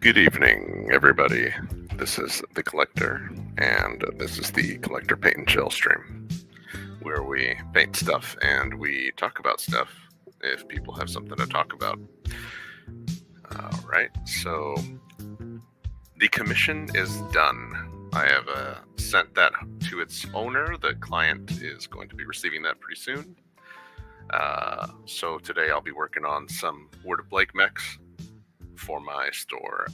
Good evening, everybody. This is the Collector, and this is the Collector Paint and Chill stream, where we paint stuff and we talk about stuff if people have something to talk about. Alright, so the commission is done. I have sent that to its owner. The client is going to be receiving that pretty soon. So today I'll be working on some Word of Blake mechs for my store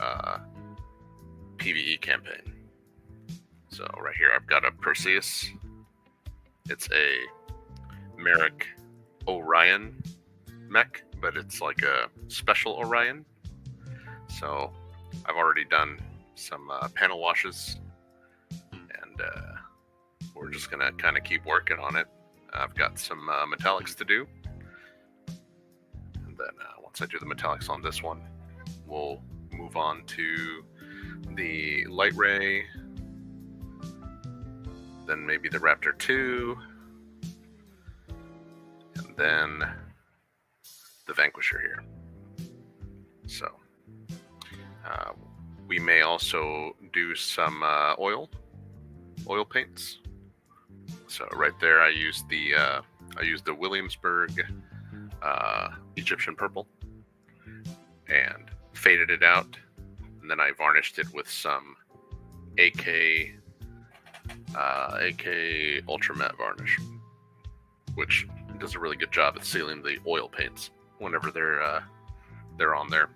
PvE campaign. So right here I've got a Perseus. It's a Merrick Orion mech, but it's like a special Orion. So I've already done some panel washes, and we're just gonna kind of keep working on it. I've got some metallics to do, and then once I do the metallics on this one, we'll move on to the Light Ray, then maybe the Raptor 2, and then the Vanquisher here. So we may also do some oil paints. So right there I used the Williamsburg Egyptian purple and faded it out, and then I varnished it with some AK Ultra Matte varnish, which does a really good job at sealing the oil paints whenever they're on there.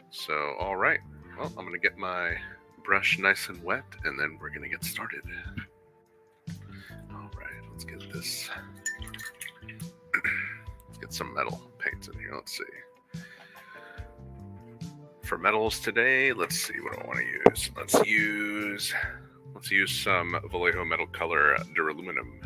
So, all right. Well, I'm gonna get my brush nice and wet, and then we're gonna get started. All right, let's get this. Let's get some metal paints in here. Let's see. For metals today, let's see what I want to use. Let's use some Vallejo Metal Color Duraluminum.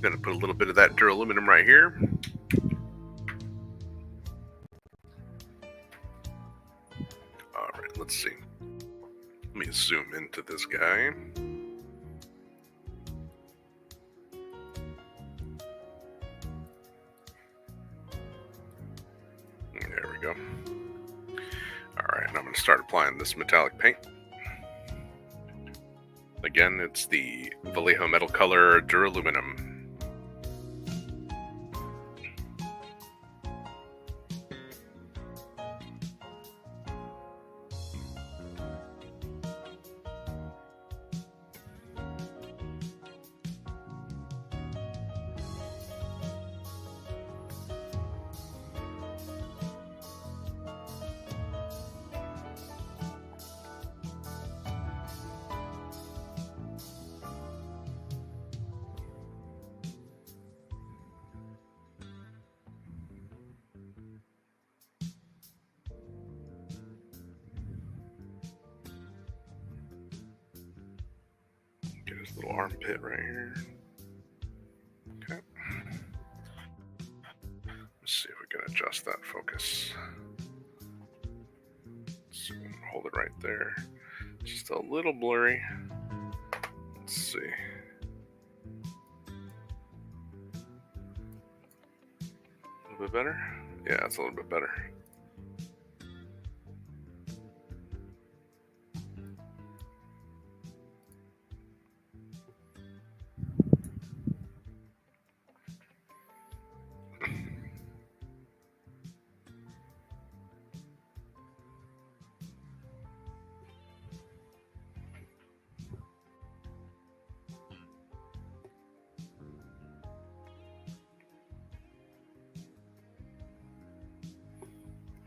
Gonna put a little bit of that duraluminum right here. All right, let's see. Let me zoom into this guy. There we go. All right, and I'm gonna start applying this metallic paint. Again, it's the Vallejo Metal Color Duraluminum. Get his little armpit right here. Okay. Let's see if we can adjust that focus. So hold it right there. Just a little blurry. Let's see. A little bit better? Yeah, it's a little bit better.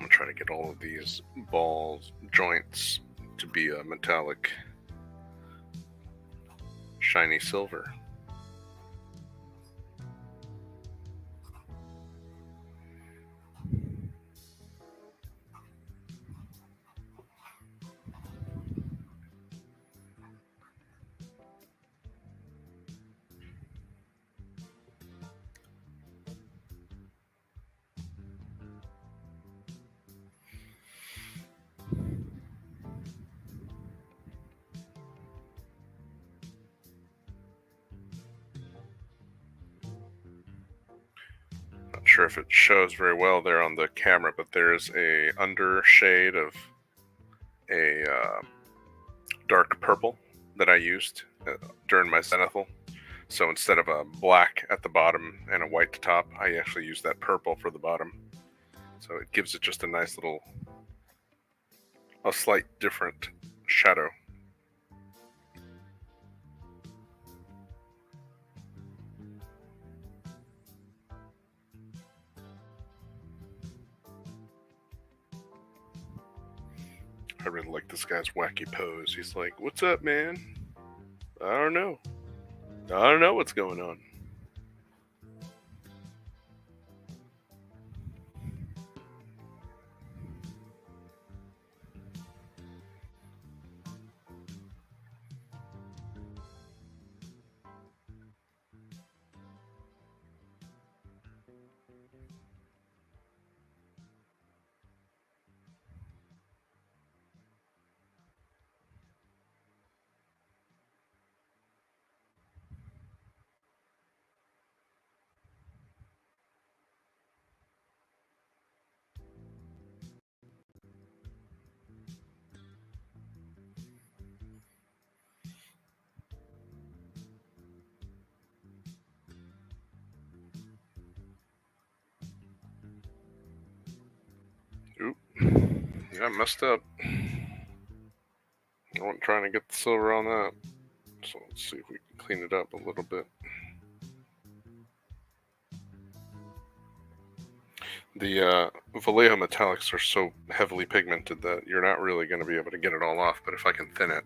Try to get all of these balls joints to be a metallic shiny silver. sure if it shows very well there on the camera, but there's a undershade of a dark purple that I used during my zenithal. So instead of a black at the bottom and a white top, I actually use that purple for the bottom. So it gives it just a nice little, a slight different shadow. I really like this guy's wacky pose. He's like, "What's up, man? I don't know. I don't know what's going on." Oop. Yeah, I messed up. I wasn't trying to get the silver on that. So let's see if we can clean it up a little bit. The Vallejo metallics are so heavily pigmented that you're not really going to be able to get it all off, but if I can thin it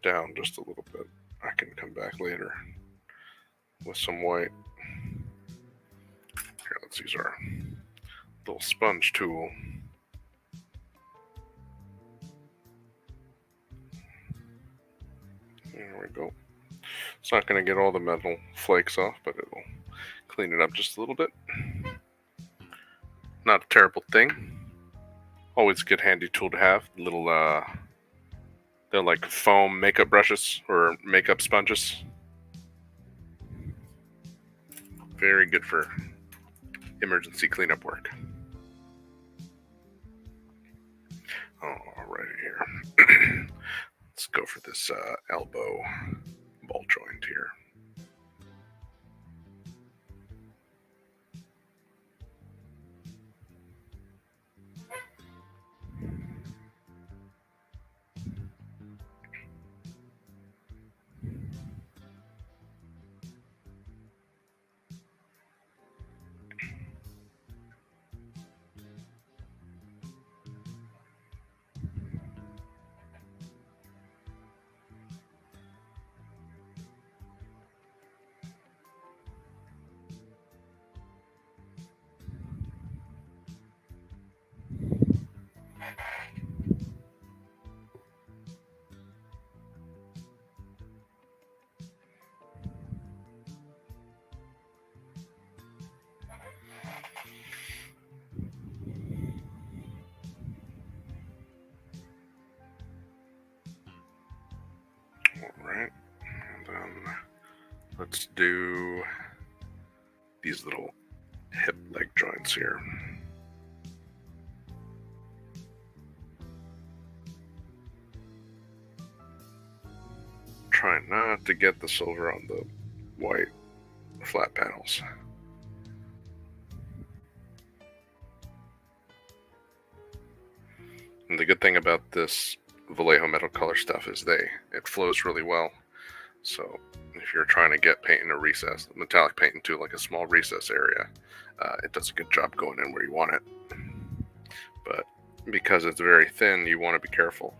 down just a little bit, I can come back later with some white. Here, let's use our little sponge tool. There we go. It's not going to get all the metal flakes off, but it'll clean it up just a little bit. Not a terrible thing. Always a good handy tool to have. Little, they're like foam makeup brushes or makeup sponges. Very good for emergency cleanup work. All right, here. Let's go for this elbow ball joint here. Alright, and then let's do these little hip leg joints here. Try not to get the silver on the white flat panels. And the good thing about this Vallejo metal color stuff is it flows really well. So if you're trying to get paint in a recess, metallic paint into like a small recess area, it does a good job going in where you want it. But because it's very thin, you want to be careful.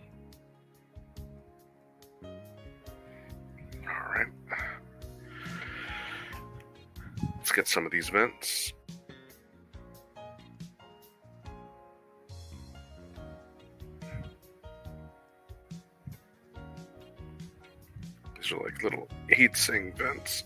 All right. Let's get some of these vents. These are like little heat-sink vents.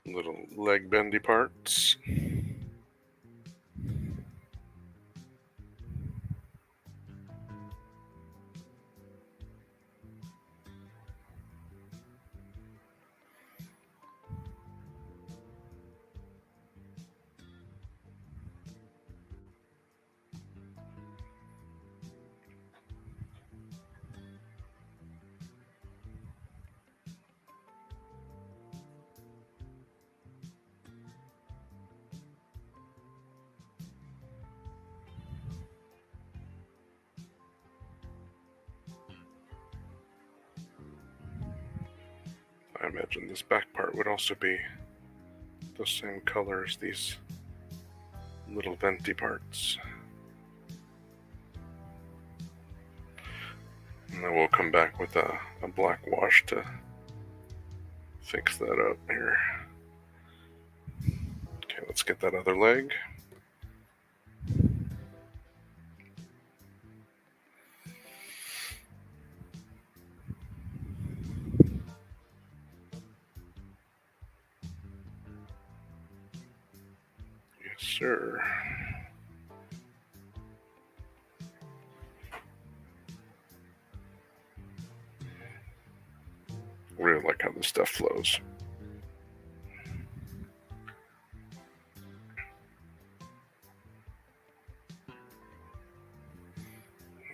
Little leg bendy parts. I imagine this back part would also be the same color as these little venti parts. And then we'll come back with a black wash to fix that up here. Okay, let's get that other leg. Yes, sir. Really like how this stuff flows.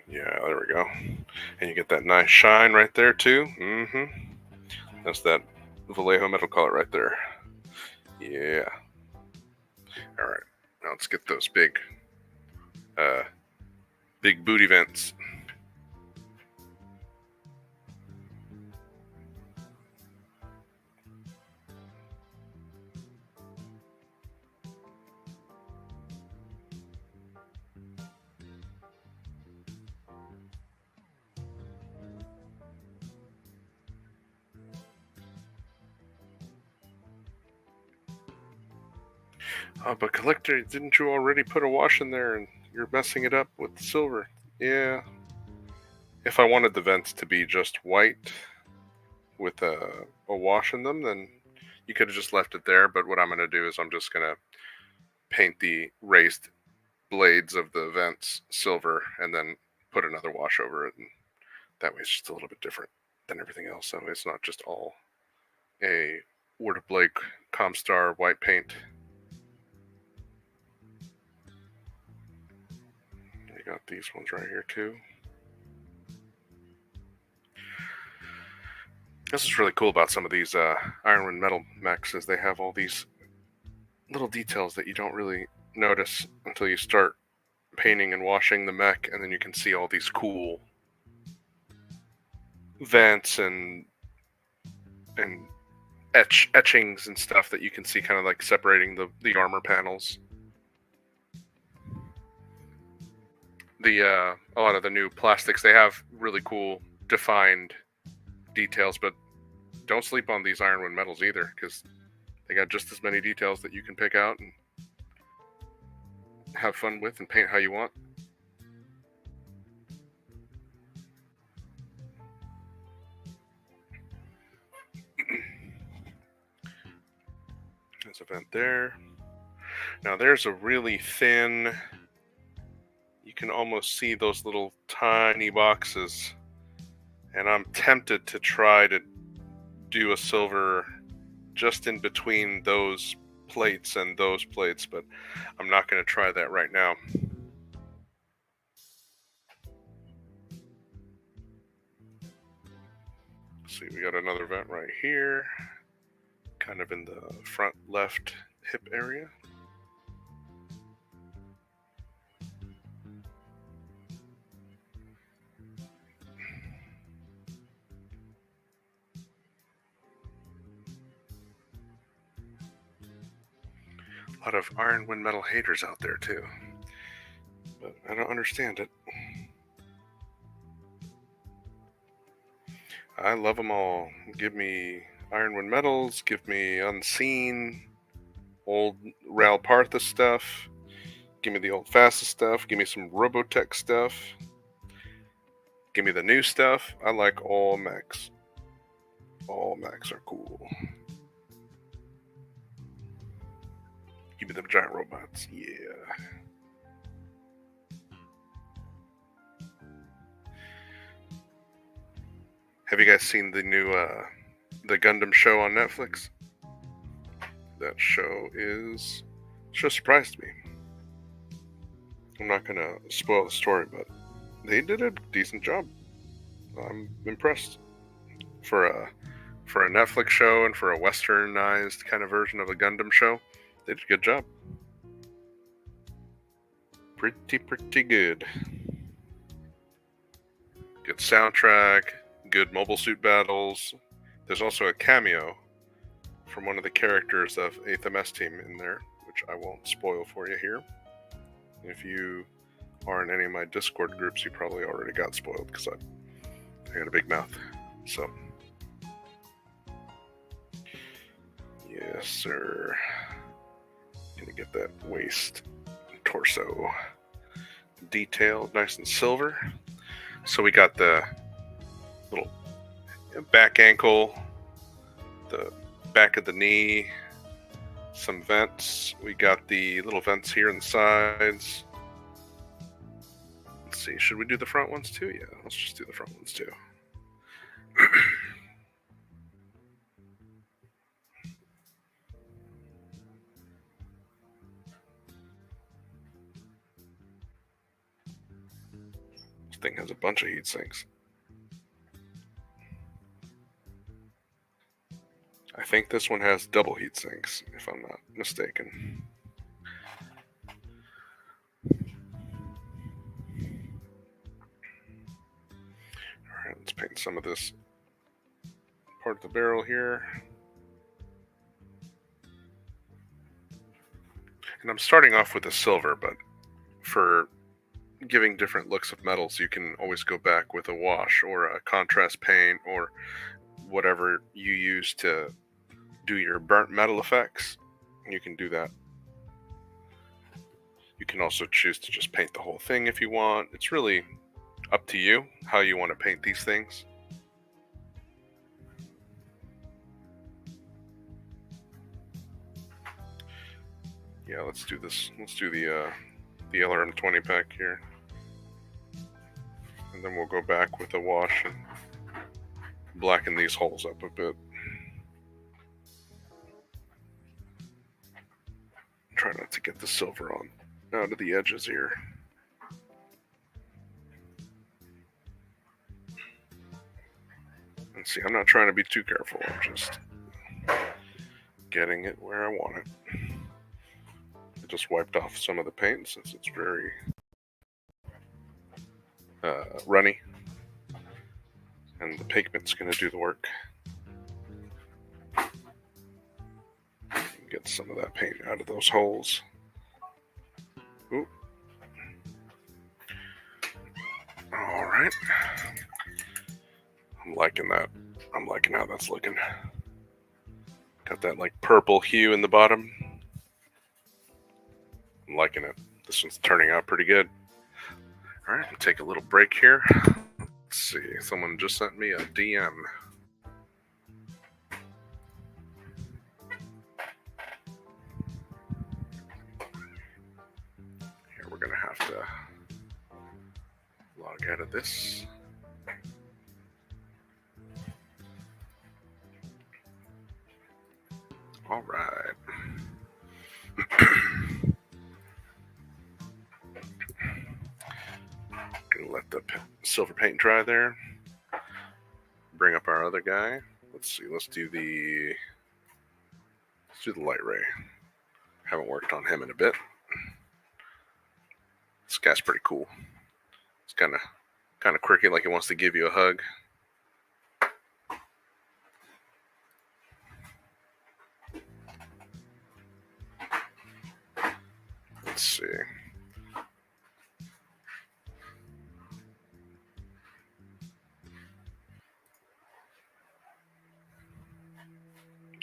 Yeah, there we go. And you get that nice shine right there too. That's that Vallejo metal color right there. Yeah. All right. Now let's get those big booty vents. But Collector, didn't you already put a wash in there and you're messing it up with the silver? Yeah. If I wanted the vents to be just white with a wash in them, then you could have just left it there. But what I'm going to do is I'm just going to paint the raised blades of the vents silver and then put another wash over it. And that way it's just a little bit different than everything else. That way it's not just all a Word of Blake Comstar white paint. You got these ones right here too. This is really cool about some of these Ironwind metal mechs is they have all these little details that you don't really notice until you start painting and washing the mech, and then you can see all these cool vents and etchings and stuff that you can see kind of like separating the armor panels. A lot of the new plastics, they have really cool defined details, but don't sleep on these Ironwind metals either, because they got just as many details that you can pick out and have fun with and paint how you want. There's a vent there. Now there's a really thin, you can almost see those little tiny boxes, and I'm tempted to try to do a silver just in between those plates and those plates, but I'm not going to try that right now. Let's see, we got another vent right here, kind of in the front left hip area. A lot of Ironwind metal haters out there too, but I don't understand it. I love them all. Give me Ironwind metals, give me Unseen, old Ral Partha stuff, give me the old Fasta stuff, give me some Robotech stuff, give me the new stuff. I like all mechs. All mechs are cool. Maybe the giant robots. Yeah. Have you guys seen the new the Gundam show on Netflix? That show surprised me. I'm not gonna spoil the story, but they did a decent job. I'm impressed for a Netflix show and for a westernized kind of version of a Gundam show. They did a good job. Pretty good. Good soundtrack, good mobile suit battles. There's also a cameo from one of the characters of 8th MS Team in there, which I won't spoil for you here. If you are in any of my Discord groups, you probably already got spoiled because I got a big mouth. So, yes, sir. Gonna get that waist, torso detailed, nice and silver. So we got the little back ankle, the back of the knee, some vents. We got the little vents here on the sides. Let's see, should we do the front ones too? Yeah, let's just do the front ones too. This thing has a bunch of heat sinks. I think this one has double heat sinks, if I'm not mistaken. Alright, let's paint some of this part of the barrel here. And I'm starting off with a silver, but for giving different looks of metals, you can always go back with a wash or a contrast paint or whatever you use to do your burnt metal effects. You can do that. You can also choose to just paint the whole thing if you want. It's really up to you how you want to paint these things. Yeah, let's do this. Let's do the LRM 20 pack here. And then we'll go back with a wash and blacken these holes up a bit. Try not to get the silver on out of the edges here. And see, I'm not trying to be too careful. I'm just getting it where I want it. I just wiped off some of the paint since it's very runny. And the pigment's going to do the work. Get some of that paint out of those holes. Ooh. All right. I'm liking that. I'm liking how that's looking. Got that like purple hue in the bottom. I'm liking it. This one's turning out pretty good. All right, take a little break here. Let's see. Someone just sent me a DM. Here, we're gonna have to log out of this. All right. Gonna let the silver paint dry there. Bring up our other guy. Let's see. Let's do the light ray. Haven't worked on him in a bit. This guy's pretty cool. It's kind of quirky, like he wants to give you a hug. Let's see.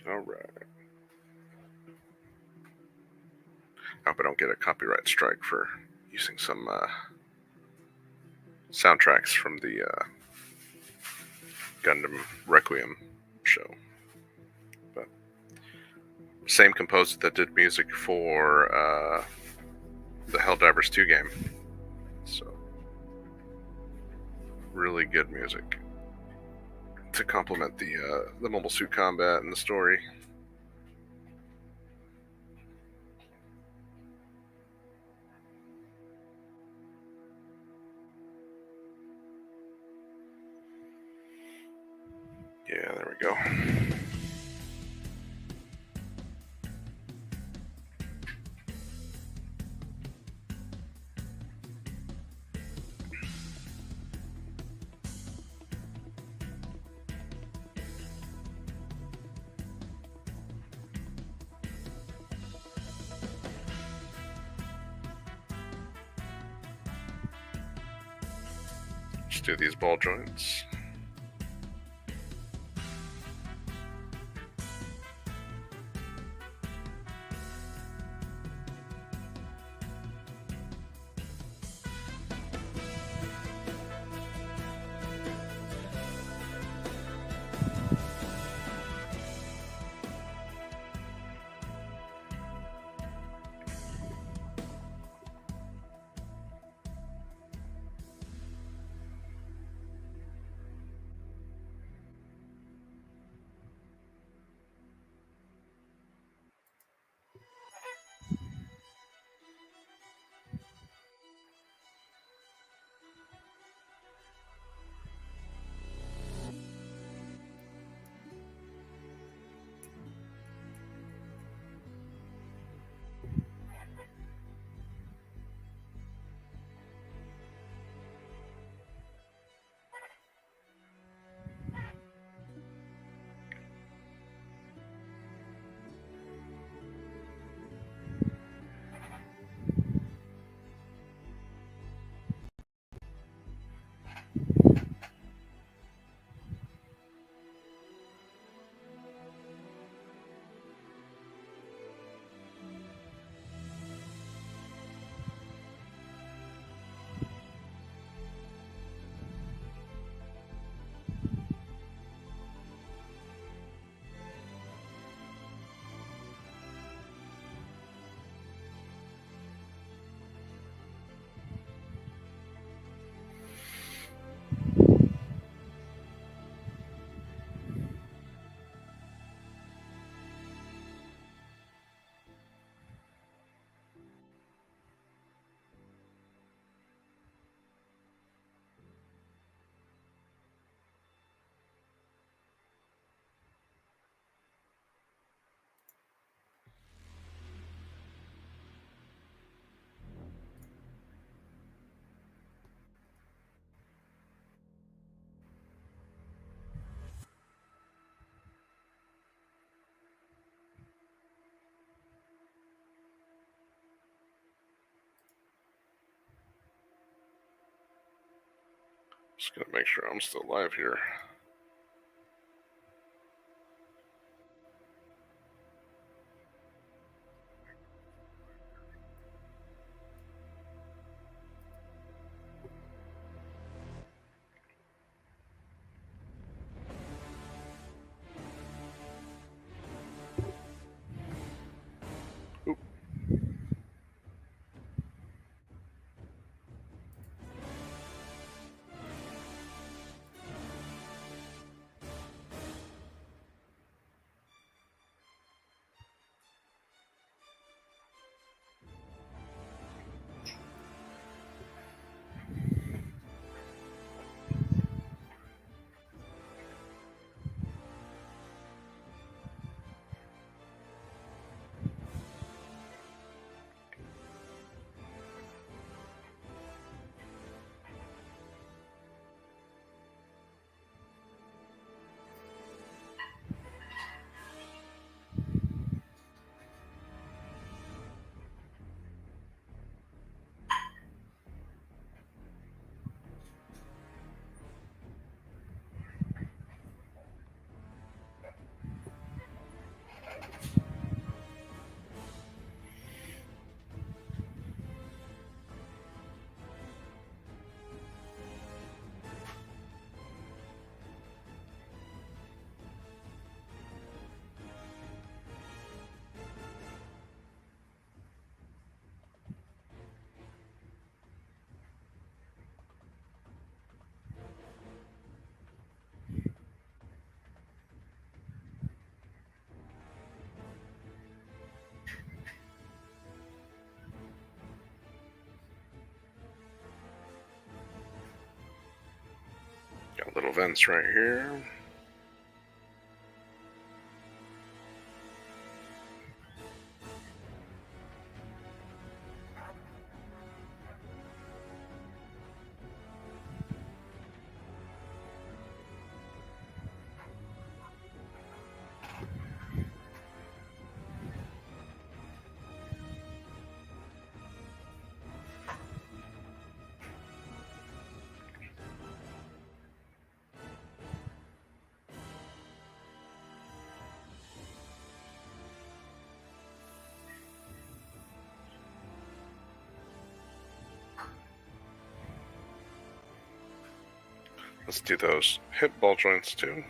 All right. I hope I don't get a copyright strike for using some soundtracks from the Gundam Requiem show. But same composer that did music for the Helldivers 2 game. So, really good music to complement the mobile suit combat and the story. Yeah, there we go. Just do these ball joints. Just gonna make sure I'm still live here. Oop. little vents right here. Let's do those hip ball joints too.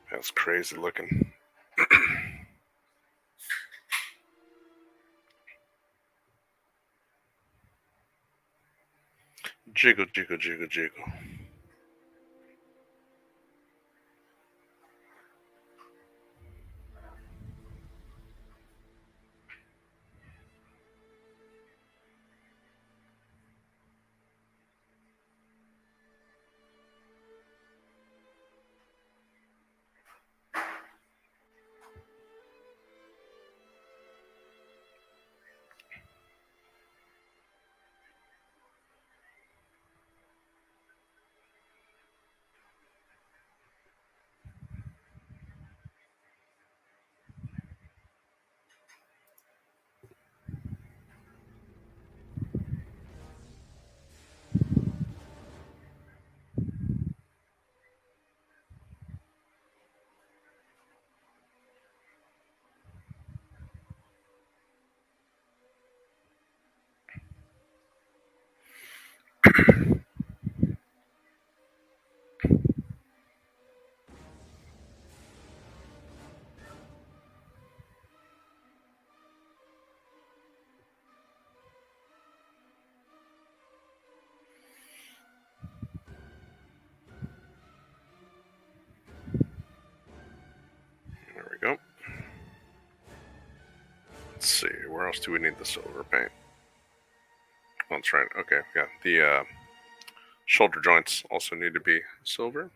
That's crazy looking. Jiggle, jiggle, jiggle, jiggle. There we go. Let's see, where else do we need the silver paint? That's right. Okay, yeah. The shoulder joints also need to be silver.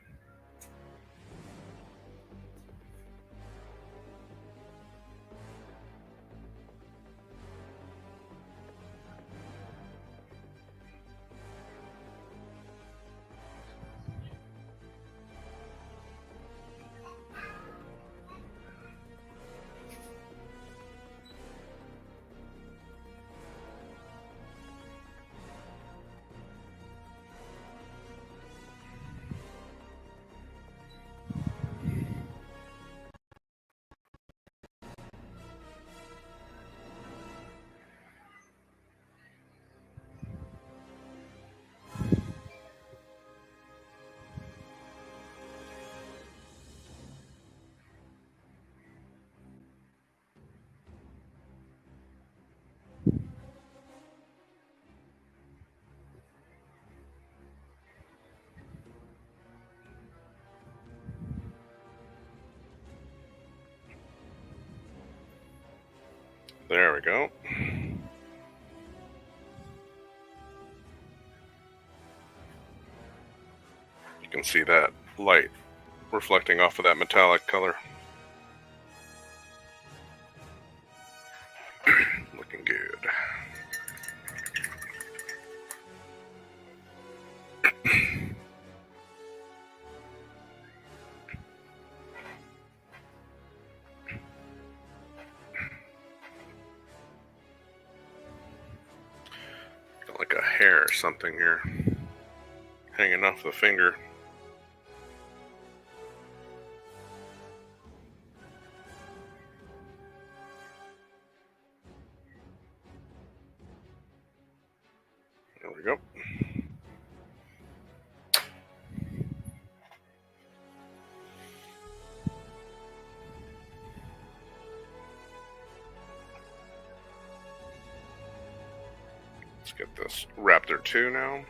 There we go. You can see that light reflecting off of that metallic color. Looking good. Got like a hair or something here hanging off the finger. There we go. Let's get this Raptor 2 now.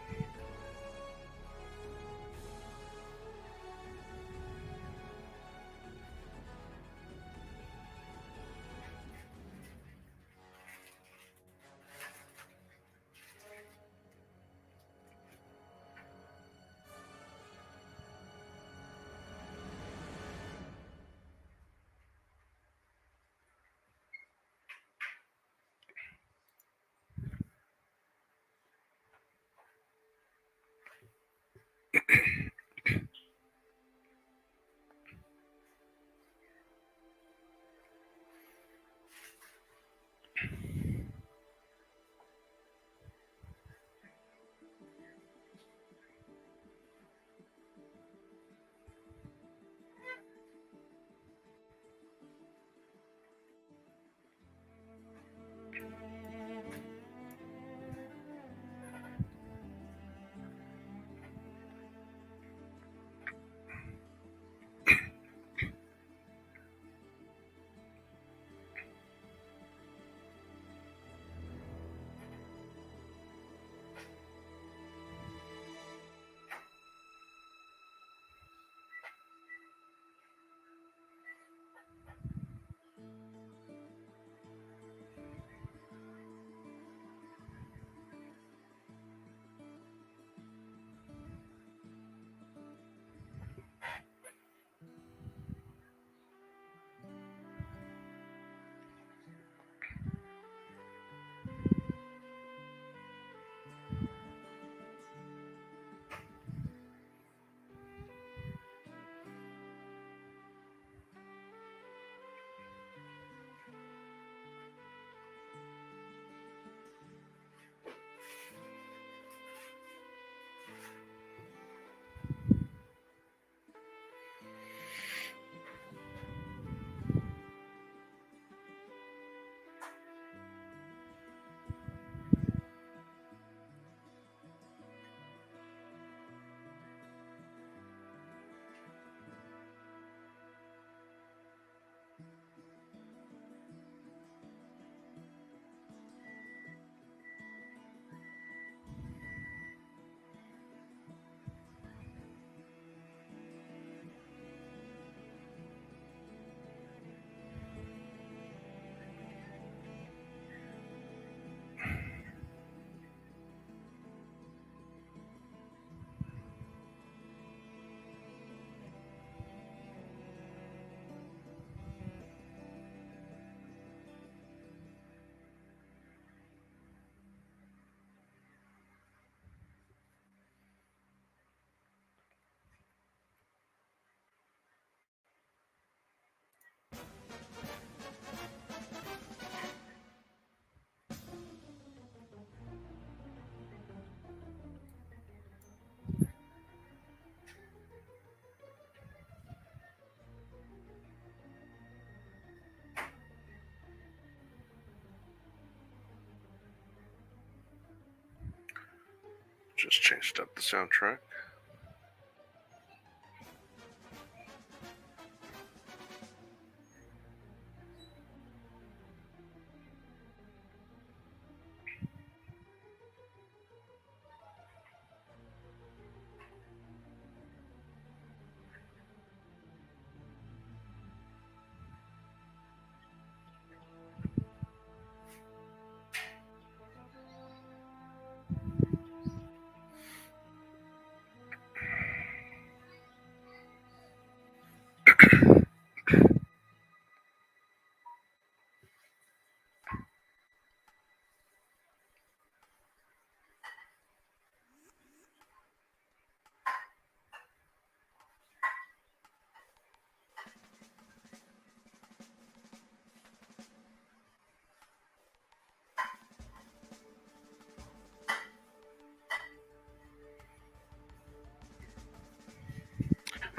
Just changed up the soundtrack.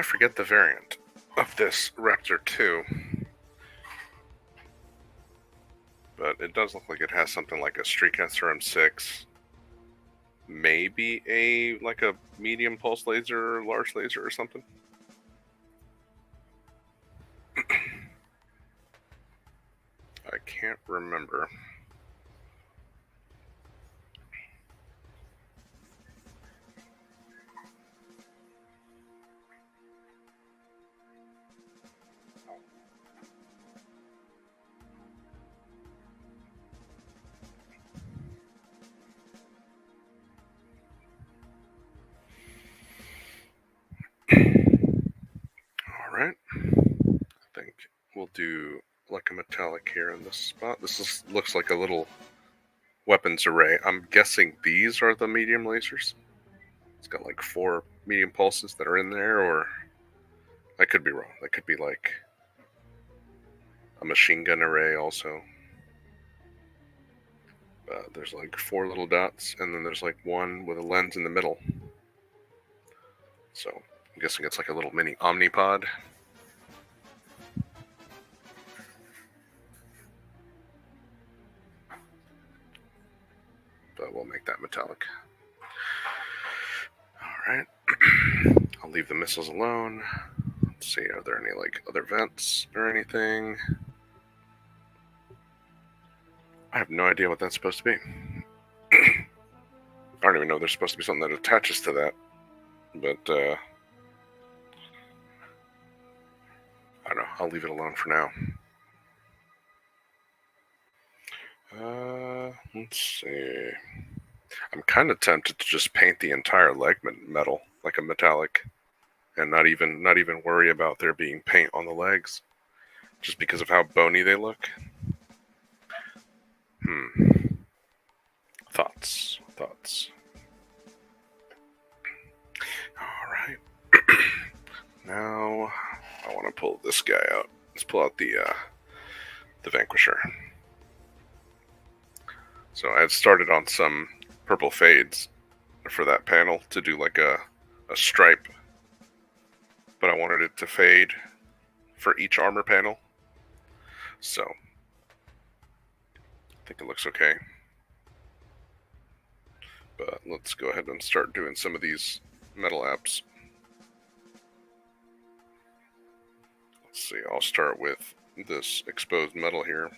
I forget the variant of this Raptor 2. But it does look like it has something like a Streak SRM6. Maybe a medium pulse laser or large laser or something. I can't remember. Alright. I think we'll do like a metallic here in this spot. This looks like a little weapons array. I'm guessing these are the medium lasers. It's got like 4 medium pulses that are in there, or I could be wrong. That could be like a machine gun array also. There's like 4 little dots, and then there's like one with a lens in the middle. So I'm guessing it's like a little mini omnipod. But we'll make that metallic. Alright. I'll leave the missiles alone. Let's see, are there any like other vents or anything? I have no idea what that's supposed to be. I don't even know there's supposed to be something that attaches to that. But, I don't know. I'll leave it alone for now. Let's see. I'm kind of tempted to just paint the entire leg metal, like a metallic, and not even worry about there being paint on the legs, just because of how bony they look. Thoughts. Alright. Now, I want to pull this guy out. Let's pull out the Vanquisher. So I had started on some purple fades for that panel to do like a stripe, but I wanted it to fade for each armor panel. So I think it looks okay. But let's go ahead and start doing some of these metal apps. Let's see, I'll start with this exposed metal here.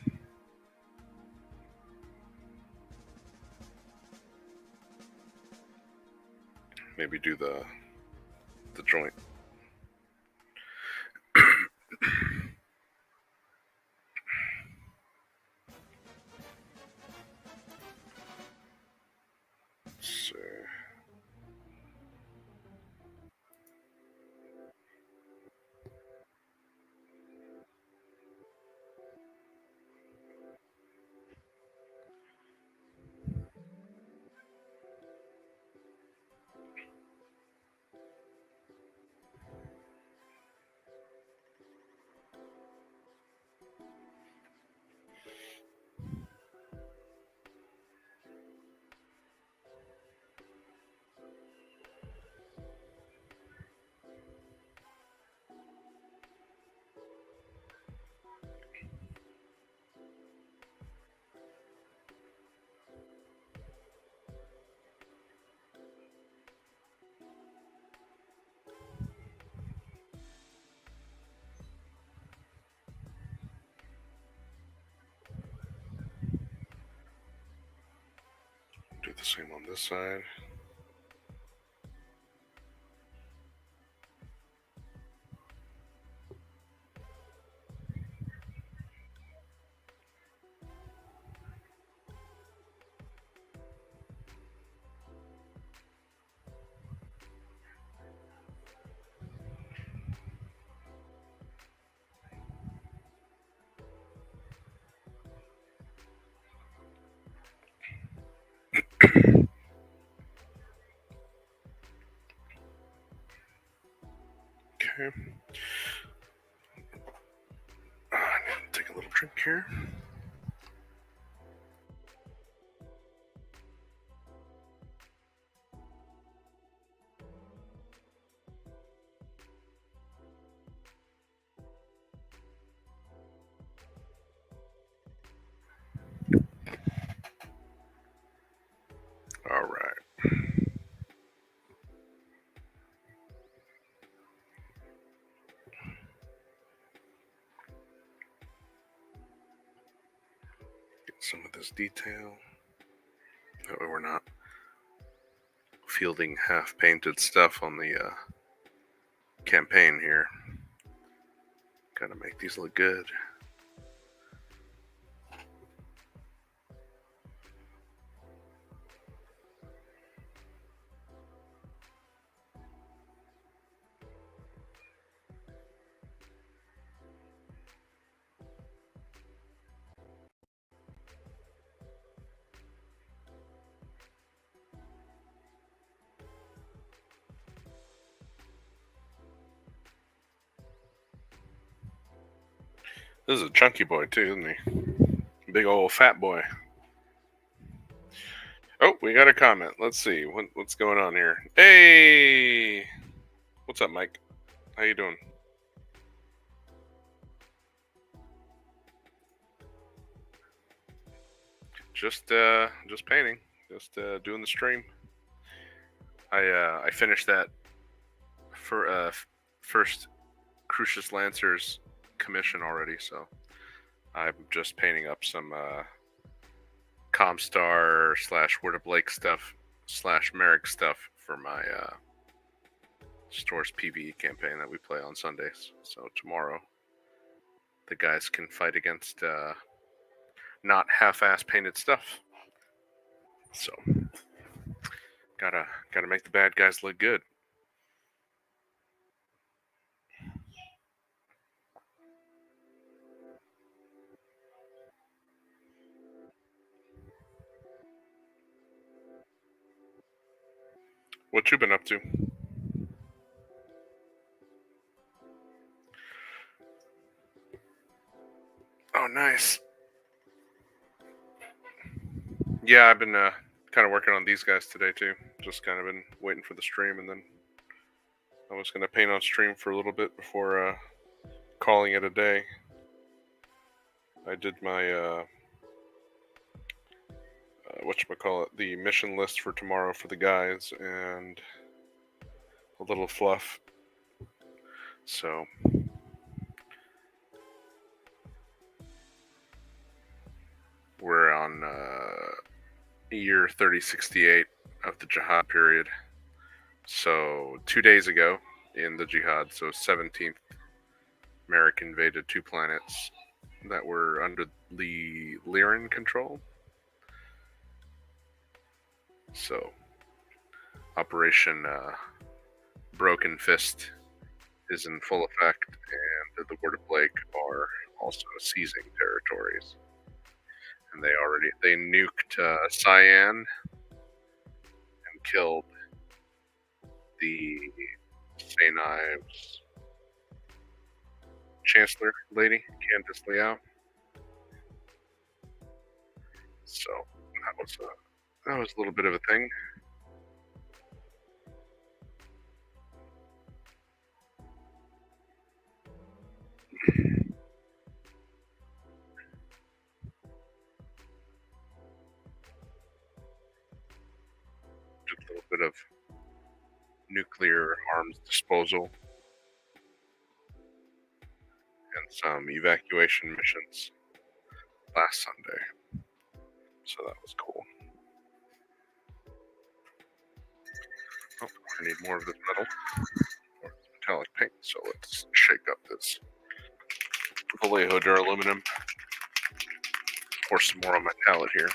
Maybe do the joint. Let's see. Do the same on this side. Okay. I need to take a little drink here. All right. Get some of this detail. That way we're not fielding half-painted stuff on the campaign here. Gotta make these look good. This is a chunky boy too, isn't he? Big old fat boy. Oh, we got a comment. Let's see what's going on here. Hey, what's up, Mike? How you doing? Just painting. Just doing the stream. I finished that for first Crucius Lancer's commission already, so I'm just painting up some Comstar / Word of Blake stuff / Merrick stuff for my store's PvE campaign that we play on Sundays. So tomorrow, the guys can fight against not half-ass painted stuff. So gotta make the bad guys look good. What you been up to? Oh, nice. Yeah, I've been kind of working on these guys today too. Just kind of been waiting for the stream, and then I was gonna paint on stream for a little bit before calling it a day. I did my whatchamacallit, the mission list for tomorrow for the guys, and a little fluff. So we're on year 3068 of the Jihad period. So 2 days ago in the Jihad, so 17th, Merrick invaded 2 planets that were under the Lyran control. So Operation Broken Fist is in full effect, and the Word of Blake are also seizing territories. And they nuked Cyan and killed the St. Ives Chancellor lady, Candice Liao. So that was a little bit of a thing. Just a little bit of nuclear arms disposal and some evacuation missions last Sunday. So that was cool. Oh, I need more of this metal, or metallic paint, so let's shake up this Vallejo duraluminum. Pour some more on my palette here.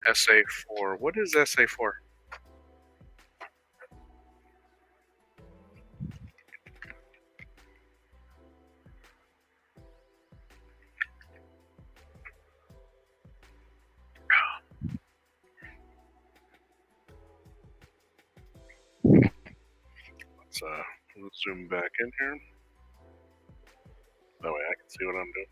SA4. What is SA4? let's zoom back in here. That way I can see what I'm doing.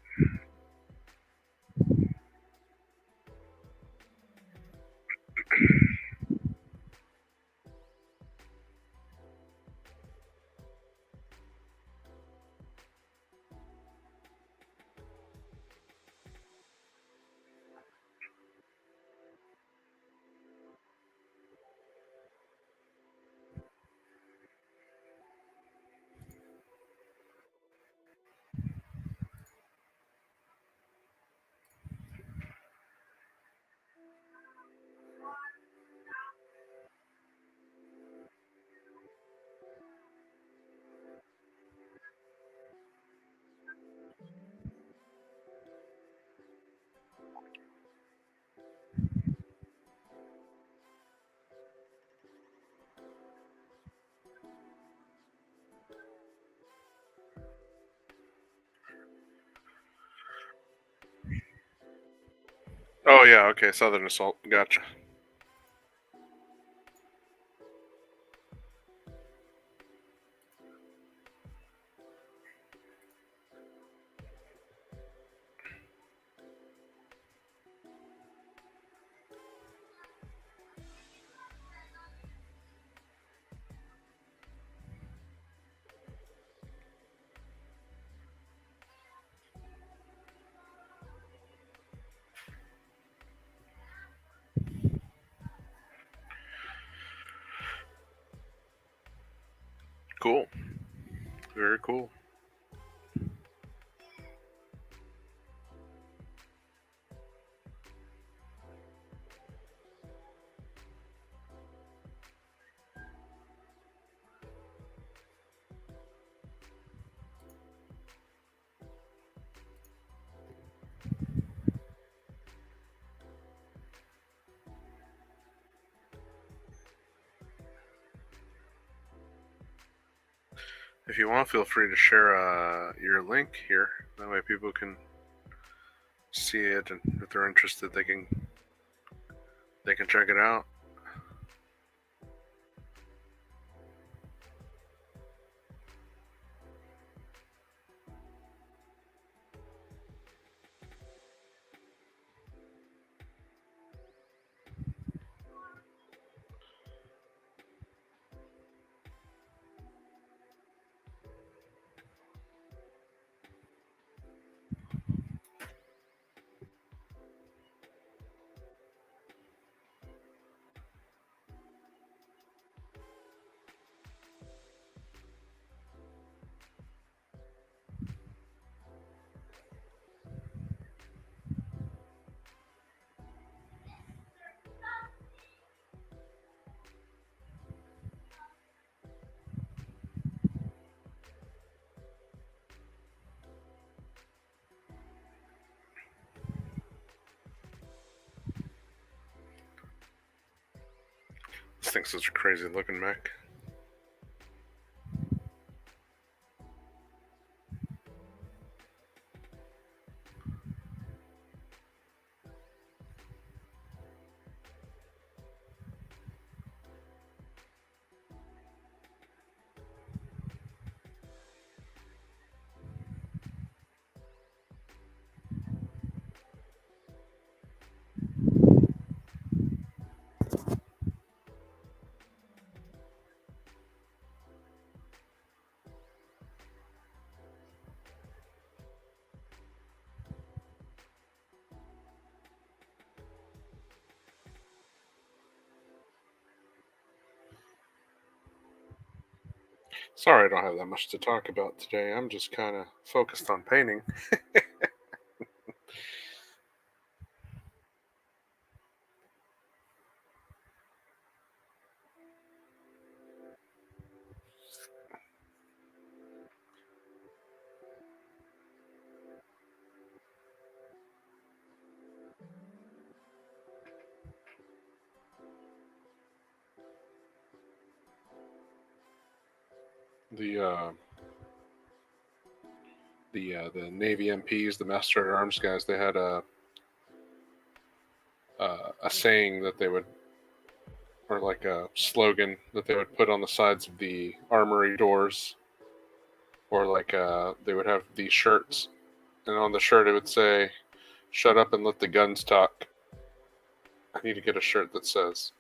Oh yeah, okay, Southern Assault. Gotcha. Cool. Very cool. If you want, feel free to share your link here. That way people can see it, and if they're interested, they can check it out. This thing's such a crazy looking mech. Sorry I don't have that much to talk about today. I'm just kind of focused on painting. The Navy MPs, the Master at Arms guys, they had a saying that they would or like a slogan that they would put on the sides of the armory doors, or like they would have these shirts, and on the shirt it would say, "Shut up and let the guns talk." I need to get a shirt that says,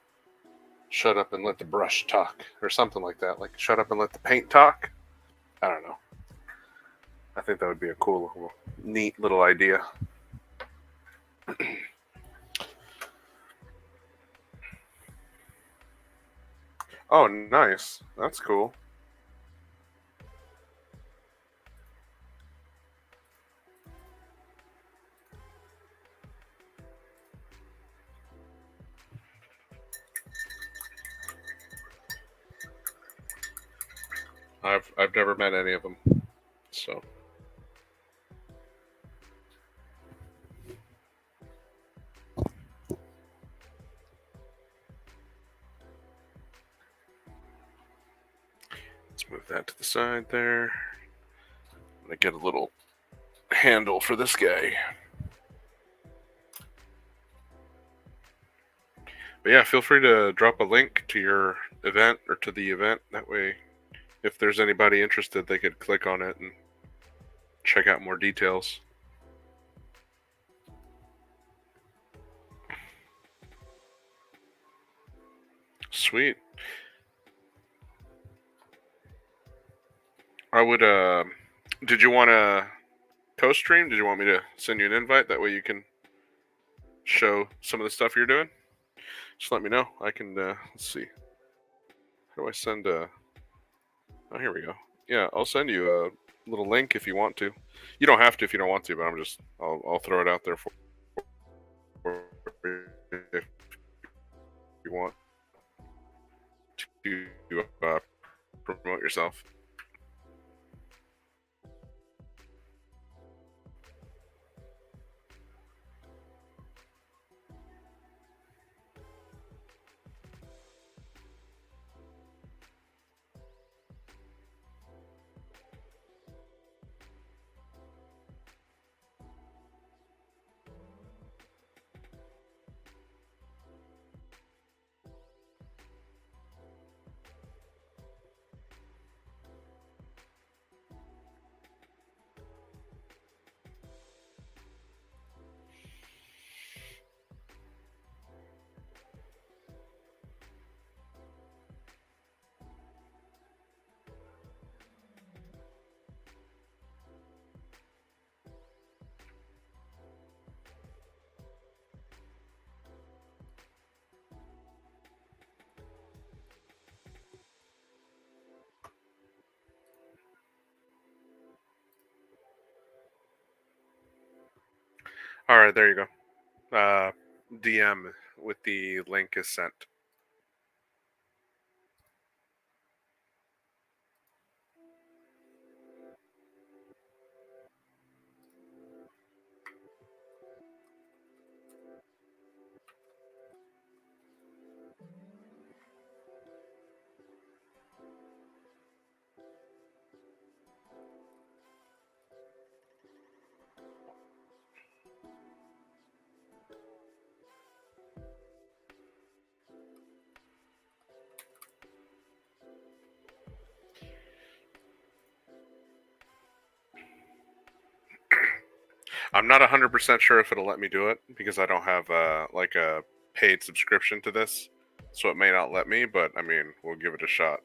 "Shut up and let the brush talk," or something like that. Like, "Shut up and let the paint talk." I don't know. I think that would be a cool, neat little idea. Oh, nice. That's cool. I've never met any of them, so. Let's move that to the side there. I'm gonna get a little handle for this guy. But yeah, feel free to drop a link to your event or to the event. That way, if there's anybody interested, they could click on it and check out more details. Sweet. I would, did you want to co-stream? Did you want me to send you an invite? That way you can show some of the stuff you're doing? Just let me know. I can, let's see. How do I send a... Oh, here we go. Yeah, I'll send you a little link if you want to. You don't have to if you don't want to, but I'll throw it out there for if you want to promote yourself. All right, there you go. DM with the link is sent. I'm not 100% sure if it'll let me do it because I don't have like a paid subscription to this, so it may not let me. But I mean, we'll give it a shot.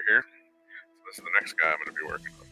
here. So this is the next guy I'm going to be working on.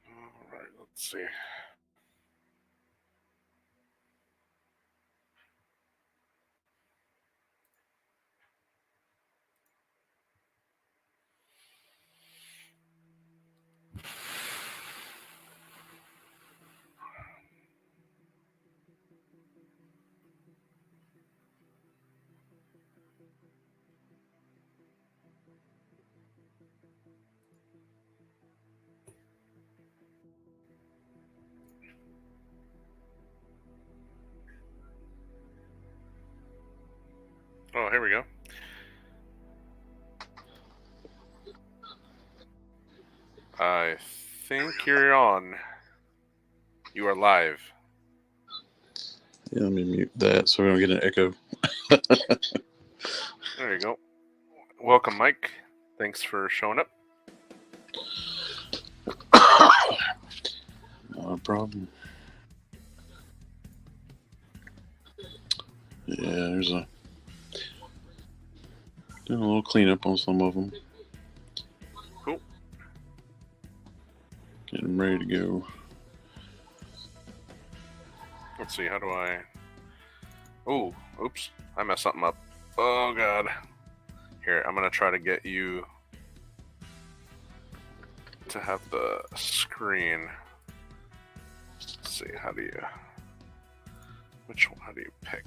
All right, let's see. Oh, here we go. I think you're on. You are live. Yeah, let me mute that so we don't get an echo. There you go. Welcome, Mike. Thanks for showing up. Not a problem. Yeah, there's doing a little cleanup on some of them. Cool. Getting ready to go. Let's see, how do I... Oh, oops. I messed something up. Oh, God. Here, I'm going to try to get you to have the screen. Let's see, how do you... Which one? How do you pick?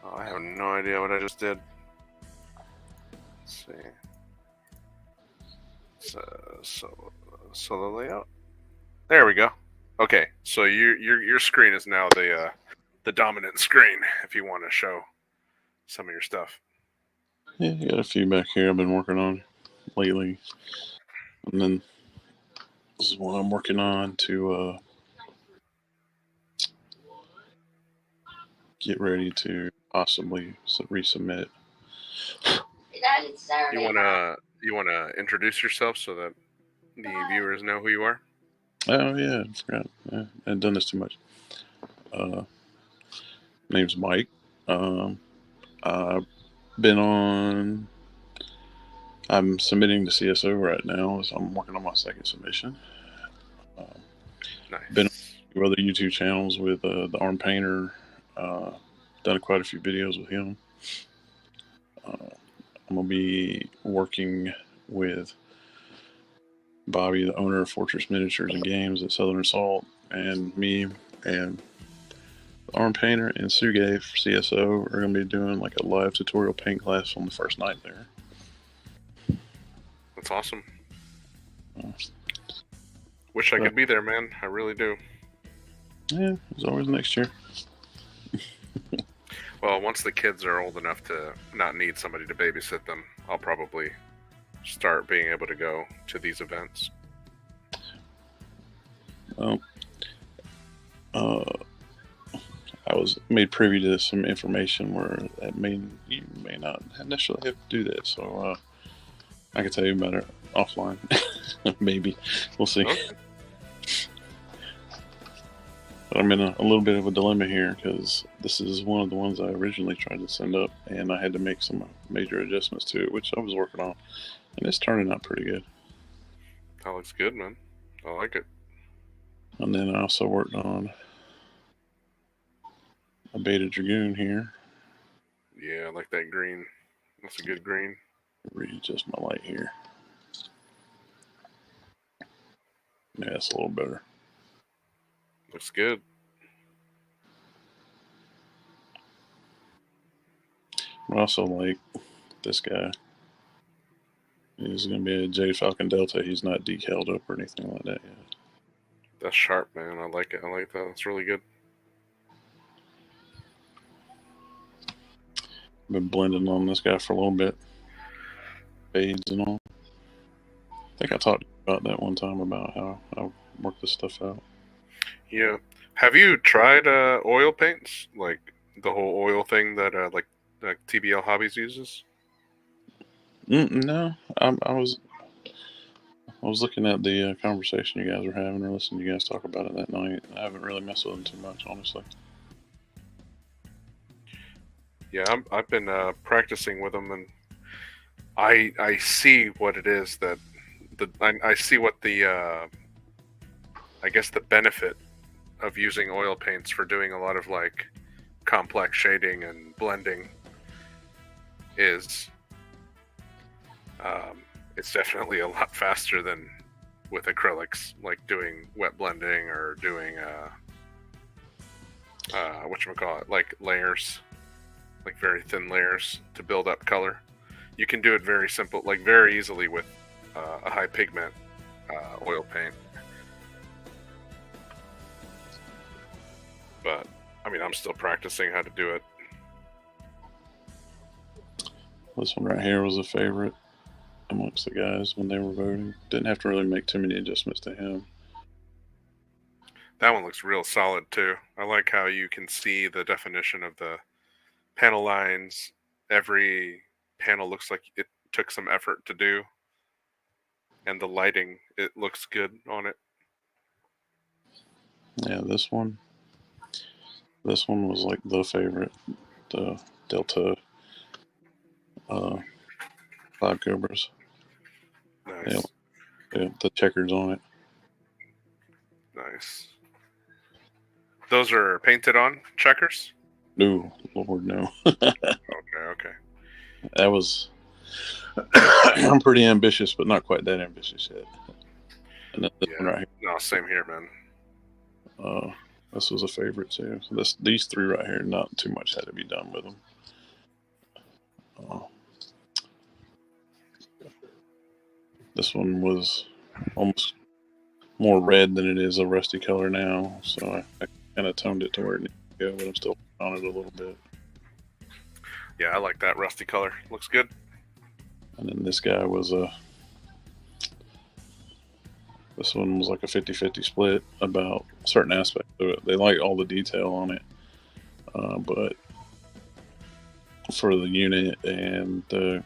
Oh, I have no idea what I just did. Let's see. So the layout. There we go. Okay, so your screen is now the dominant screen if you want to show some of your stuff. Yeah, I got a few back here I've been working on lately. And then this is what I'm working on to get ready to possibly resubmit. You wanna introduce yourself so that the viewers know who you are? Oh yeah, I forgot. I hadn't done this too much. Name's Mike. I've been on. I'm submitting to CSO right now, so I'm working on my second submission. Nice. Been on a few other YouTube channels with the Arm Painter. Done quite a few videos with him. I'm gonna be working with Bobby, the owner of Fortress Miniatures and Games at Southern Assault, and me and Arm Painter and Suge for CSO are going to be doing like a live tutorial paint class on the first night there. That's awesome. Wish I could be there, man. I really do. Yeah, it's always next year. Well, once the kids are old enough to not need somebody to babysit them, I'll probably start being able to go to these events. Well, I was made privy to some information where you may not necessarily have to do that, so I can tell you about it offline. Maybe. We'll see. Okay. But I'm in a little bit of a dilemma here because this is one of the ones I originally tried to send up, and I had to make some major adjustments to it, which I was working on, and it's turning out pretty good. That looks good, man. I like it. And then I also worked on a Beta Dragoon here. Yeah, I like that green. That's a good green. Readjust my light here. Yeah, it's a little better. Looks good. I also like this guy. He's going to be a J Falcon Delta. He's not decaled up or anything like that yet. That's sharp, man. I like it. I like that. That's really good. Been blending on this guy for a little bit. Fades and all. I think I talked about that one time about how I work this stuff out. Yeah. Have you tried oil paints? Like the whole oil thing that like TBL Hobbies uses? No, I was looking at the conversation you guys were having, or listening to you guys talk about it that night. I haven't really messed with them too much, honestly. Yeah, I've been practicing with them, and I see what it is that I see what the I guess the benefit of using oil paints for doing a lot of like complex shading and blending is. It's definitely a lot faster than with acrylics, like doing wet blending or doing whatchamacallit, like layers, like very thin layers to build up color. You can do it very simple, like very easily with a high pigment oil paint. But I mean, I'm still practicing how to do it. This one right here was a favorite amongst the guys when they were voting. Didn't have to really make too many adjustments to him. That one looks real solid too. I like how you can see the definition of the panel lines. Every panel looks like it took some effort to do. And the lighting, it looks good on it. Yeah, this one was like the favorite. The Delta 5 Cobras. Nice. Yeah, the checkers on it. Nice. Those are painted on checkers? No, Lord, no. Okay. That was. I'm pretty ambitious, but not quite that ambitious yet. And then this one right here. No, same here, man. This was a favorite too. So these three right here, not too much had to be done with them. This one was almost more red than it is a rusty color now, so I kind of toned it to where it needs to go, but I'm still on it a little bit. Yeah, I like that rusty color. Looks good. And then this guy was this one was like a 50-50 split about certain aspects of it. They like all the detail on it, but for the unit and the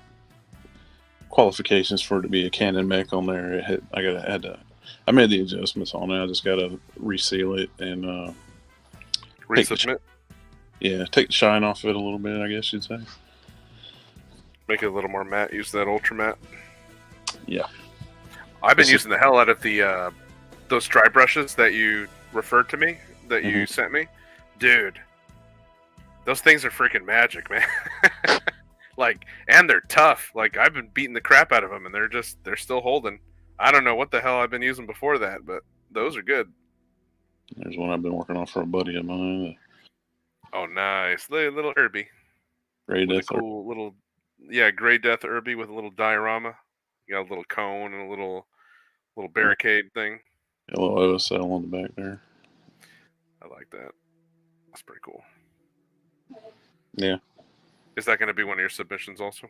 qualifications for it to be a Canon mech on there, I made the adjustments on it. I just gotta reseal it and resubmit. Take the shine off of it a little bit, I guess you'd say. Make it a little more matte. Use that ultra matte. Yeah. I've been using the hell out of the those dry brushes that you referred to me, that you sent me. Dude, those things are freaking magic, man. Like, and they're tough. Like, I've been beating the crap out of them, and they're still holding. I don't know what the hell I've been using before that, but those are good. There's one I've been working on for a buddy of mine. Oh, nice. Little Irby. Gray Death. Cool little, Gray Death Irby with a little diorama. You got a little cone and a little barricade thing. A little OSL on the back there. I like that. That's pretty cool. Yeah. Is that going to be one of your submissions also?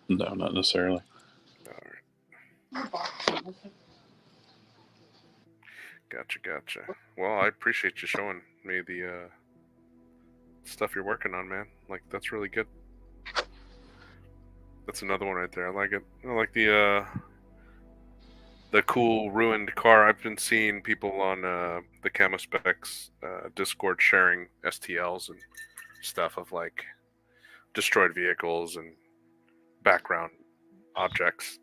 No, not necessarily. All right. Gotcha. Well, I appreciate you showing me the stuff you're working on, man. Like, that's really good. That's another one right there. I like it. I like the cool ruined car. I've been seeing people on the Camo Specs Discord sharing STLs and stuff of like destroyed vehicles and background objects.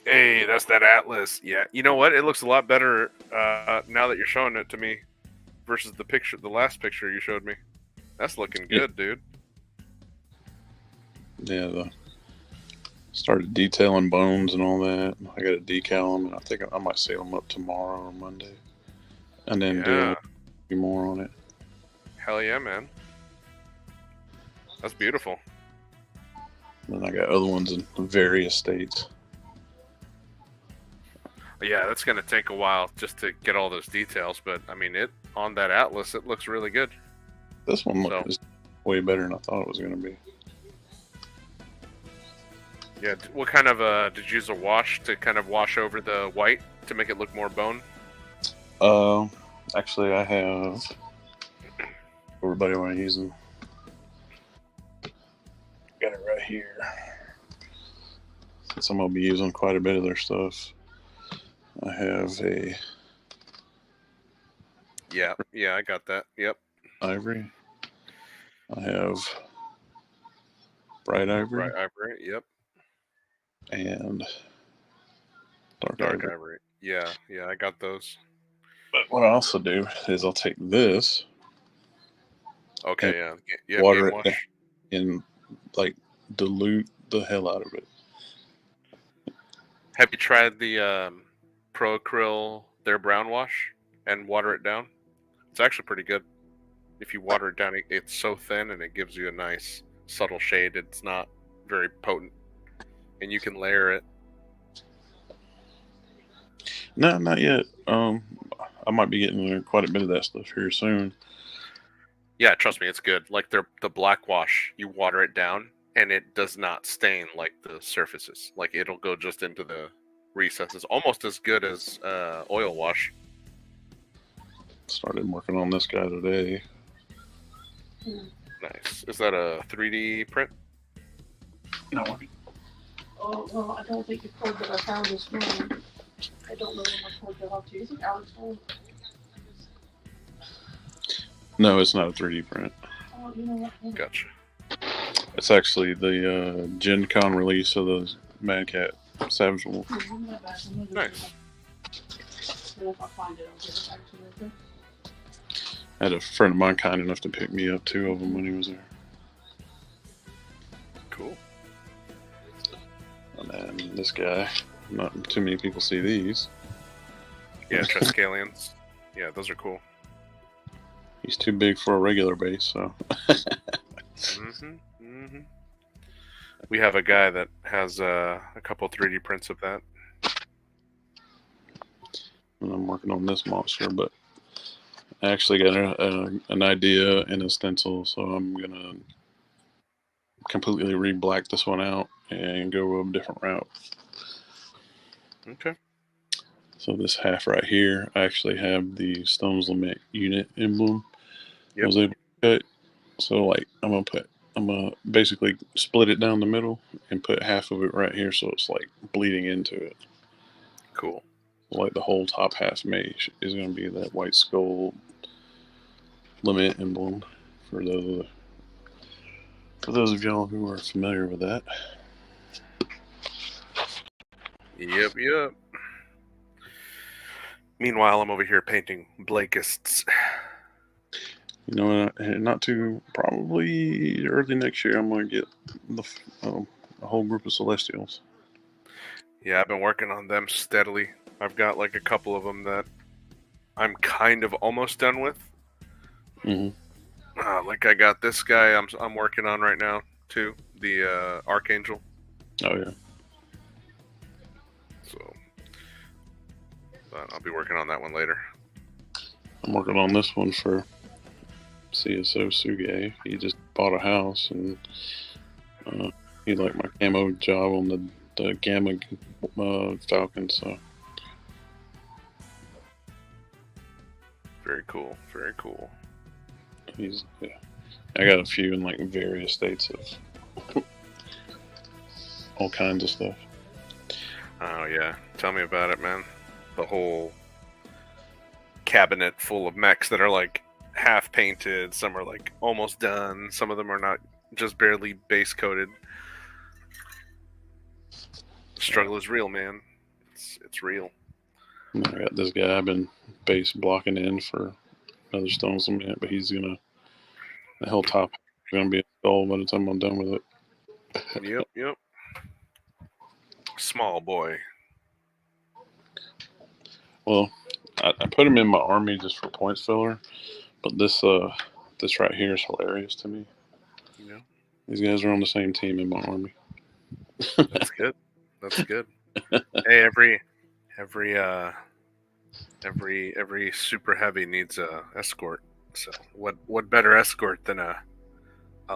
Hey, that's that Atlas. Yeah, you know what? It looks a lot better now that you're showing it to me versus the last picture you showed me. That's looking good, dude. Yeah, started detailing bones and all that. I got to decal them, and I think I might seal them up tomorrow or Monday, and then do a few more on it. Hell yeah, man. That's beautiful. And I got other ones in various states. Yeah, that's gonna take a while just to get all those details, but I mean, it on that atlas, it looks really good. This one is way better than I thought it was gonna be. Yeah, what kind of did you use a wash to kind of wash over the white to make it look more bone? Actually, I have. Everybody want to use them? Got it right here. Since I'm gonna be using quite a bit of their stuff, I have a. Yeah, I got that. Yep. Ivory. I have bright ivory. Bright ivory. Yep. And dark ivory. Yeah, I got those. But what I also do is I'll take this. Okay, yeah. Water it and like dilute the hell out of it. Have you tried the Pro Acryl their brown wash and water it down? It's actually pretty good. If you water it down, it's so thin and it gives you a nice subtle shade. It's not very potent, and you can layer it. No, not yet. I might be getting quite a bit of that stuff here soon. Yeah, trust me, it's good. Like the black wash, you water it down, and it does not stain like the surfaces. Like it'll go just into the recesses, almost as good as oil wash. Started working on this guy today. Nice. Is that a 3D print? No. Oh, well, I don't think the code that I found is wrong. I don't know what code they'll have to use. Is it Alex phone? No, it's not a 3D print. Oh, you know what? Gotcha. It's actually the Gen Con release of the Mad Cat Savage Wolf. Nice. If I find it, I'll give it back to you. Okay? I had a friend of mine kind enough to pick me up 2 of them when he was there. Cool. And then this guy, not too many people see these. Yeah, Triskelions. Yeah, those are cool. He's too big for a regular base, so. We have a guy that has a couple 3D prints of that. And I'm working on this monster, but I actually got an idea and a stencil, so I'm gonna completely re-black this one out and go a different route. Okay. So this half right here, I actually have the Stone's Lament unit emblem. Yep. I was able to cut. So like I'm gonna basically split it down the middle and put half of it right here, so it's like bleeding into it. Cool. Like the whole top half mage is gonna be that white skull lament emblem for those of y'all who are familiar with that. Yep. Meanwhile, I'm over here painting Blakists. You know, not too probably early next year, I'm gonna get a whole group of Celestials. Yeah, I've been working on them steadily. I've got like a couple of them that I'm kind of almost done with. Like I got this guy I'm working on right now too, the Archangel. Oh yeah. So, but I'll be working on that one later. I'm working on this one for CSO Suge. He just bought a house and he liked my camo job on the Gamma Falcon. So very cool. I got a few in like various states of all kinds of stuff. Oh yeah, tell me about it, man. The whole cabinet full of mechs that are like half painted, some are like almost done, some of them are not, just barely base coated. The struggle is real, man. It's real. I got this guy I've been base blocking in for another stone cement, but the whole top is gonna be installed by the time I'm done with it. Yep. Small boy. Well, I put him in my army just for points filler, but this right here is hilarious to me. Yeah, These guys are on the same team in my army. that's good. That's good. Hey, every super heavy needs a escort. So what better escort than a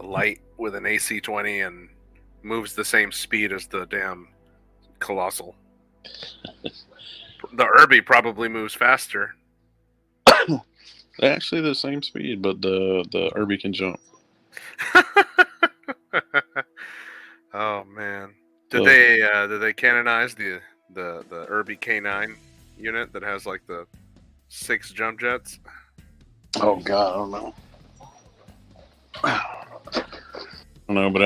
light with an AC-20 and moves the same speed as the damn colossal. The Irby probably moves faster. They're actually the same speed, but the Irby can jump. Oh man. So- Did they canonize the Irby K9 unit that has like the 6 jump jets? Oh God, I don't know. I don't know, but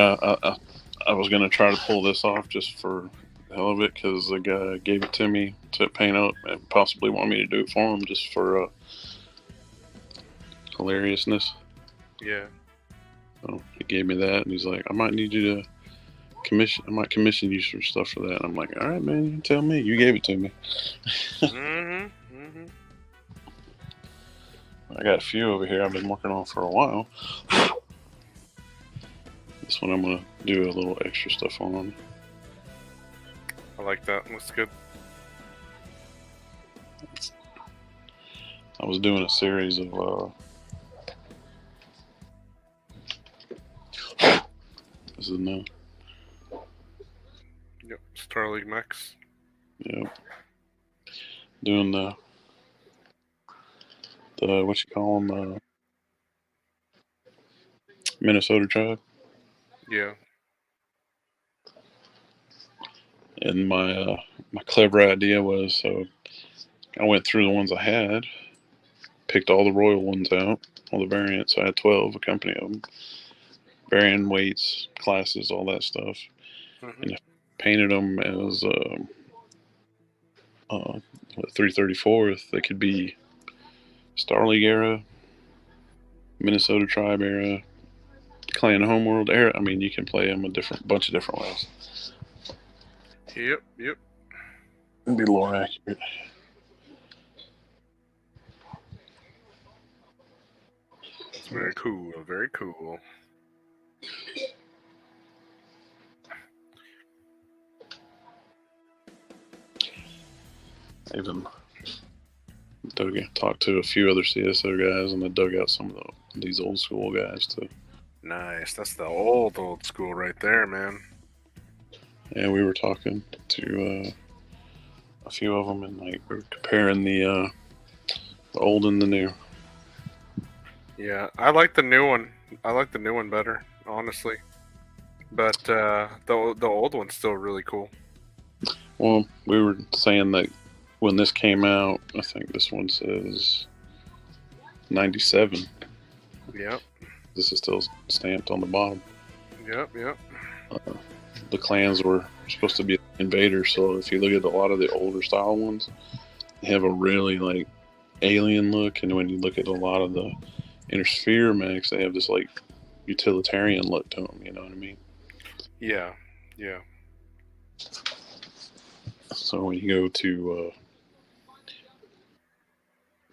I was gonna try to pull this off just for the hell of it because the guy gave it to me to paint up and possibly want me to do it for him just for hilariousness. Yeah. So he gave me that, and he's like, "I might need you to commission you for stuff for that." And I'm like, "All right, man, you tell me. You gave it to me." Mm-hmm. I got a few over here I've been working on for a while. This one I'm gonna do a little extra stuff on. I like that. Looks good. I was doing a series of this is no. Yep. Star League Mechs. Yep. Doing the what you call them, Minnesota tribe. Yeah. And my clever idea was, so I went through the ones I had, picked all the royal ones out, all the variants. I had 12, a company of them, varying weights, classes, all that stuff, Mm-hmm. and I painted them as 334th. They could be Star League era, Minnesota tribe era, Clan Homeworld era. I mean, you can play them a bunch of different ways. Yep. It'd be lore accurate. It's very cool. Very cool. Even talked to a few other CSO guys, and I dug out some of these old school guys too. Nice. That's the old school right there, man. And we were talking to a few of them, and like we were comparing the old and the new. Yeah, I like the new one. I like the new one better, honestly. But the old one's still really cool. Well, we were saying that when this came out, I think this one says 97. Yep. This is still stamped on the bottom. Yep. The clans were supposed to be invaders, so if you look at a lot of the older style ones, they have a really like alien look, and when you look at a lot of the Inner Sphere mechs, they have this like utilitarian look to them. You know what I mean? Yeah. So when you go to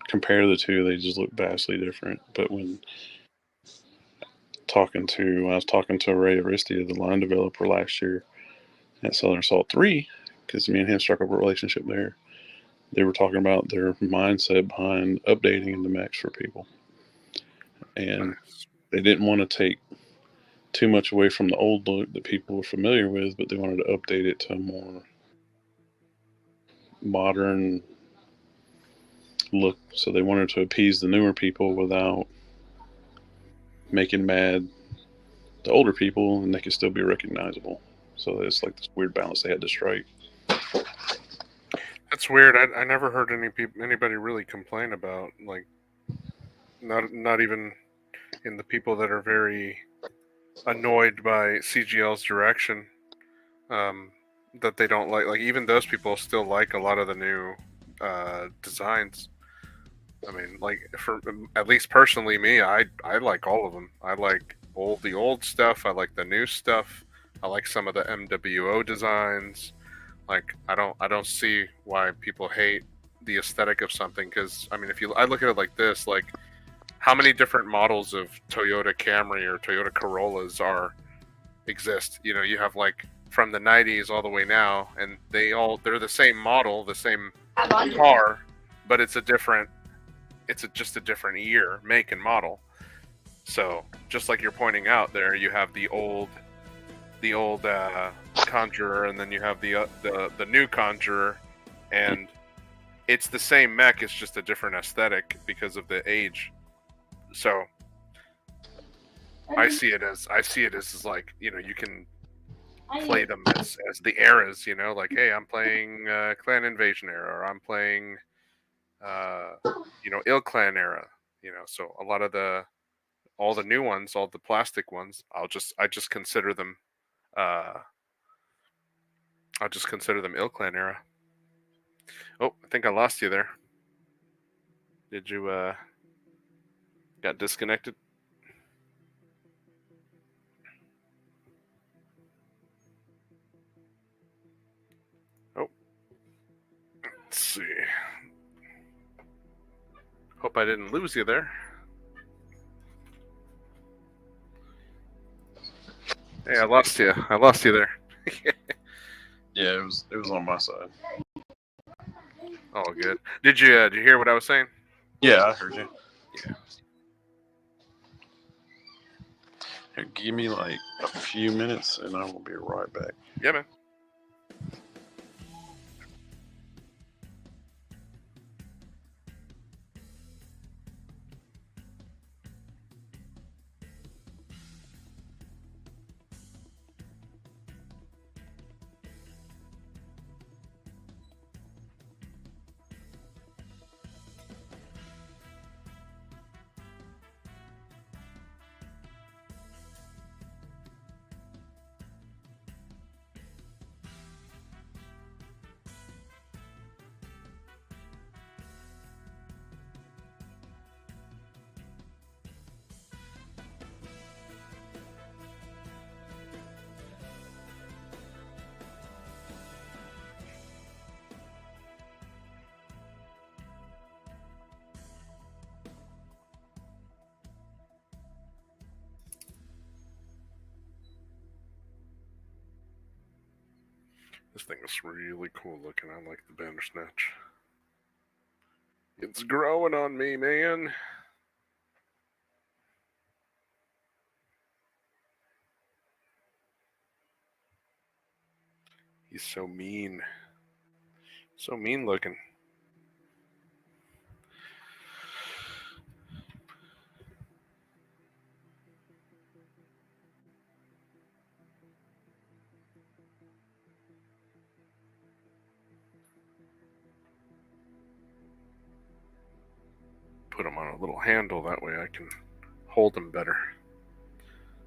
compare the two, they just look vastly different. But when I was talking to Ray Aristia, the line developer last year at Southern Assault 3, because me and him struck up a relationship there. They were talking about their mindset behind updating the mechs for people. And they didn't want to take too much away from the old look that people were familiar with, but they wanted to update it to a more modern look. So they wanted to appease the newer people without making mad the older people, and they could still be recognizable. So it's like this weird balance they had to strike. That's weird. I never heard anybody really complain about, like, not even in the people that are very annoyed by CGL's direction, that they don't like even those people still like a lot of the new designs. I mean, like for at least personally, me, I like all of them. I like the old stuff. I like the new stuff. I like some of the MWO designs. Like I don't see why people hate the aesthetic of something, because I mean, I look at it like this, like how many different models of Toyota Camry or Toyota Corollas exist? You know, you have like from the 90s all the way now, and they're the same model, the same car, but it's just a different year, make and model. So just like you're pointing out there, you have the old Conjurer, and then you have the new Conjurer, and it's the same mech. It's just a different aesthetic because of the age. So I see it as like, you know, you can play them as the eras. You know, like, hey, I'm playing Clan Invasion era, or I'm playing you know, Ill Clan era. You know, so a lot of all the new ones, all the plastic ones, I just consider them uh, I'll just consider them Ill Clan era. Oh, I think I lost you there. Did you got disconnected? Oh, let's see. Hope I didn't lose you there. Hey, I lost you. I lost you there. Yeah, it was on my side. Oh, good. Did you hear what I was saying? Yeah, I heard you. Yeah. Here, give me like a few minutes, and I will be right back. Yeah, man. This thing is really cool looking. I like the Bandersnatch. It's growing on me, man. He's so mean. So mean looking. Put him on a little handle, that way I can hold him better.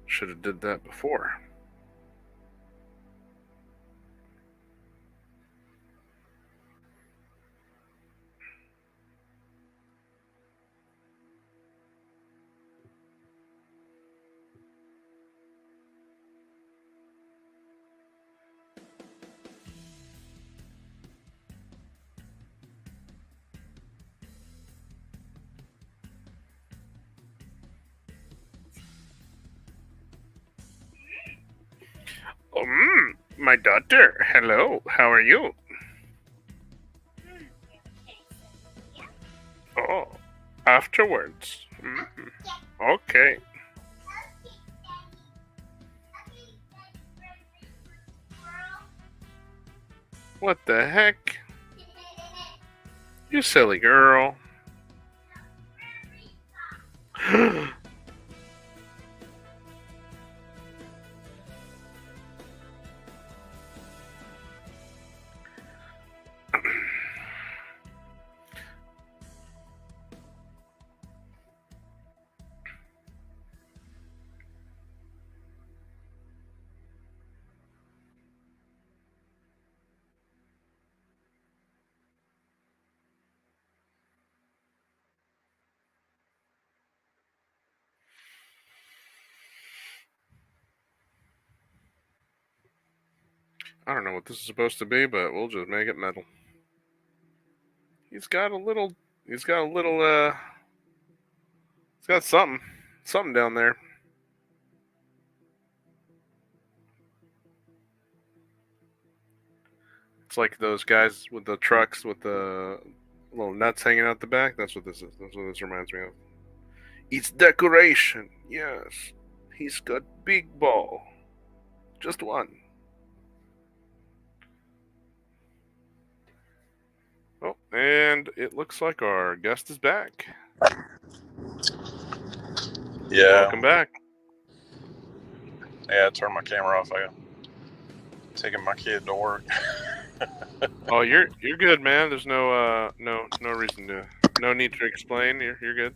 Should have did that before. My daughter. Hello. How are you? Oh, afterwards. Okay. What the heck? You silly girl. I don't know what this is supposed to be, but we'll just make it metal. He's got something down there. It's like those guys with the trucks with the little nuts hanging out the back. That's what this is. That's what this reminds me of. It's decoration. Yes. He's got big ball. Just one. Oh, and it looks like our guest is back. Yeah. Welcome back. Yeah, I turned my camera off. I'm taking my kid to work. Oh, you're good, man. There's no reason to, no need to explain. You're good.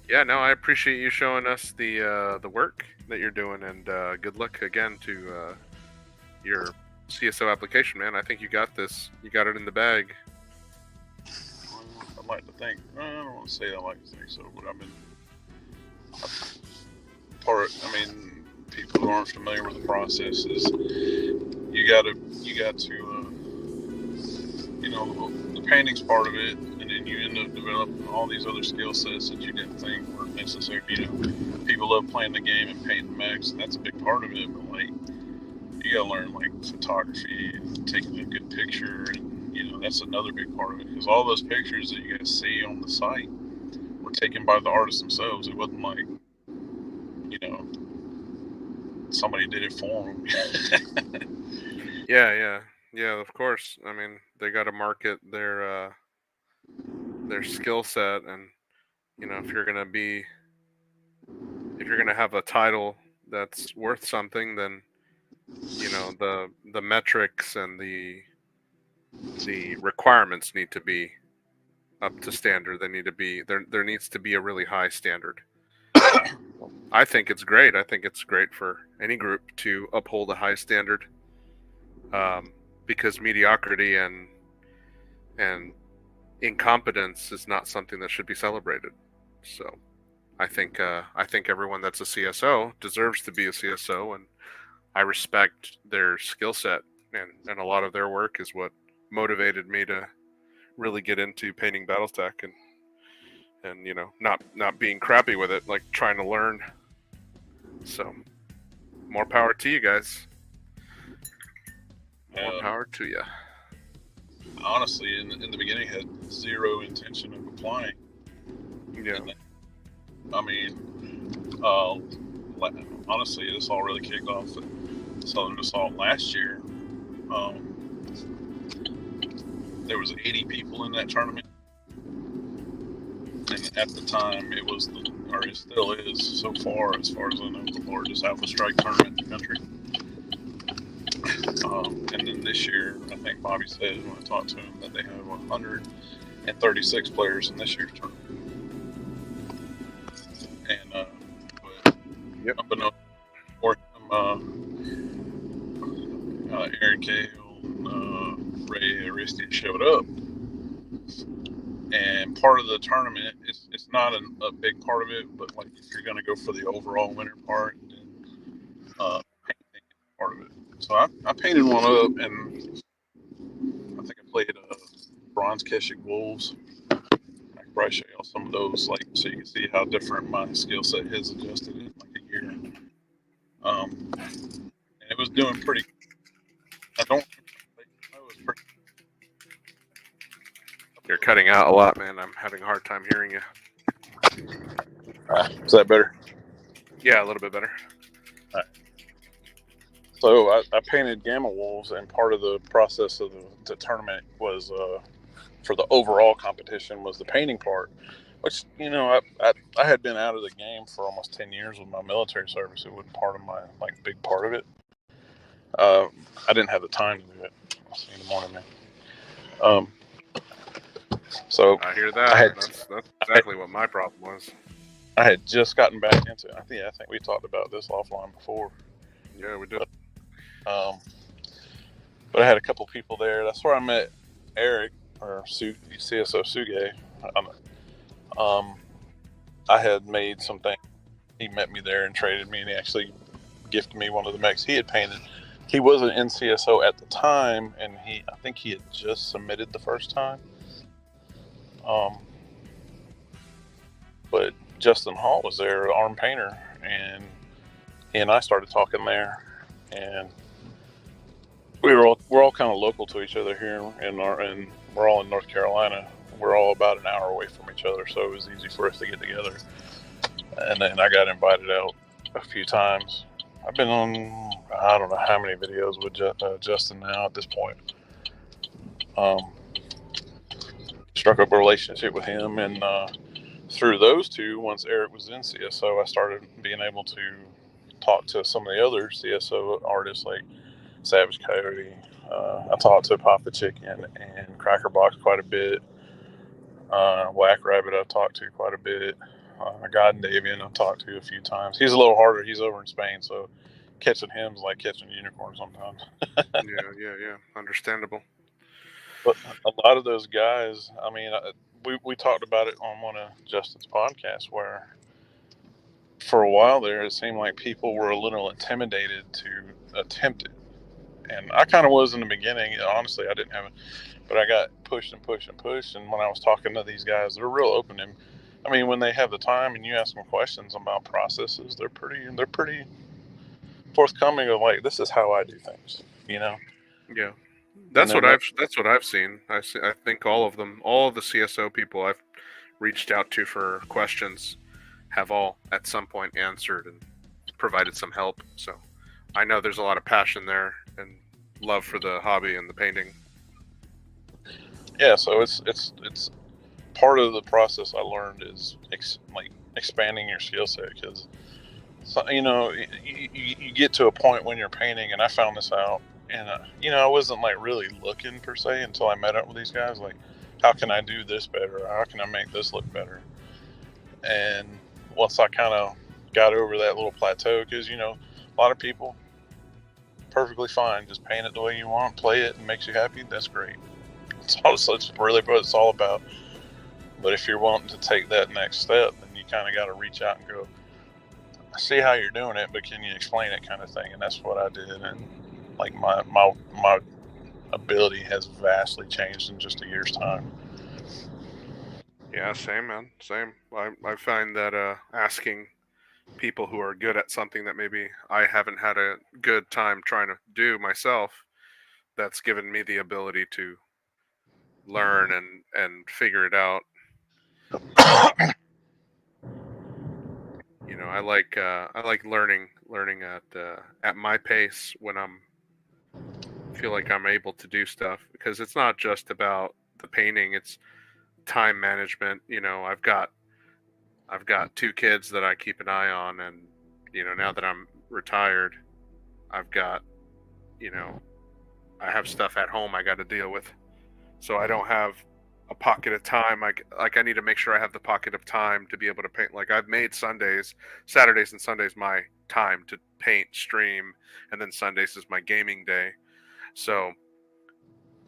Yeah, no, I appreciate you showing us the work that you're doing, and good luck again to your CSO application, man. I think you got this. You got it in the bag. I'd like to think. I don't want to say I like to think so, but I've been people who aren't familiar with the processes, you got to the painting's part of it, and then you end up developing all these other skill sets that you didn't think were necessary. People love playing the game and painting mechs, and that's a big part of it, but like, you gotta learn like photography and taking a good picture, and that's another big part of it, because all those pictures that you guys see on the site were taken by the artists themselves. It wasn't like somebody did it for them. Yeah, of course. I mean, they got to market their skill set, and if you're gonna have a title that's worth something, then the metrics and the requirements need to be up to standard. They need to be there needs to be a really high standard. I think it's great. I think it's great for any group to uphold a high standard, because mediocrity and incompetence is not something that should be celebrated. So I think everyone that's a CSO deserves to be a CSO, and I respect their skill set, and a lot of their work is what motivated me to really get into painting Battletech, and not being crappy with it, like trying to learn. So more power to you guys. More power to you. Honestly, in the beginning, I had zero intention of applying. Yeah. I mean, honestly, this all really kicked off at Southern Assault last year. There was 80 people in that tournament, and at the time, it was it still is, so far as I know, the largest Alpha Strike tournament in the country. And then this year, I think Bobby said when I talked to him that they have 136 players in this year's tournament. And Yep. Up and for Aaron Cahill, Ray Aristi showed up, and part of the tournament, it's not a big part of it, but like if you're going to go for the overall winner part, then painting is part of it. So I painted one up, and I think I played Bronze Keswick Wolves. I can probably show y'all some of those, like, so you can see how different my skill set has adjusted in like a year. And it was doing pretty good. You're cutting out a lot, man. I'm having a hard time hearing you. Is that better? Yeah, a little bit better. All right. So I painted Gamma Wolves, and part of the process of the tournament was, for the overall competition, was the painting part, which, I had been out of the game for almost 10 years with my military service. It wasn't part of my, big part of it. I didn't have the time to do it. I'll see you in the morning, man. So I hear that. That's exactly what my problem was. I had just gotten back into it. I think we talked about this offline before. Yeah, we did. But I had a couple people there. That's where I met Eric, or CSO Suge. I had made some things he met me there and traded me, and he actually gifted me one of the mechs he had painted. He wasn't in CSO at the time, and I think he had just submitted the first time. But Justin Hall was there, arm painter, and he and I started talking there, and we're all kind of local to each other here, and we're all in North Carolina. We're all about an hour away from each other, so it was easy for us to get together. And then I got invited out a few times. I've been on, I don't know how many videos with Justin now at this point. Struck up a relationship with him, and through those two, once Eric was in CSO, I started being able to talk to some of the other CSO artists like Savage Coyote. I talked to Papa Chicken and Cracker Box quite a bit. Whack Rabbit I've talked to quite a bit. God and Davian I've talked to a few times. He's a little harder. He's over in Spain, so catching him's like catching unicorns sometimes. Yeah. Understandable. But a lot of those guys, I mean, we talked about it on one of Justin's podcasts where for a while there, it seemed like people were a little intimidated to attempt it. And I kind of was in the beginning. Honestly, I didn't have it, but I got pushed. And when I was talking to these guys, they're real open. And I mean, when they have the time and you ask them questions about processes, they're pretty forthcoming of like, this is how I do things, you know? Yeah. That's what I've seen. I think all of them, all of the CSO people I've reached out to for questions have all at some point answered and provided some help. So I know there's a lot of passion there and love for the hobby and the painting. Yeah, so it's part of the process I learned is expanding your skill set, because you know you get to a point when you're painting, and I found this out, and you know, I wasn't like really looking per se until I met up with these guys. Like, how can I do this better? How can I make this look better? And once I kind of got over that little plateau, because you know, a lot of people perfectly fine, just paint it the way you want, play it, and makes you happy. That's great. It's really what it's all about. But if you're wanting to take that next step, then you kind of got to reach out and go, I see how you're doing it, but can you explain it, kind of thing. And that's what I did. And like my ability has vastly changed in just a year's time. Yeah, same, man. Same. I find that asking people who are good at something that maybe I haven't had a good time trying to do myself, that's given me the ability to learn and figure it out. You know, I like learning at my pace when feel like I'm able to do stuff, because it's not just about the painting, it's time management. You know, I've got 2 kids that I keep an eye on, and you know, now that I'm retired, I've got, you know, I have stuff at home I got to deal with. So I don't have a pocket of time. I need to make sure I have the pocket of time to be able to paint. Like, I've made Saturdays and Sundays my time to paint, stream, and then Sundays is my gaming day. So,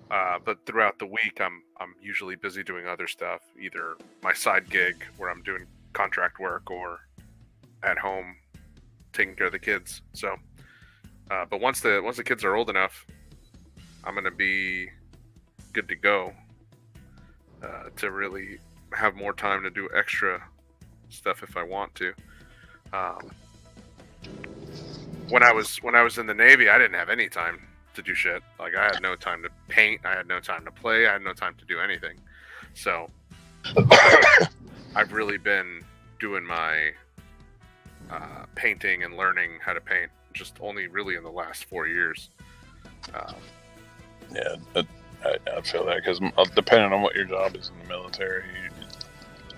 but throughout the week, I'm usually busy doing other stuff, either my side gig where I'm doing contract work, or at home taking care of the kids. So, but once the kids are old enough, I'm gonna be good to go to really have more time to do extra stuff if I want to. When I was in the Navy, I didn't have any time to do shit. Like, I had no time to paint, I had no time to play, I had no time to do anything. So I've really been doing my painting and learning how to paint just only really in the last 4 years. Yeah, I feel that, because depending on what your job is in the military,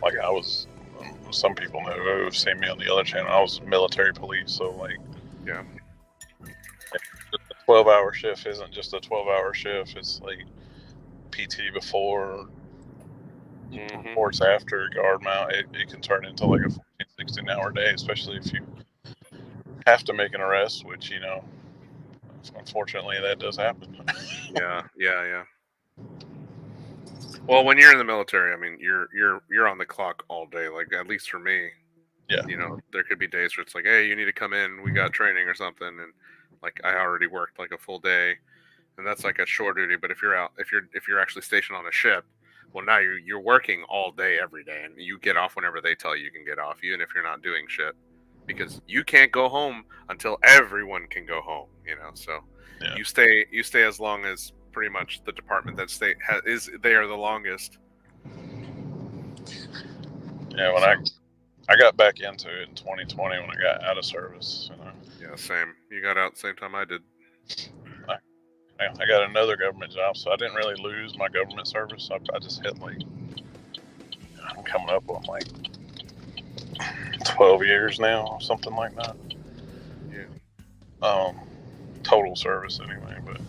like I was, some people know who have seen me on the other channel, I was military police, so like, yeah, a 12-hour shift isn't just a 12-hour shift. It's like PT before, reports after, guard mount. It can turn into like a 14, 16-hour day, especially if you have to make an arrest, which, you know, unfortunately that does happen. yeah. Well, when you're in the military, I mean, you're on the clock all day. Like, at least for me, Yeah. You know, there could be days where it's like, hey, you need to come in, we got training or something, and like I already worked like a full day, and that's like a short duty. But if you're actually stationed on a ship, well, now you're working all day every day, and you get off whenever they tell you can get off, even if you're not doing shit, because you can't go home until everyone can go home. You know, so Yeah. you stay as long as pretty much the department that is there the longest. Yeah, when I got back into it in 2020 when I got out of service. You know, Yeah, same. You got out the same time I did. I got another government job, so I didn't really lose my government service. I just had like, I'm coming up on like 12 years now, something like that. Yeah. Total service anyway, but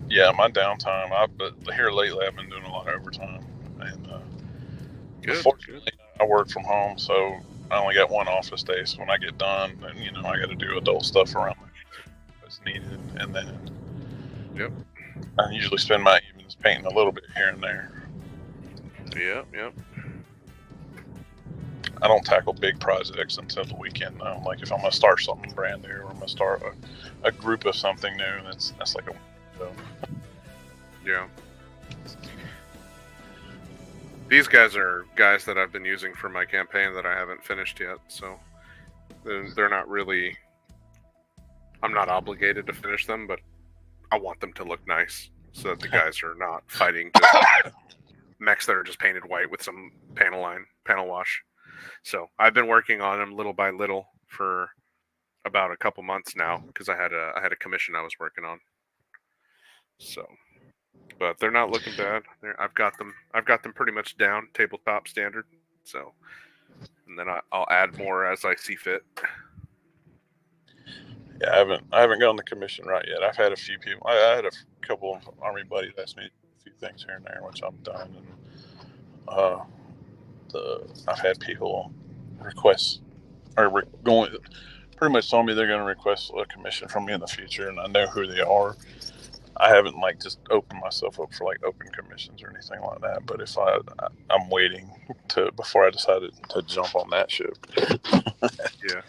yeah, my downtime. But here lately, I've been doing a lot of overtime, and fortunately, I work from home, so I only got one office day. So when I get done, then I got to do adult stuff around what's needed, and then Yep. I usually spend my evenings painting a little bit here and there. Yep. I don't tackle big projects until the weekend though. Like if I'm gonna start something brand new, or I'm gonna start a group of something new, that's like a window. Yeah. These guys are guys that I've been using for my campaign that I haven't finished yet, so they're not really. I'm not obligated to finish them, but I want them to look nice so that the guys are not fighting just mechs that are just painted white with some panel wash. So I've been working on them little by little for about a couple months now because I had a commission I was working on. So, but they're not looking bad. I've got them pretty much down tabletop standard. So, and then I'll add more as I see fit. Yeah, I haven't gotten the commission right yet. I've had a few people. I had a couple of Army buddies ask me a few things here and there, which I've done, and I've had people request or going pretty much told me they're going to request a commission from me in the future, and I know who they are. I haven't like just opened myself up for like open commissions or anything like that. But if I'm waiting before I decided to jump on that ship. Yeah.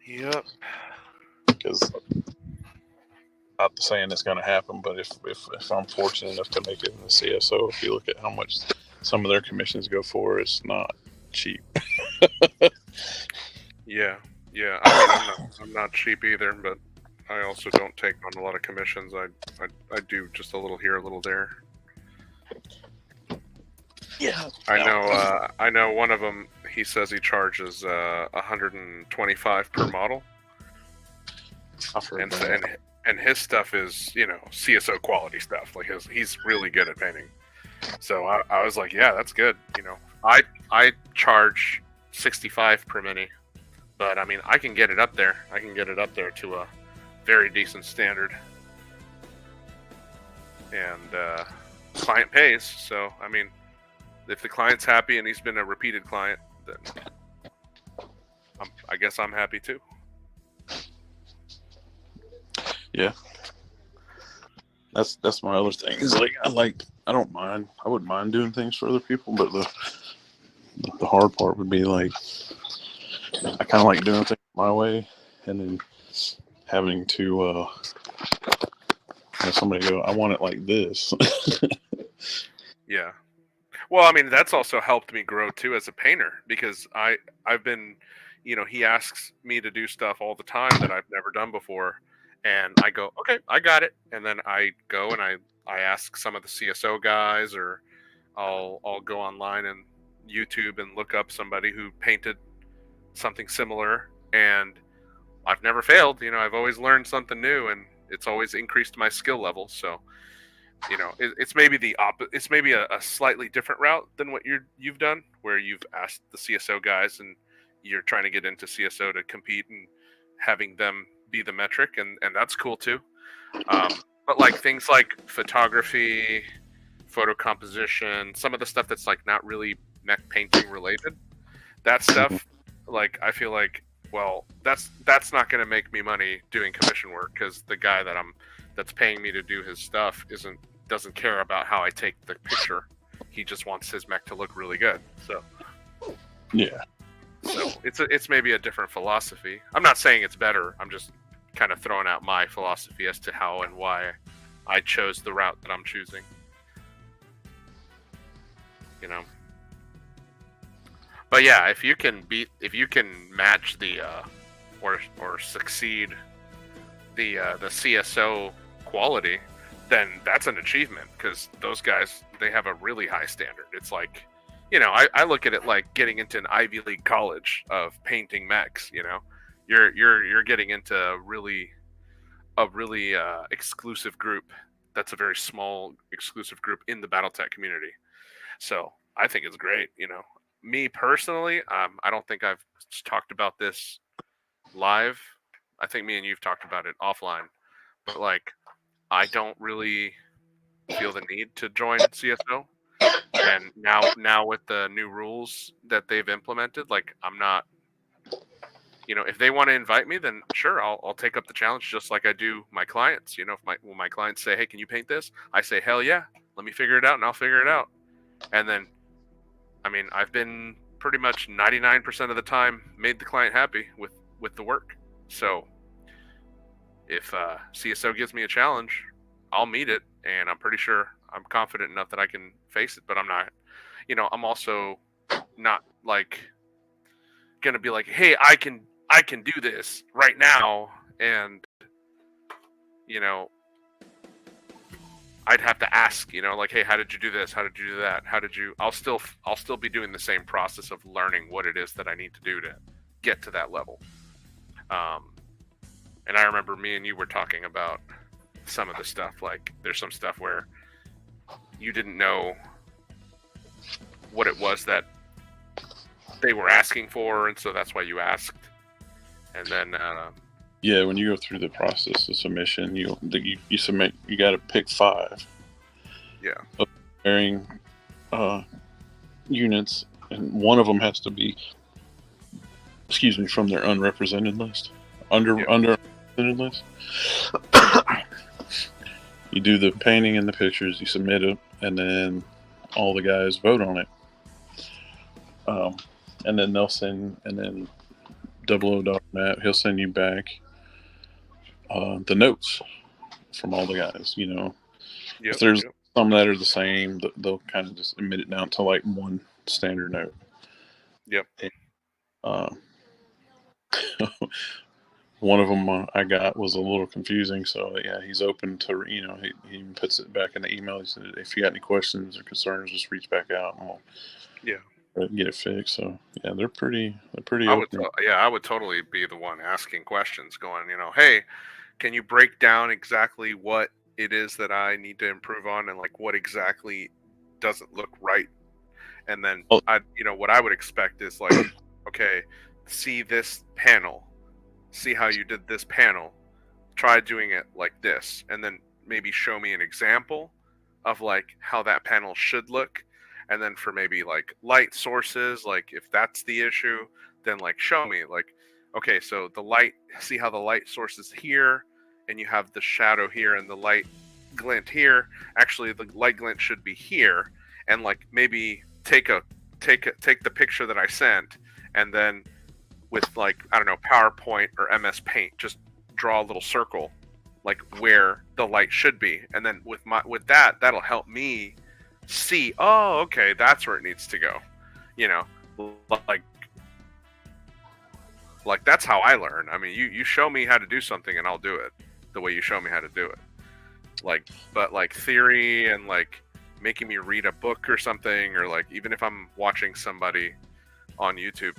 Yep. Because not saying it's going to happen, but if I'm fortunate enough to make it in the CSO, if you look at how much some of their commissions go for, it's not cheap. Yeah. I mean, I'm not cheap either, but I also don't take on a lot of commissions. I do just a little here, a little there. Yeah. I know one of them. He says he charges $125 per model. I've heard that. And his stuff is, CSO quality stuff. Like he's really good at painting. So I was like, yeah, that's good. I charge $65 per mini, but I mean, I can get it up there. I can get it up there to a very decent standard. And client pays. So I mean, if the client's happy and he's been a repeated client, then I guess I'm happy too. Yeah, that's my other thing. Is I don't mind. I wouldn't mind doing things for other people, but the hard part would be like I kind of like doing things my way, and then having to have somebody go, I want it like this. Yeah. Well, I mean, that's also helped me grow too as a painter because I've been, he asks me to do stuff all the time that I've never done before. And I go, okay, I got it. And then I go and I ask some of the CSO guys, or I'll go online and YouTube and look up somebody who painted something similar. And I've never failed. I've always learned something new, and it's always increased my skill level. So, it's maybe it's maybe a slightly different route than what you've done, where you've asked the CSO guys and you're trying to get into CSO to compete and having them be the metric, and that's cool too. But like things like photography, photo composition, some of the stuff that's like not really mech painting related, that stuff, like I feel like, well, that's not going to make me money doing commission work, because the guy that's paying me to do his stuff doesn't care about how I take the picture. He just wants his mech to look really good. So Yeah. So it's maybe a different philosophy. I'm not saying it's better. I'm just kind of throwing out my philosophy as to how and why I chose the route that I'm choosing. You know. But yeah, if you can match the or succeed the CSO quality, then that's an achievement, because those guys, they have a really high standard. It's like, you know, I look at it like getting into an Ivy League college of painting mechs. You know, you're getting into a really exclusive group. That's a very small exclusive group in the BattleTech community. So I think it's great. You know, me personally, I don't think I've talked about this live. I think me and you've talked about it offline. But like, I don't really feel the need to join CSO. And now with the new rules that they've implemented, like, I'm not, you know, if they want to invite me, then sure, I'll take up the challenge, just like I do my clients. You know, if when my clients say, hey, can you paint this? I say, hell yeah, let me figure it out, and I'll figure it out. And then, I mean, I've been pretty much 99% of the time made the client happy with the work. So if CSO gives me a challenge, I'll meet it, and I'm pretty sure I'm confident enough that I can face it. But I'm not, you know, I'm also not like gonna be like, hey, I can do this right now, and you know, I'd have to ask, you know, like, hey, how did you do this? How did you do that? How did you? I'll still be doing the same process of learning what it is that I need to do to get to that level. And I remember me and you were talking about some of the stuff. Like, there's some stuff where you didn't know what it was that they were asking for, and so that's why you asked. And then yeah, when you go through the process of submission, you submit. You got to pick 5. Yeah. Of varying units, and one of them has to be, from their unrepresented list. Underrepresented list. You do the painting and the pictures. You submit it, and then all the guys vote on it. And then they'll send, and then 00 Matt, he'll send you back the notes from all the guys. You know, if there's some that are the same, they'll kind of just admit it down to like one standard note. Yep. One of them I got was a little confusing, so yeah, he's open to, you know, he even puts it back in the email. He said, if you got any questions or concerns, just reach back out and we'll get it fixed. So yeah, they're pretty open. I would totally be the one asking questions, going, you know, hey, can you break down exactly what it is that I need to improve on, and like what exactly doesn't look right? And then what I would expect is like, okay, see this panel. See how you did this panel, try doing it like this, and then maybe show me an example of like how that panel should look. And then for maybe like light sources, like if that's the issue, then like show me like, okay, so the light, see how the light source is here, and you have the shadow here and the light glint here. Actually, the light glint should be here, and like maybe take the picture that I sent, and then with like, I don't know, PowerPoint or MS Paint, just draw a little circle like where the light should be. And then with that'll help me see, oh, okay, that's where it needs to go. You know, like that's how I learn. I mean, you show me how to do something and I'll do it the way you show me how to do it. Like, but like theory and like making me read a book or something, or like even if I'm watching somebody on YouTube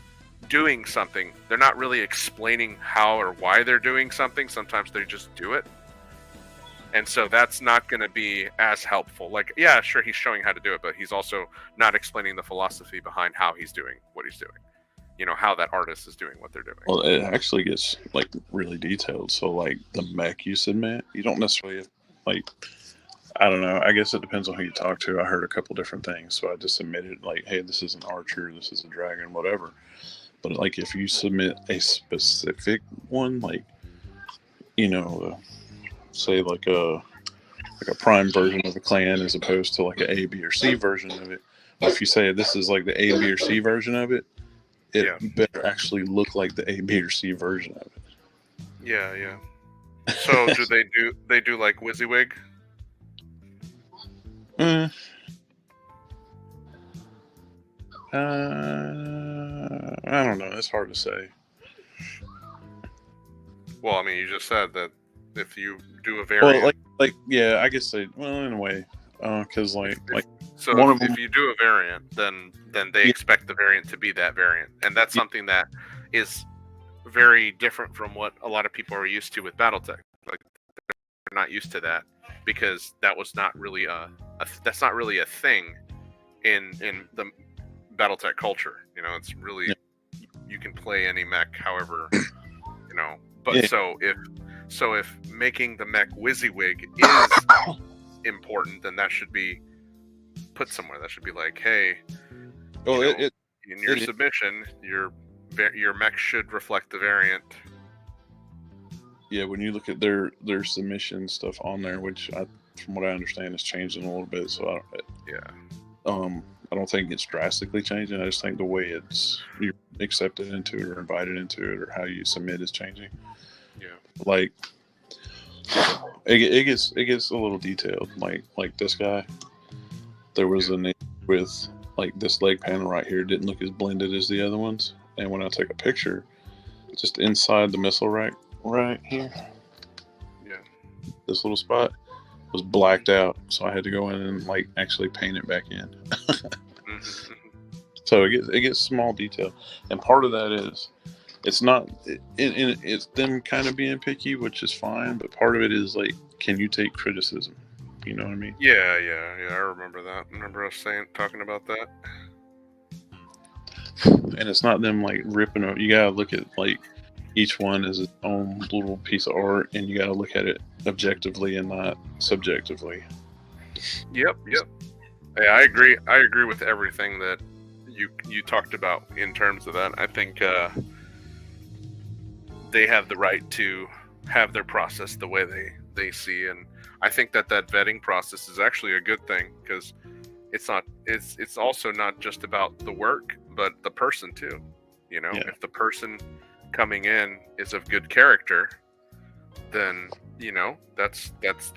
doing something, they're not really explaining how or why they're doing something. Sometimes they just do it, and so that's not going to be as helpful. Like, yeah, sure, he's showing how to do it, but he's also not explaining the philosophy behind how he's doing what he's doing, you know, how that artist is doing what they're doing. Well, it actually gets like really detailed. So like the mech you submit, you don't necessarily have, like, I don't know, I guess it depends on who you talk to. I heard a couple different things, so I just submitted like, hey, this is an archer, this is a dragon, whatever. But like, if you submit a specific one, like, you know, say like a a prime version of a clan as opposed to like an A, B, or C version of it. But if you say this is like the A, B, or C version of it, it better actually look like the A, B, or C version of it. Yeah, yeah. So do they do like WYSIWYG? I don't know. It's hard to say. Well, I mean, you just said that if you do a variant, well, yeah, I guess in a way, because so if you do a variant, then they expect the variant to be that variant, and that's something that is very different from what a lot of people are used to with BattleTech. Like, they're not used to that because that was not really that's not really a thing in the BattleTech culture. You know, it's really you can play any mech however, you know. But so if making the mech WYSIWYG is important, then that should be put somewhere. That should be like, hey, in your submission, your mech should reflect the variant. Yeah, when you look at their submission stuff on there, which from what I understand is changing a little bit, so I don't think it's drastically changing. I just think the way you're accepted into it or invited into it or how you submit is changing. Yeah, like it gets a little detailed. Like this guy, there was a name with like this leg panel right here didn't look as blended as the other ones, and when I took a picture, just inside the missile rack right here, this little spot was blacked out, so I had to go in and like actually paint it back in. So it gets small detail, and part of that is it's not it's them kind of being picky, which is fine, but part of it is like, can you take criticism? You know what I mean? Yeah. I remember that. I remember us talking about that. And it's not them like ripping up. You gotta look at like each one as its own little piece of art, and you gotta look at it objectively and not subjectively. Yep. Yeah, I agree. I agree with everything that you talked about in terms of that. I think they have the right to have their process the way they see, and I think that vetting process is actually a good thing because it's also not just about the work, but the person too. You know, if the person coming in is of good character, then you know that's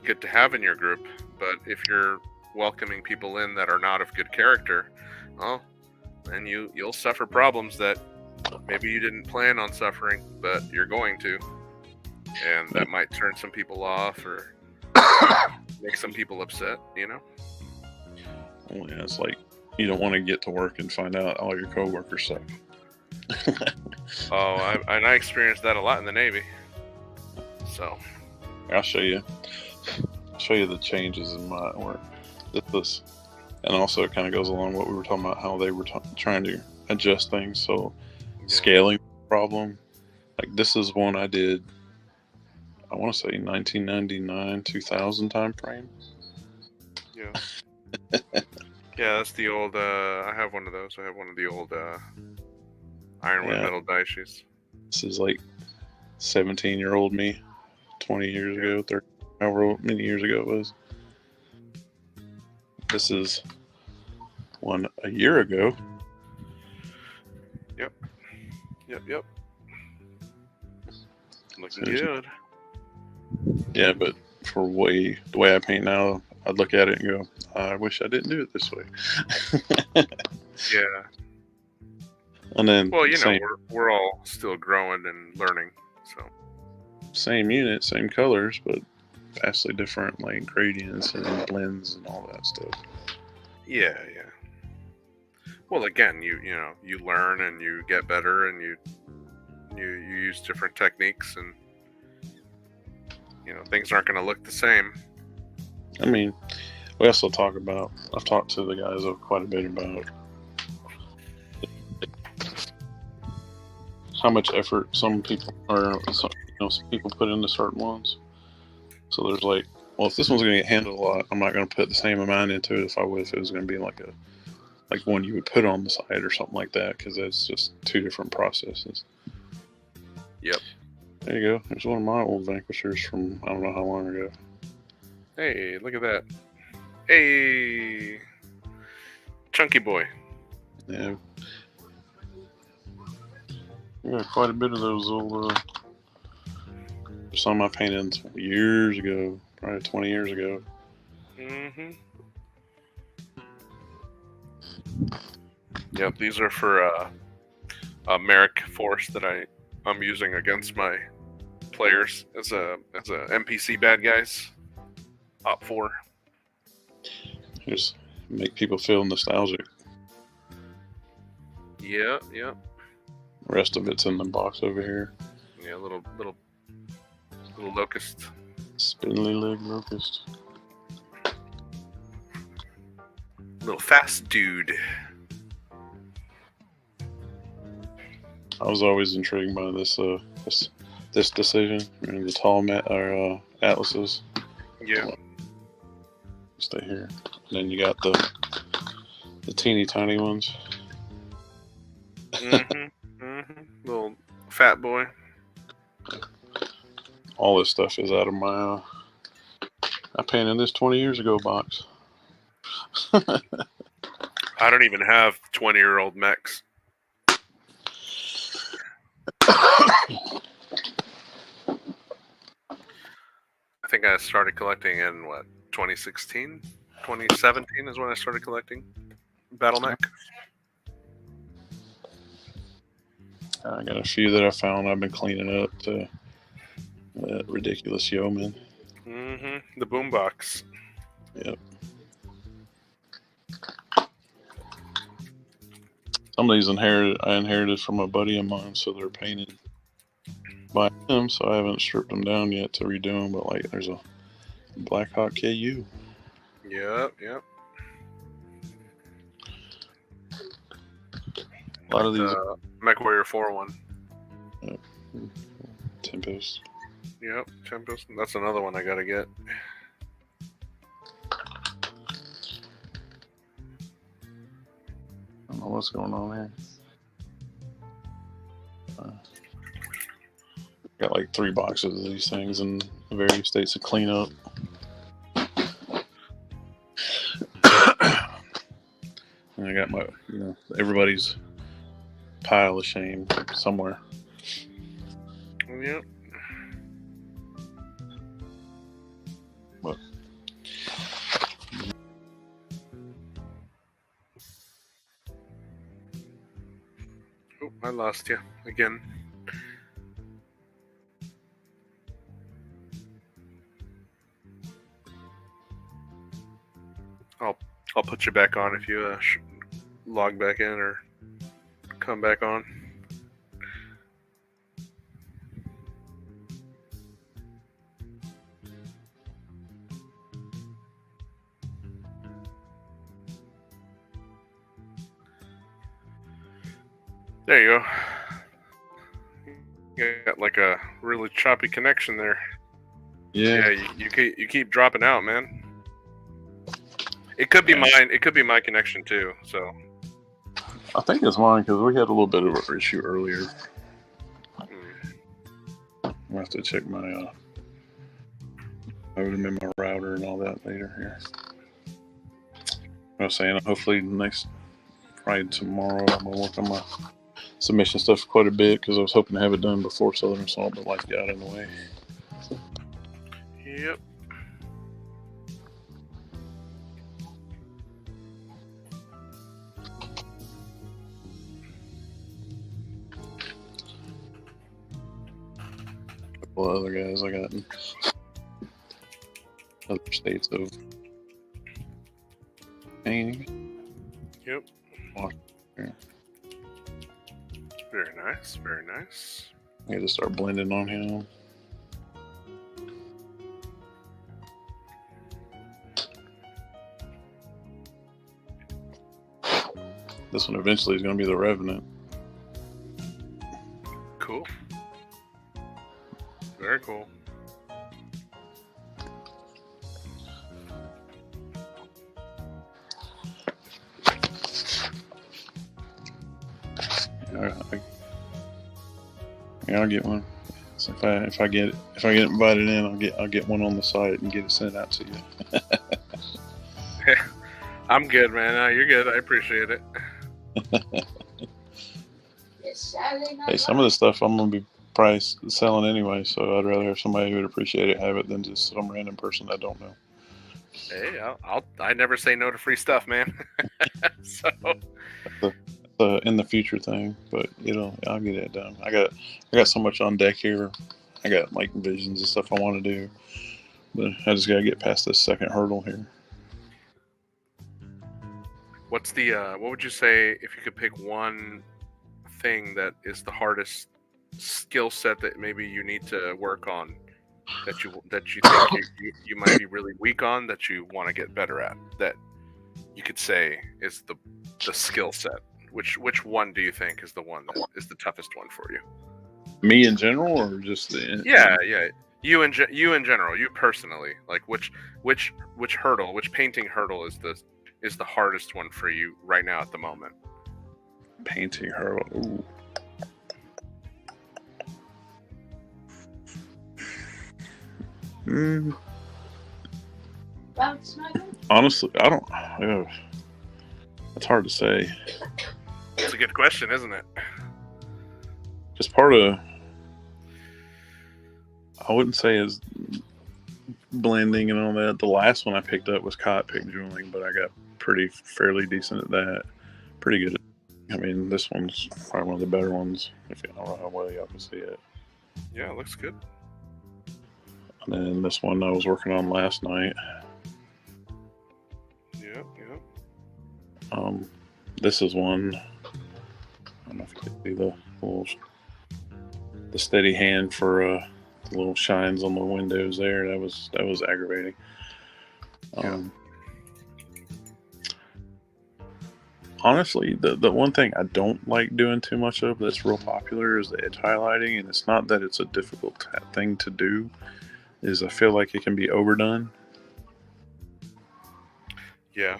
good to have in your group. But if you're welcoming people in that are not of good character, well, then you'll suffer problems that maybe you didn't plan on suffering, but you're going to, and that might turn some people off or make some people upset. You know. Well, yeah, it's like you don't want to get to work and find out all your coworkers suck. I experienced that a lot in the Navy. So I'll show you the changes in my work. And also it kind of goes along what we were talking about, how they were trying to adjust things. So scaling problem, like this is one I did, I want to say 1999, 2000 time frame. Yeah. Yeah, that's the old, I have one of those. I have one of the old ironwood metal daishis. This is like 17-year-old me, 20 years ago, 30, however many years ago it was. This is one a year ago. Yep. Looking good. Yeah, but for the way I paint now, I'd look at it and go, I wish I didn't do it this way. Yeah. And then, well, you know, we're all still growing and learning, so. Same unit, same colors, but vastly different, like gradients and blends and all that stuff. Yeah. Well, again, you learn and you get better and you use different techniques, and you know things aren't going to look the same. I mean, we also I've talked to the guys quite a bit about how much effort some people put into certain ones. So there's like, well, if this one's going to get handled a lot, I'm not going to put the same amount into it if I would if it was going to be like one you would put on the side or something like that, because that's just two different processes. Yep. There you go. There's one of my old Vanquishers from I don't know how long ago. Hey, look at that. Hey, chunky boy. Yeah. We got quite a bit of those little. Some I painted years ago, probably 20 years ago. Mm-hmm. Yep, these are for a Merrick force that I'm using against my players as a NPC bad guys. Op 4. Just make people feel nostalgic. Yeah. The rest of it's in the box over here. Yeah, little locust. Spindly leg locust. Little fast dude. I was always intrigued by this decision. The tall atlases. Yeah. Stay here. And then you got the teeny tiny ones. Little fat boy. All this stuff is out of my I painted this 20 years ago box. I don't even have 20-year-old mechs. I think I started collecting in 2016? 2017 is when I started collecting Battle Mech. I got a few that I found. I've been cleaning up to that ridiculous yeoman. The boombox. Yep. Some of these I inherited from a buddy of mine, so they're painted by him, so I haven't stripped them down yet to redo them, but like there's a Blackhawk KU. Yep. A lot of these Mech Warrior 4 one. Yep. Tempest. Yep, Tempest. That's another one I gotta get. I don't know what's going on here. Got like 3 boxes of these things in various states of cleanup. And I got my, everybody's pile of shame somewhere. Yep. What? Oh, I lost you again. I'll put you back on if you log back in or come back on. There you go. You got like a really choppy connection there. Yeah. You keep dropping out, man. It could be mine. It could be my connection too. So I think it's mine because we had a little bit of an issue earlier. I'll have to check my modem and my router and all that later here. I was saying hopefully probably tomorrow I'm gonna work on my submission stuff quite a bit because I was hoping to have it done before Southern Assault, but life got in the way. Yep. Well, other guys I got in other states of painting. Yep. Yeah. Very nice. Very nice. I had to start blending on him. This one eventually is going to be the Revenant. Cool. Very cool. Yeah, I'll get one. So if I get invited in, I'll get one on the site and get it sent out to you. I'm good, man. No, you're good. I appreciate it. Hey, some of the stuff I'm gonna be probably selling anyway, so I'd rather have somebody who would appreciate it have it than just some random person I don't know. Hey, I never say no to free stuff, man. So In the future thing, but I'll get it done. I got so much on deck here. I got like visions and stuff I want to do, but I just gotta get past this second hurdle here. what's the what would you say if you could pick one thing that is the hardest skill set that maybe you need to work on, that you think you might be really weak on, that you want to get better at, that you could say is the skill set? Which one do you think is the one that is the toughest one for you? Me in general, or just the Yeah. You in general, you personally, like which hurdle, which painting hurdle is the hardest one for you right now at the moment? painting hurdle. Ooh. Honestly, I don't. It's hard to say. It's a good question, isn't it? Just part of. I wouldn't say is blending and all that. The last one I picked up was cockpit jeweling, but I got fairly decent at that. Pretty good. I mean, this one's probably one of the better ones. If you don't know how well y'all can see it. Yeah, it looks good. And then this one I was working on last night. Yeah. This is one. I don't know if you can see the little, the steady hand for the little shines on the windows there. That was aggravating. Honestly, the one thing I don't like doing too much of that's real popular is the edge highlighting, and it's not that it's a difficult thing to do. Is I feel like it can be overdone. Yeah.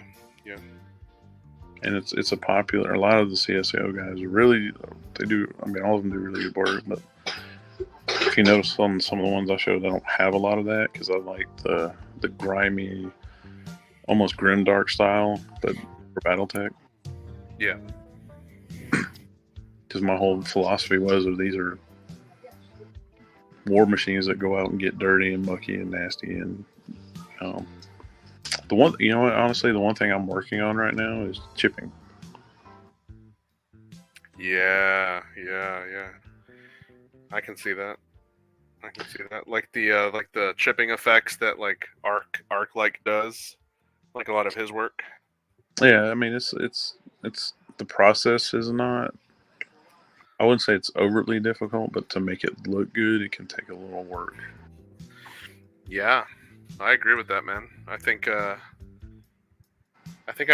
And it's a popular. A lot of the CSGO guys really they do. I mean, all of them do really good work. But if you notice on some of the ones I showed, I don't have a lot of that because I like the grimy, almost grimdark style, but for BattleTech. Yeah. Because my whole philosophy was that these are war machines that go out and get dirty and mucky and nasty. And the one, honestly, the one thing I'm working on right now is chipping. Yeah. I can see that. Like the chipping effects that like Arc like does, like a lot of his work. Yeah, I mean it's the process is not. I wouldn't say it's overtly difficult, but to make it look good, it can take a little work. Yeah, I agree with that, man. I think I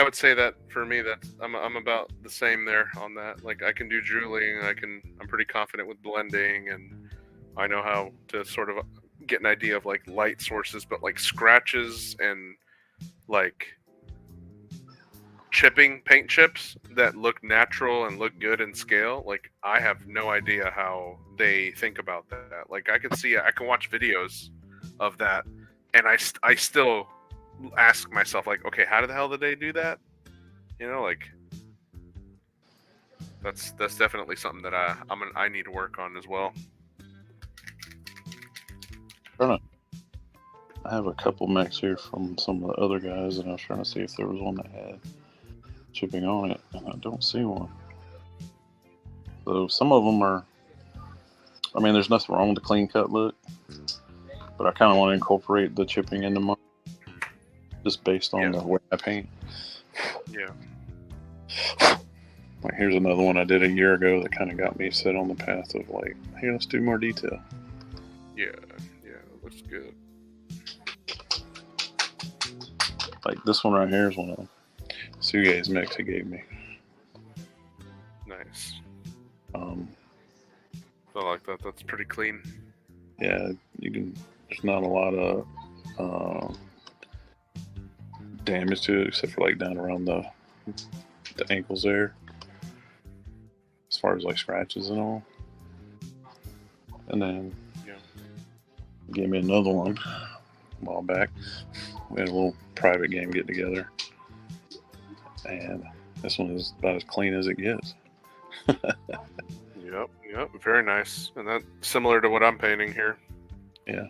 would say that for me that I'm about the same there on that. Like I can do jeweling, I'm pretty confident with blending, and I know how to sort of get an idea of like light sources, but like scratches and like paint chips that look natural and look good in scale, like I have no idea how they think about that. Like I can watch videos of that, and I still ask myself like, okay, how the hell did they do that? Like that's definitely something that I need to work on as well. I have a couple mechs here from some of the other guys, and I was trying to see if there was one that had chipping on it, and I don't see one. So some of them are. I mean, there's nothing wrong with the clean cut look, but I kind of want to incorporate the chipping into mine, just based on the way I paint. Yeah. Like here's another one I did a year ago that kind of got me set on the path of like, hey, let's do more detail. Yeah, it looks good. Like this one right here is one of Suge's mechs he gave me. Nice. I like that. That's pretty clean. Yeah, there's not a lot of damage to it except for like down around the ankles there, as far as like scratches and all. And then Yeah. Gave me another one a while back. We had a little private game get together, and this one is about as clean as it gets. Yep. Very nice. And that's similar to what I'm painting here. Yeah.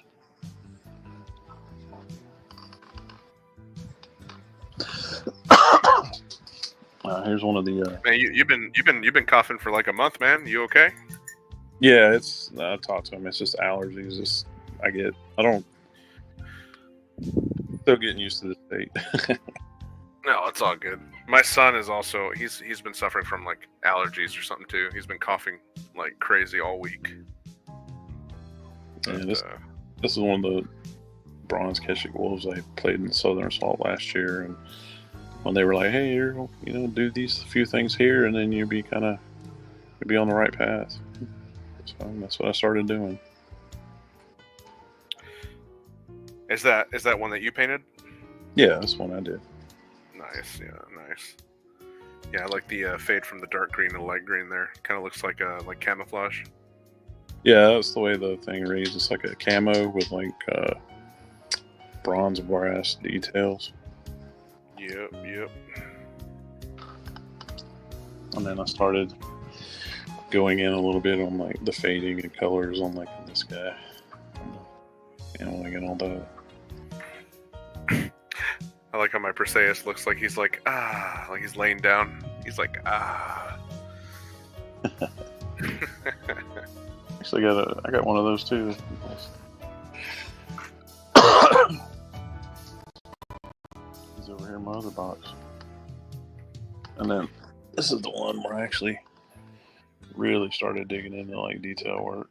Here's one of the. Man, you've been coughing for like a month, man. You okay? Yeah, it's. I talked to him. It's just allergies. Just I don't. Still getting used to the state. No, it's all good. My son is also he's been suffering from like allergies or something too. He's been coughing like crazy all week. Yeah, But, this is one of the Bronze Keswick Wolves I played in Southern Assault last year, and when they were like, "Hey, do these few things here, and then you'll be on the right path." So that's what I started doing. is that one that you painted? Yeah, that's one I did. Nice, nice. Yeah, I like the fade from the dark green to light green there. Kind of looks like camouflage. Yeah, that's the way the thing reads. It's like a camo with like bronze brass details. Yep. And then I started going in a little bit on like the fading and colors on like this guy. Like and all that. I like how my Perseus looks like he's like he's laying down. He's like Actually, I got one of those too. He's over here in my other box. And then this is the one where I actually really started digging into like detail work.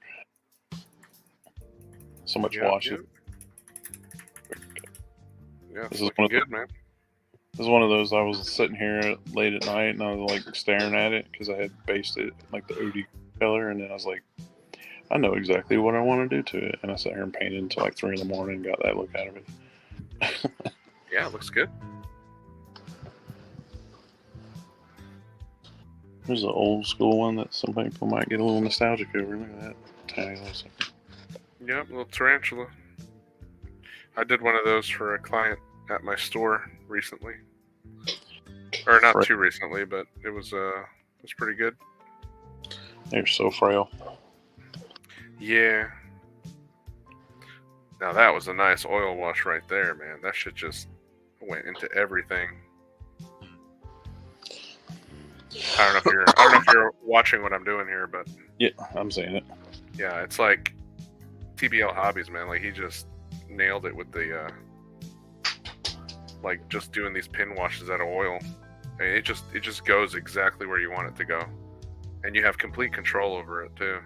So much washing. Yeah, this is looking good, man. This is one of those I was sitting here late at night and I was like staring at it because I had based it like the OD color, and then I was like, I know exactly what I want to do to it, and I sat here and painted until like 3 a.m. and got that look out of it. Yeah, it looks good. There's an old school one that some people might get a little nostalgic over. Look at that tiny little something. Yep, little tarantula. I did one of those for a client at my store recently, or not too recently, but it was pretty good. They're so frail. Yeah. Now that was a nice oil wash right there, man. That shit just went into everything. I don't know if you're watching what I'm doing here, but yeah, I'm saying it. Yeah, it's like TBL Hobbies, man. Like he just nailed it with the like just doing these pin washes out of oil. And it just goes exactly where you want it to go, and you have complete control over it too.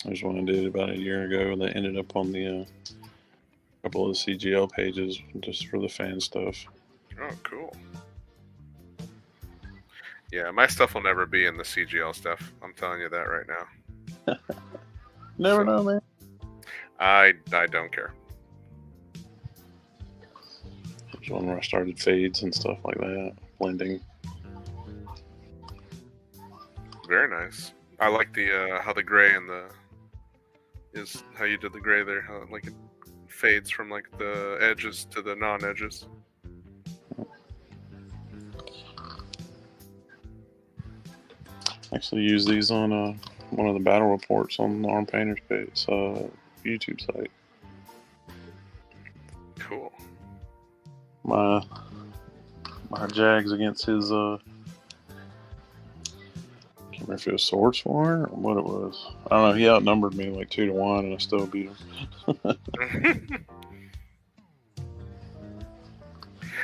There's one I did about a year ago that ended up on the couple of the CGL pages just for the fan stuff. Oh, cool. Yeah, my stuff will never be in the CGL stuff. I'm telling you that right now. Never know, man. I don't care. There's one where I started fades and stuff like that, blending. Very nice. I like the how the gray and is how you did the gray there. How like it fades from like the edges to the non-edges. Actually use these on one of the battle reports on the Arm Painters page, YouTube site. Cool. My Jags against his can't remember if it was Swordsworn or what it was. I don't know. He outnumbered me like 2-1, and I still beat him.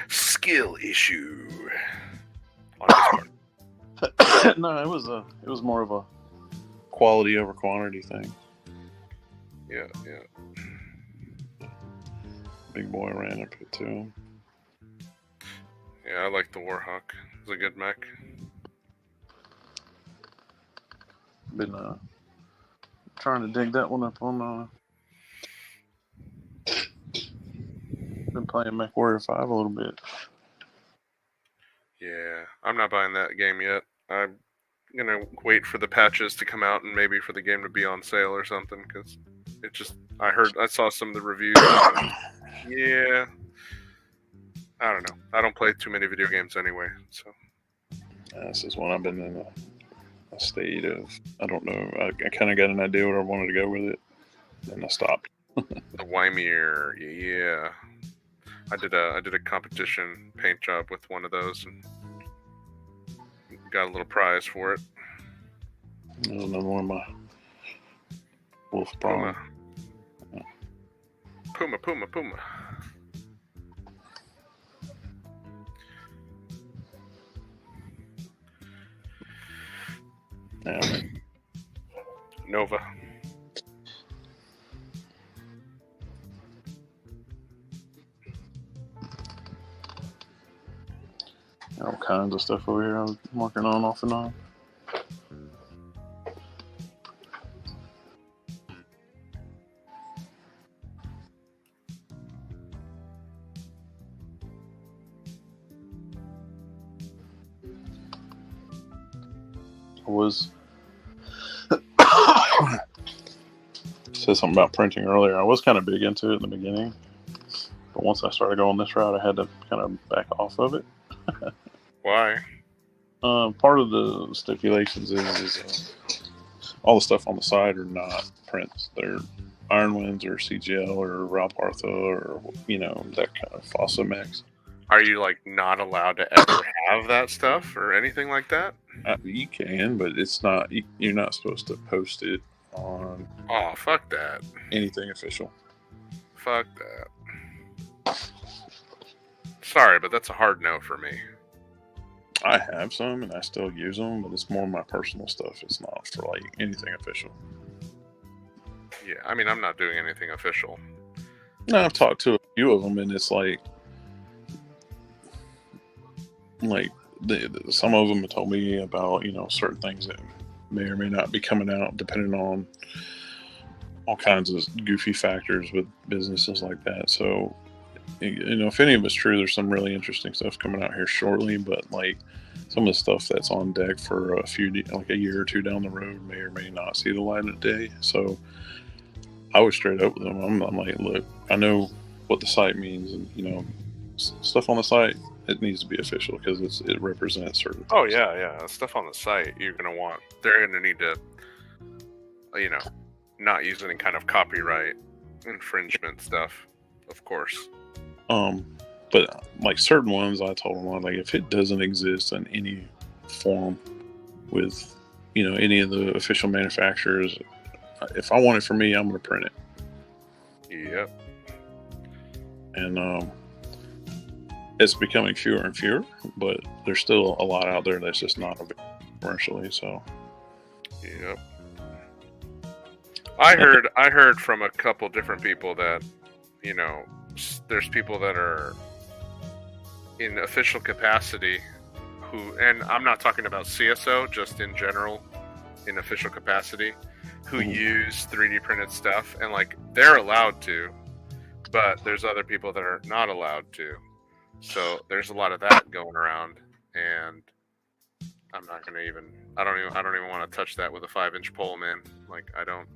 Skill issue. On his part. No, it was more of a quality over quantity thing. Yeah. Big boy ran up it to him. Yeah, I like the Warhawk. It's a good mech. Been trying to dig that one up on been playing Mech Warrior 5 a little bit. Yeah, I'm not buying that game yet. I gonna wait for the patches to come out and maybe for the game to be on sale or something, because it just I saw some of the reviews. Yeah, I don't know. I don't play too many video games anyway, so This is one I've been in a state of, I don't know. I kind of got an idea where I wanted to go with it, and I stopped. the Wymier, yeah. I did a competition paint job with one of those and got a little prize for it. There's another one of my wolf problem. Puma. Yeah. Nova. All kinds of stuff over here I'm working on off and on. Said something about printing earlier. I was kind of big into it in the beginning, but once I started going this route, I had to kind of back off of it. Why? Part of the stipulations is all the stuff on the side are not prints. They're Iron Winds or CGL or Ralpartha or that kind of fossil Mechs. Are you like not allowed to ever have that stuff or anything like that? You can, but it's not. You're not supposed to post it on. Oh, fuck that! Anything official. Fuck that. Sorry, but that's a hard no for me. I have some, and I still use them, but it's more my personal stuff. It's not for like anything official. Yeah, I mean, I'm not doing anything official. No, I've talked to a few of them, and it's like some of them have told me about certain things that may or may not be coming out, depending on all kinds of goofy factors with businesses like that. So, if any of it's true, there's some really interesting stuff coming out here shortly. But like some of the stuff that's on deck for a year or two down the road may or may not see the light of day. So I was straight up with them. I'm like, look, I know what the site means, and stuff on the site, it needs to be official because it represents certain. Oh yeah, stuff on the site you're gonna want. They're gonna need to, not use any kind of copyright infringement stuff, of course. But like certain ones, I told them like if it doesn't exist in any form with any of the official manufacturers, if I want it for me, I'm gonna print it. Yep. And it's becoming fewer and fewer, but there's still a lot out there that's just not available commercially. So. Yep. I heard from a couple different people that there's people that are in official capacity who, and I'm not talking about CSO, just in general in official capacity, who use 3D printed stuff, and like they're allowed to, but there's other people that are not allowed to. So there's a lot of that going around, and I'm not gonna even. I don't even want to touch that with a 5-inch pole, man. Like I don't.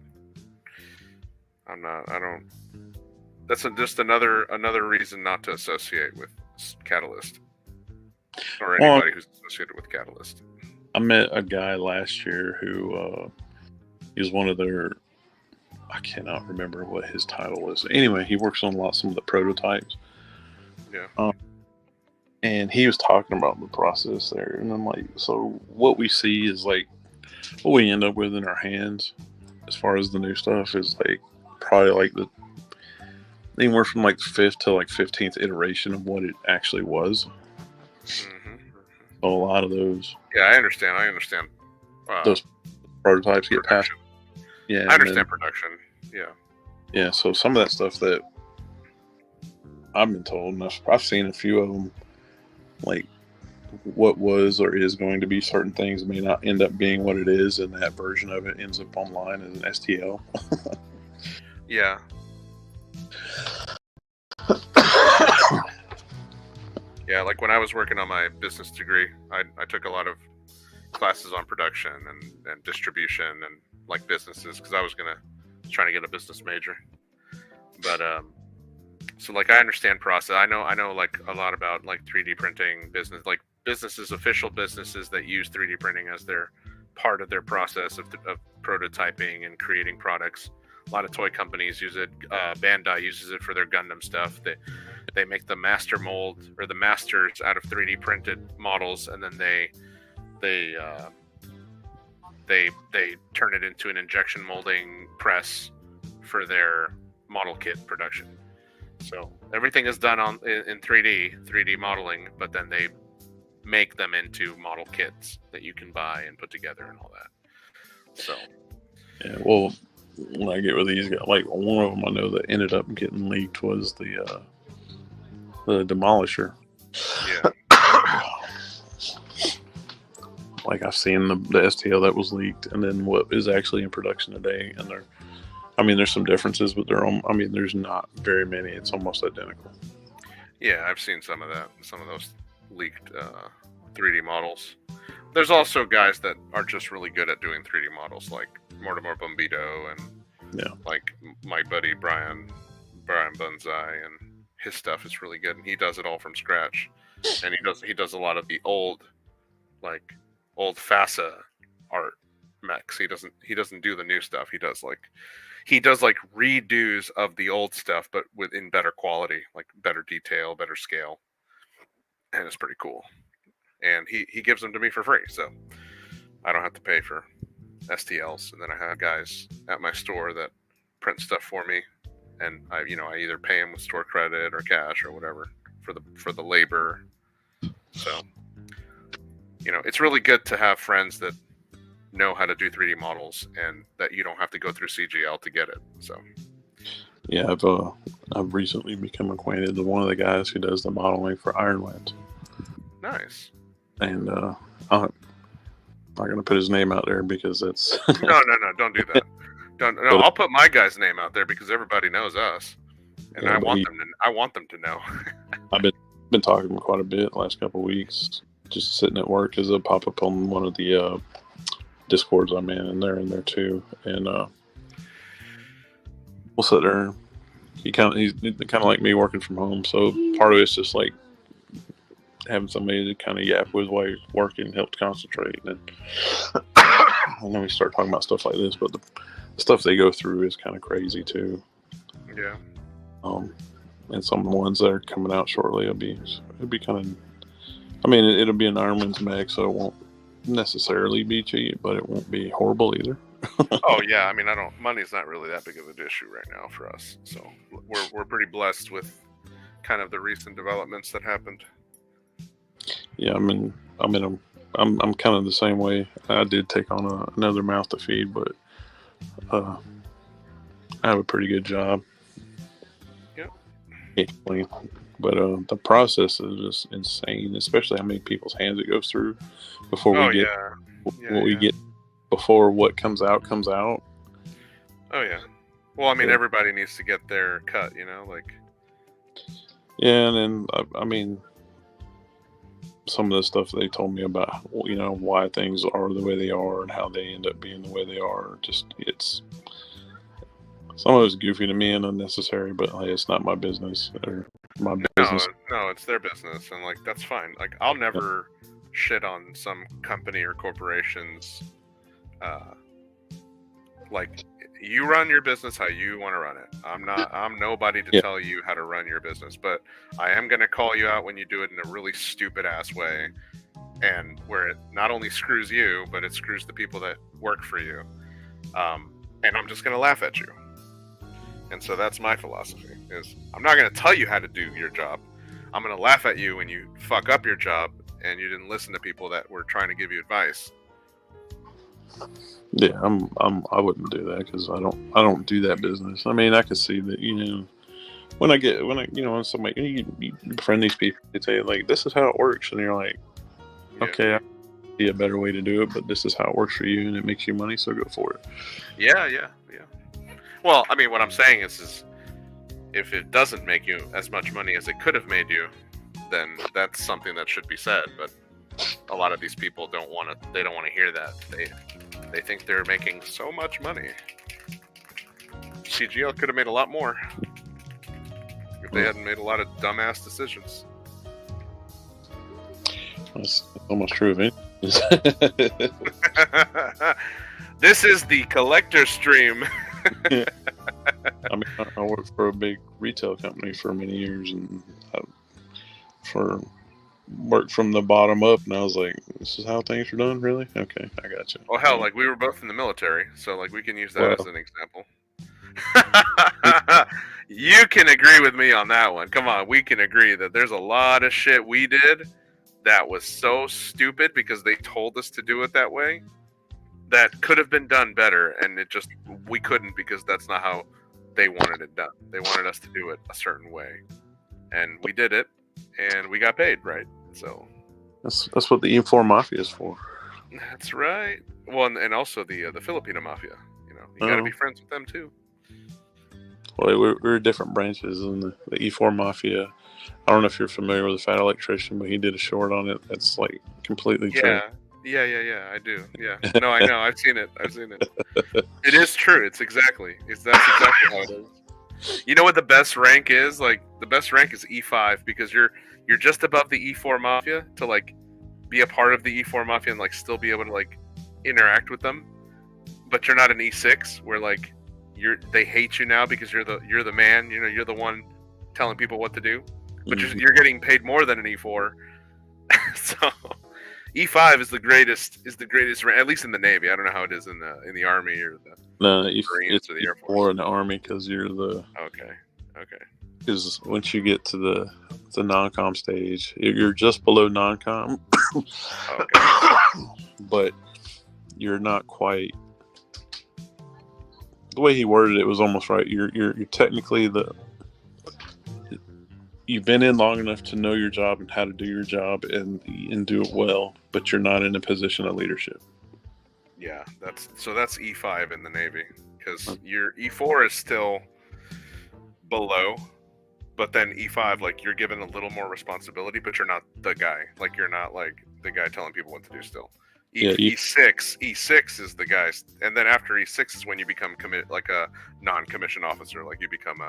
That's just another reason not to associate with Catalyst or anybody who's associated with Catalyst. I met a guy last year who he was one of their. I cannot remember what his title was. Anyway, he works on some of the prototypes. Yeah. And he was talking about the process there, and I'm like, so what we see is like what we end up with in our hands, as far as the new stuff, is like probably like the anywhere from like 5th to like 15th iteration of what it actually was. Mm-hmm. So a lot of those. Yeah, I understand. Those prototypes get passed. Yeah, I understand production. Yeah. Yeah, so some of that stuff that I've been told, and I've seen a few of them, like what was or is going to be certain things may not end up being what it is, and that version of it ends up online as an STL. Yeah. Yeah, like when I was working on my business degree, I took a lot of classes on production and distribution and like businesses, because I was trying to get a business major. But so like I understand process. I know like a lot about like 3D printing business, like businesses, official businesses that use 3D printing as their part of their process of prototyping and creating products. A lot of toy companies use it. Bandai uses it for their Gundam stuff. They make the master mold or the masters out of 3D printed models, and then they turn it into an injection molding press for their model kit production. So everything is done in 3D modeling, but then they make them into model kits that you can buy and put together and all that. So yeah, well, when I get with these guys, like one of them I know that ended up getting leaked was the Demolisher. Yeah. Like I've seen the STL that was leaked, and then what is actually in production today, and there's some differences, but there's not very many. It's almost identical. Yeah, I've seen some of that, some of those leaked 3D models. There's also guys that are just really good at doing 3D models, like Mortimer Bombito and like my buddy Brian Bunzai, and his stuff is really good, and he does it all from scratch. And he does a lot of the old FASA art mechs. He doesn't do the new stuff. He does like redos of the old stuff, but in better quality, like better detail, better scale, and it's pretty cool. And he gives them to me for free, so I don't have to pay for STLs. And then I have guys at my store that print stuff for me, and I either pay them with store credit or cash or whatever for the labor. So it's really good to have friends that know how to do 3D models, and that you don't have to go through CGL to get it. So yeah, I've recently become acquainted with one of the guys who does the modeling for Ironlands. Nice. And I'm not gonna put his name out there because that's no, don't do that. No, I'll put my guy's name out there because everybody knows us, and yeah, I want them to know. I've been talking to him quite a bit the last couple of weeks, just sitting at work, because they'll pop up on one of the Discords I'm in, and they're in there too. And we'll sit there. He's kind of like me, working from home, so part of it's just like having somebody to kind of yap with while you're working helps concentrate. And then we start talking about stuff like this, but the stuff they go through is kind of crazy too. Yeah. And some of the ones that are coming out shortly, it'll be kind of. I mean, it'll be an Ironman's mech, so it won't necessarily be cheap, but it won't be horrible either. Oh yeah, I mean, money's not really that big of an issue right now for us, so we're pretty blessed with kind of the recent developments that happened. Yeah, I'm kind of the same way. I did take on another mouth to feed, but I have a pretty good job. Yep. But the process is just insane, especially how many people's hands it goes through before we get what we get before what comes out. Oh yeah. Well, I mean, everybody needs to get their cut, like. Yeah, and then I mean, some of the stuff they told me about, why things are the way they are and how they end up being the way they are. It's some of it's goofy to me and unnecessary, but hey, it's not my business or my business. No, it's their business, and like that's fine. Like I'll never shit on some company or corporations. Like you run your business how you want to run it. I'm nobody to tell you how to run your business, but I am going to call you out when you do it in a really stupid ass way, and where it not only screws you, but it screws the people that work for you. And I'm just going to laugh at you. And so that's my philosophy, is I'm not going to tell you how to do your job. I'm going to laugh at you when you fuck up your job and you didn't listen to people that were trying to give you advice. Yeah, I wouldn't do that because I don't do that business. I mean, I can see that, when somebody, you befriend these people, they say like, this is how it works. And you're like, okay, I see a better way to do it, but this is how it works for you and it makes you money. So go for it. Yeah. Well, I mean, what I'm saying is if it doesn't make you as much money as it could have made you, then that's something that should be said. But a lot of these people don't want to. They don't want to hear that. They think they're making so much money. CGL could have made a lot more if they hadn't made a lot of dumbass decisions. That's almost true of it. This is the collector stream. I mean, I worked for a big retail company for many years, and worked from the bottom up, and I was like, "This is how things are done, really?" Okay, I got you. Well, hell, like we were both in the military, so like we can use that as an example. You can agree with me on that one. Come on, we can agree that there's a lot of shit we did that was so stupid because they told us to do it that way. That could have been done better, and we couldn't because that's not how they wanted it done. They wanted us to do it a certain way, and we did it, and we got paid, right? So that's what the E4 Mafia is for. That's right. Well, and also the Filipino Mafia. You know, you gotta be friends with them too. Well, we're different branches in the E4 Mafia. I don't know if you're familiar with the Fat Electrician, but he did a short on it. That's like completely true. Yeah, I do. Yeah. No, I know. I've seen it. It is true. That's exactly how it is. You know what the best rank is? Like, the best rank is E5 because you're just above the E4 Mafia to, like, be a part of the E4 Mafia and, like, still be able to, like, interact with them. But you're not an E6 where, like, they hate you now because you're the man, you know, you're the one telling people what to do. But you're getting paid more than an E4. So E5 is the greatest rank, at least in the Navy. I don't know how it is in the Army or the Marines or the Air Force. Or in the Army because you're the okay. Because once you get to the non-com stage, you're just below non-com. Okay. But you're not quite. The way he worded it was almost right. You're technically you've been in long enough to know your job and how to do your job and do it well, but you're not in a position of leadership. Yeah, that's E5 in the Navy because your E4 is still below, but then E5, like, you're given a little more responsibility, but you're not the guy. Like, you're not like the guy telling people what to do still. E6 is the guy, and then after E6 is when you become like a non-commissioned officer. Like, you become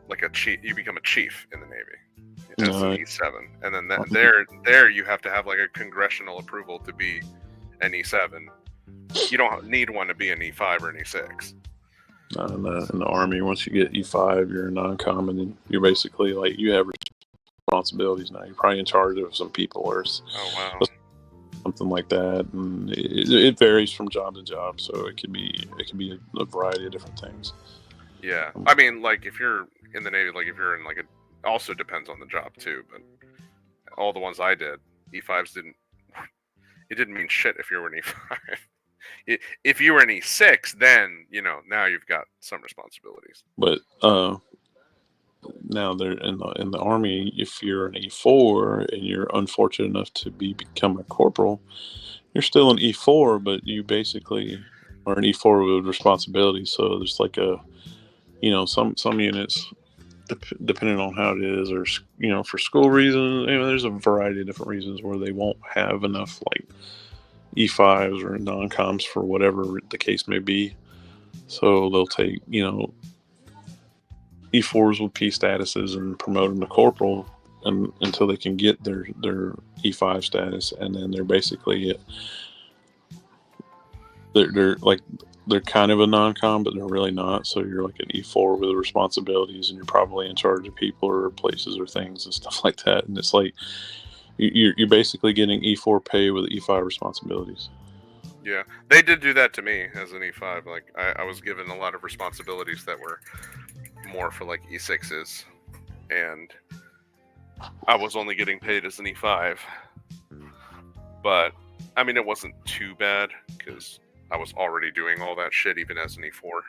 like a chief. You become a chief in the Navy. That's an E7, and then there you have to have like a congressional approval to be an E7. You don't need one to be an E5 or an E6. In the Army, once you get E5, you're a non-com, and you're basically like you have responsibilities now. You're probably in charge of some people or something like that, and it varies from job to job. So it could be a variety of different things. Yeah, I mean, like if you're in the Navy, like if you're in like also depends on the job too. But all the ones I did, E5s didn't mean shit if you were an E5. If you were an E6, then now you've got some responsibilities. But now they're in the Army. If you're an E4 and you're unfortunate enough to become a corporal, you're still an E4, but you basically are an E4 with responsibility. So there's like some units, depending on how it is, or for school reasons, there's a variety of different reasons where they won't have enough like E5s or non-coms for whatever the case may be. So they'll take E4s with P statuses and promote them to corporal until they can get their E5 status, and then they're basically they're kind of a non-com, but they're really not. So you're like an E4 with responsibilities, and you're probably in charge of people or places or things and stuff like that. And it's like you're basically getting E4 pay with E5 responsibilities. Yeah, they did do that to me as an E5. Like I was given a lot of responsibilities that were more for like E6s, and I was only getting paid as an E5. But I mean, it wasn't too bad because I was already doing all that shit even as an E4.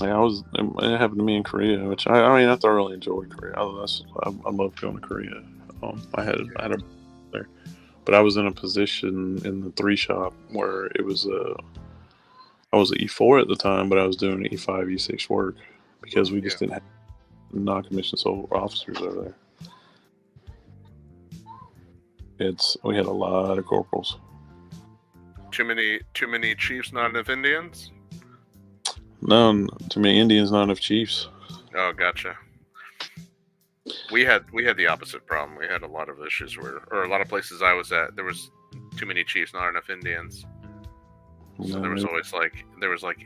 Yeah, it happened to me in Korea, which I thoroughly enjoyed Korea. I loved going to Korea. I had a there, but I was in a position in the 3 shop where it was I was an E4 at the time, but I was doing E5, E6 work because we just didn't have non-commissioned officers over there. We had a lot of corporals. Too many chiefs, not enough Indians. No, too many Indians, not enough chiefs. Oh, gotcha. We had the opposite problem. We had a lot of issues or a lot of places I was at, there was too many chiefs, not enough Indians. So there was always like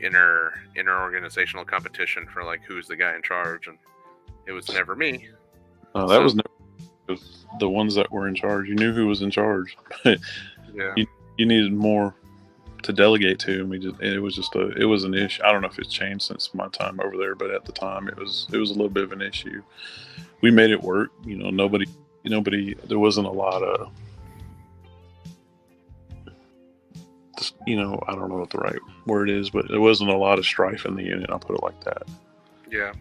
inner organizational competition for like who's the guy in charge, and it was never me. No, that was never the ones that were in charge. You knew who was in charge. Yeah. You needed more to delegate to, and it was an issue. I don't know if it's changed since my time over there, but at the time it was a little bit of an issue. We made it work. Nobody. There wasn't a lot of. I don't know what the right word is, but there wasn't a lot of strife in the unit. I'll put it like that. Yeah.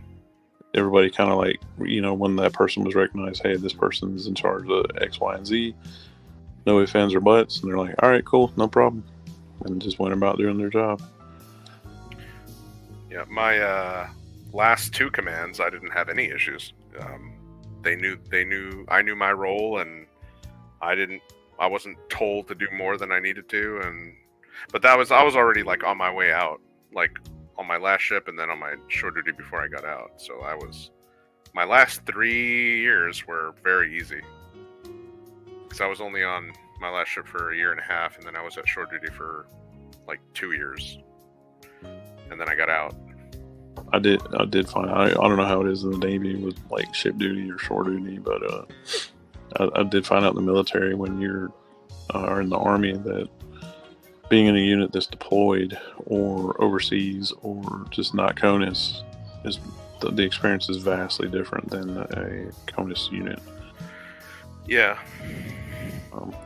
Everybody kind of like, when that person was recognized, hey, this person's in charge of X, Y, and Z. No ifs, ands, or buts. And they're like, all right, cool, no problem. And just went about doing their job. Yeah, my last two commands, I didn't have any issues. They knew I knew my role, and I wasn't told to do more than I needed to, but I was already like on my way out, like on my last ship, and then on my short duty before I got out. So my last 3 years were very easy, because I was only on my last ship for a year and a half, and then I was at short duty for like 2 years, and then I got out. I did find, I don't know how it is in the Navy with like ship duty or shore duty, but I did find out in the military when you're or in the Army that being in a unit that's deployed or overseas or just not CONUS is the experience is vastly different than a CONUS unit. Yeah.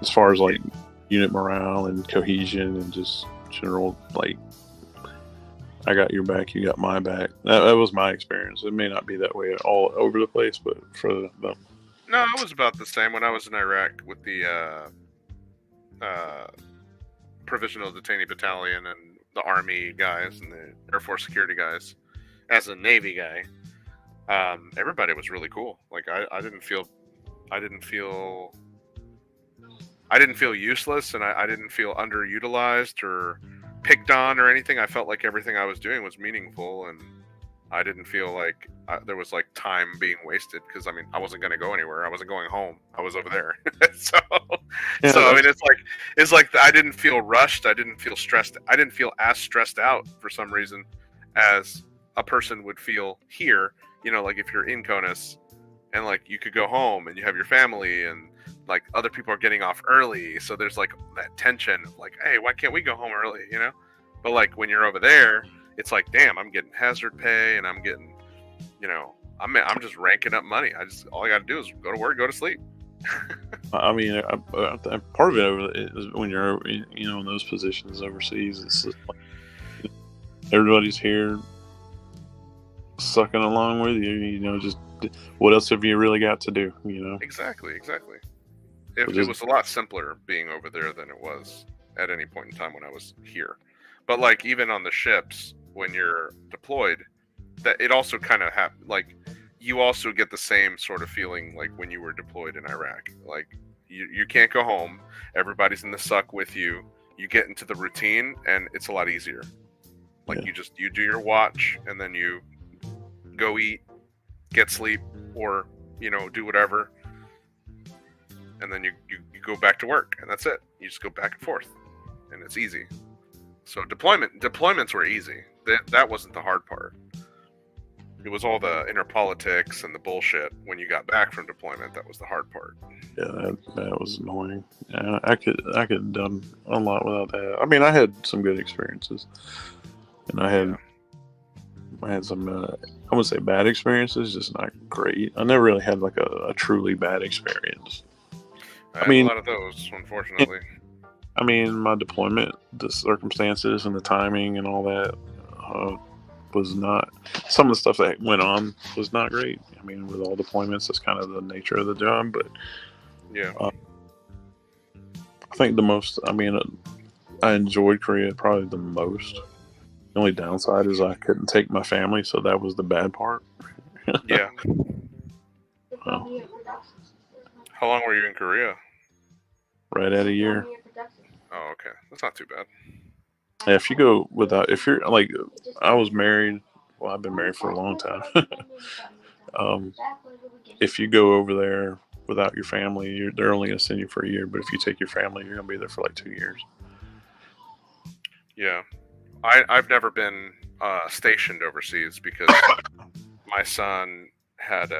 As far as like unit morale and cohesion and just general, like, I got your back, you got my back. That was my experience. It may not be that way all over the place, but for them. No, it was about the same when I was in Iraq with the Provisional Detainee Battalion and the Army guys and the Air Force security guys. As a Navy guy, everybody was really cool. Like I didn't feel useless, and I didn't feel underutilized or picked on or anything. I felt like everything I was doing was meaningful, and I didn't feel like there was like time being wasted, because I mean I wasn't going to go anywhere. I wasn't going home. I was over there. so I mean it's like I didn't feel rushed. I didn't feel stressed. I didn't feel as stressed out for some reason as a person would feel here. Like if you're in CONUS and like you could go home and you have your family and like other people are getting off early, so there's like that tension of like, hey, why can't we go home early? But like when you're over there, it's like, damn, I'm getting hazard pay, and I'm getting, I'm just ranking up money. All I got to do is go to work, go to sleep. I mean, part of it is when you're, in those positions overseas, it's just like, everybody's here sucking along with you. Just what else have you really got to do? Exactly. It was a lot simpler being over there than it was at any point in time when I was here. But like even on the ships, when you're deployed, that it also kind of like you also get the same sort of feeling like when you were deployed in Iraq. Like you can't go home. Everybody's in the suck with you. You get into the routine, and it's a lot easier. Like you do your watch, and then you go eat, get sleep, or do whatever, and then you go back to work, and that's it. You just go back and forth, and it's easy. So deployments were easy. That wasn't the hard part. It was all the inner politics and the bullshit when you got back from deployment. That was the hard part. Yeah, that was annoying. I could have done a lot without that. I mean, I had some good experiences, and I had some I wouldn't say bad experiences, just not great. I never really had like a truly bad experience. I mean, a lot of those, unfortunately. I mean, my deployment, the circumstances and the timing and all that was not. Some of the stuff that went on was not great. I mean, with all deployments, that's kind of the nature of the job. But yeah, I think the most. I mean, I enjoyed Korea probably the most. The only downside is I couldn't take my family, so that was the bad part. Yeah. How long were you in Korea? right at a year. Oh, okay. That's not too bad. Yeah, if you go without, if you're like, I was married. Well, I've been married for a long time. um, if you go over there without your family, they're only going to send you for a year. But if you take your family, you're going to be there for like 2 years. Yeah. I've never been stationed overseas because my son had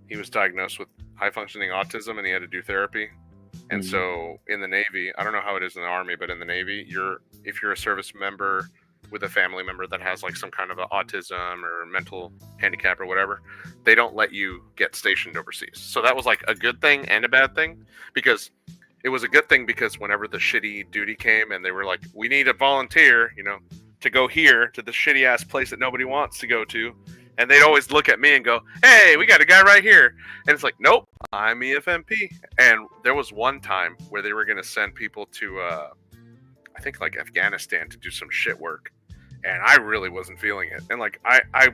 he was diagnosed with high functioning autism and he had to do therapy. And so in the Navy, I don't know how it is in the Army, but in the Navy, if you're a service member with a family member that has like some kind of autism or mental handicap or whatever, they don't let you get stationed overseas. So that was like a good thing and a bad thing, because it was a good thing because whenever the shitty duty came and they were like, we need a volunteer, to go here to the shitty ass place that nobody wants to go to. And they'd always look at me and go, hey, we got a guy right here. And it's like, nope, I'm EFMP. And there was one time where they were going to send people to, I think like Afghanistan to do some shit work. And I really wasn't feeling it. And like, I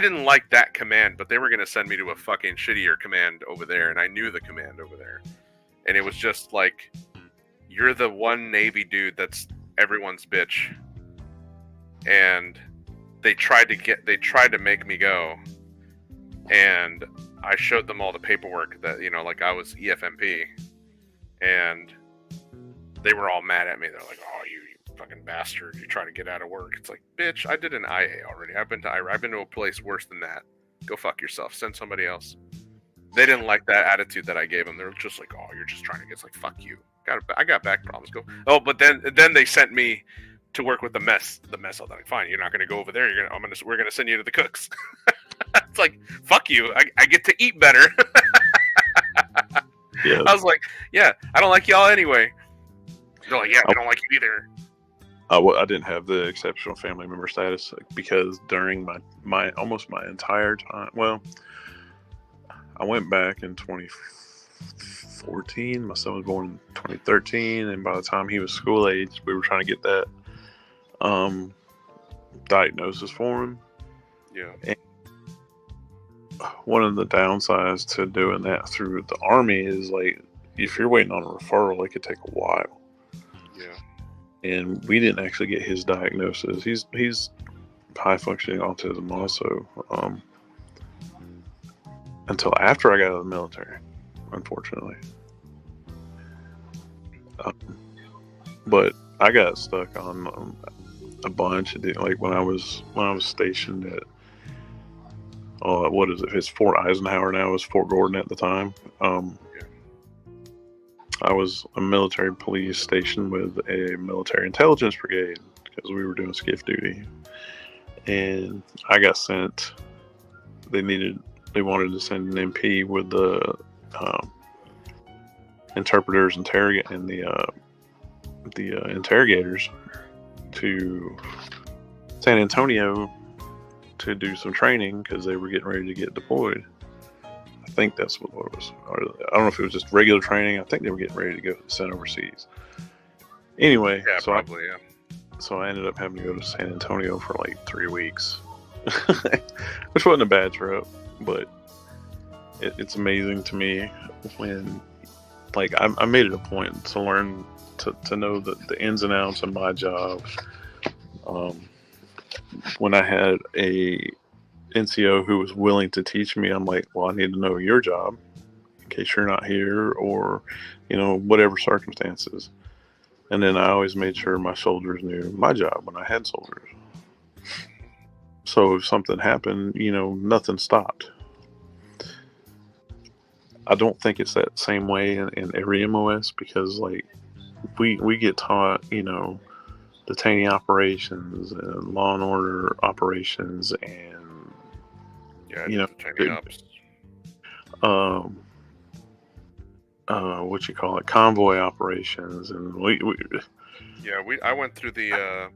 didn't like that command, but they were going to send me to a fucking shittier command over there. And I knew the command over there. And it was just like, you're the one Navy dude that's everyone's bitch. And they tried to make me go, and I showed them all the paperwork that, like I was EFMP, and they were all mad at me. They're like, oh, you fucking bastard, you try to get out of work. It's like, bitch, I did an IA already. I've been to a place worse than that. Go fuck yourself. Send somebody else. They didn't like that attitude that I gave them. They were just like, oh, you're just trying to get, it's like, fuck you. I got back problems. Go. Oh, but then they sent me to work with the mess. I was like, fine, you're not going to go over there. We're going to send you to the cooks. It's like, fuck you. I get to eat better. Yeah. I was like, yeah, I don't like y'all anyway. They're like, yeah, I don't like you either. I didn't have the exceptional family member status because during my almost my entire time, well, I went back in 2014. My son was born in 2013, and by the time he was school age, we were trying to get that diagnosis for him. Yeah. And one of the downsides to doing that through the Army is like, if you're waiting on a referral, it could take a while. Yeah. And we didn't actually get his diagnosis. He's high functioning autism also, until after I got out of the military, unfortunately. But I got stuck on a bunch of like when I was stationed at what is it? It's Fort Eisenhower now. It was Fort Gordon at the time. I was a military police stationed with a military intelligence brigade because we were doing skiff duty, and I got sent. They wanted to send an MP with the interpreters and the interrogators to San Antonio to do some training because they were getting ready to get deployed. I think that's what it was. Or, I don't know if it was just regular training. I think they were getting ready to go sent overseas. Anyway, Yeah, so probably, yeah. So I ended up having to go to San Antonio for like 3 weeks, which wasn't a bad trip, but it's amazing to me when, like, I made it a point to learn to know the ins and outs of my job. When I had a NCO who was willing to teach me, I'm like, well, I need to know your job in case you're not here or, whatever circumstances. And then I always made sure my soldiers knew my job when I had soldiers. So if something happened, nothing stopped. I don't think it's that same way in every MOS because, like, we get taught, detainee operations and law and order operations and, detainee ops. What you call it, convoy operations, and I went through the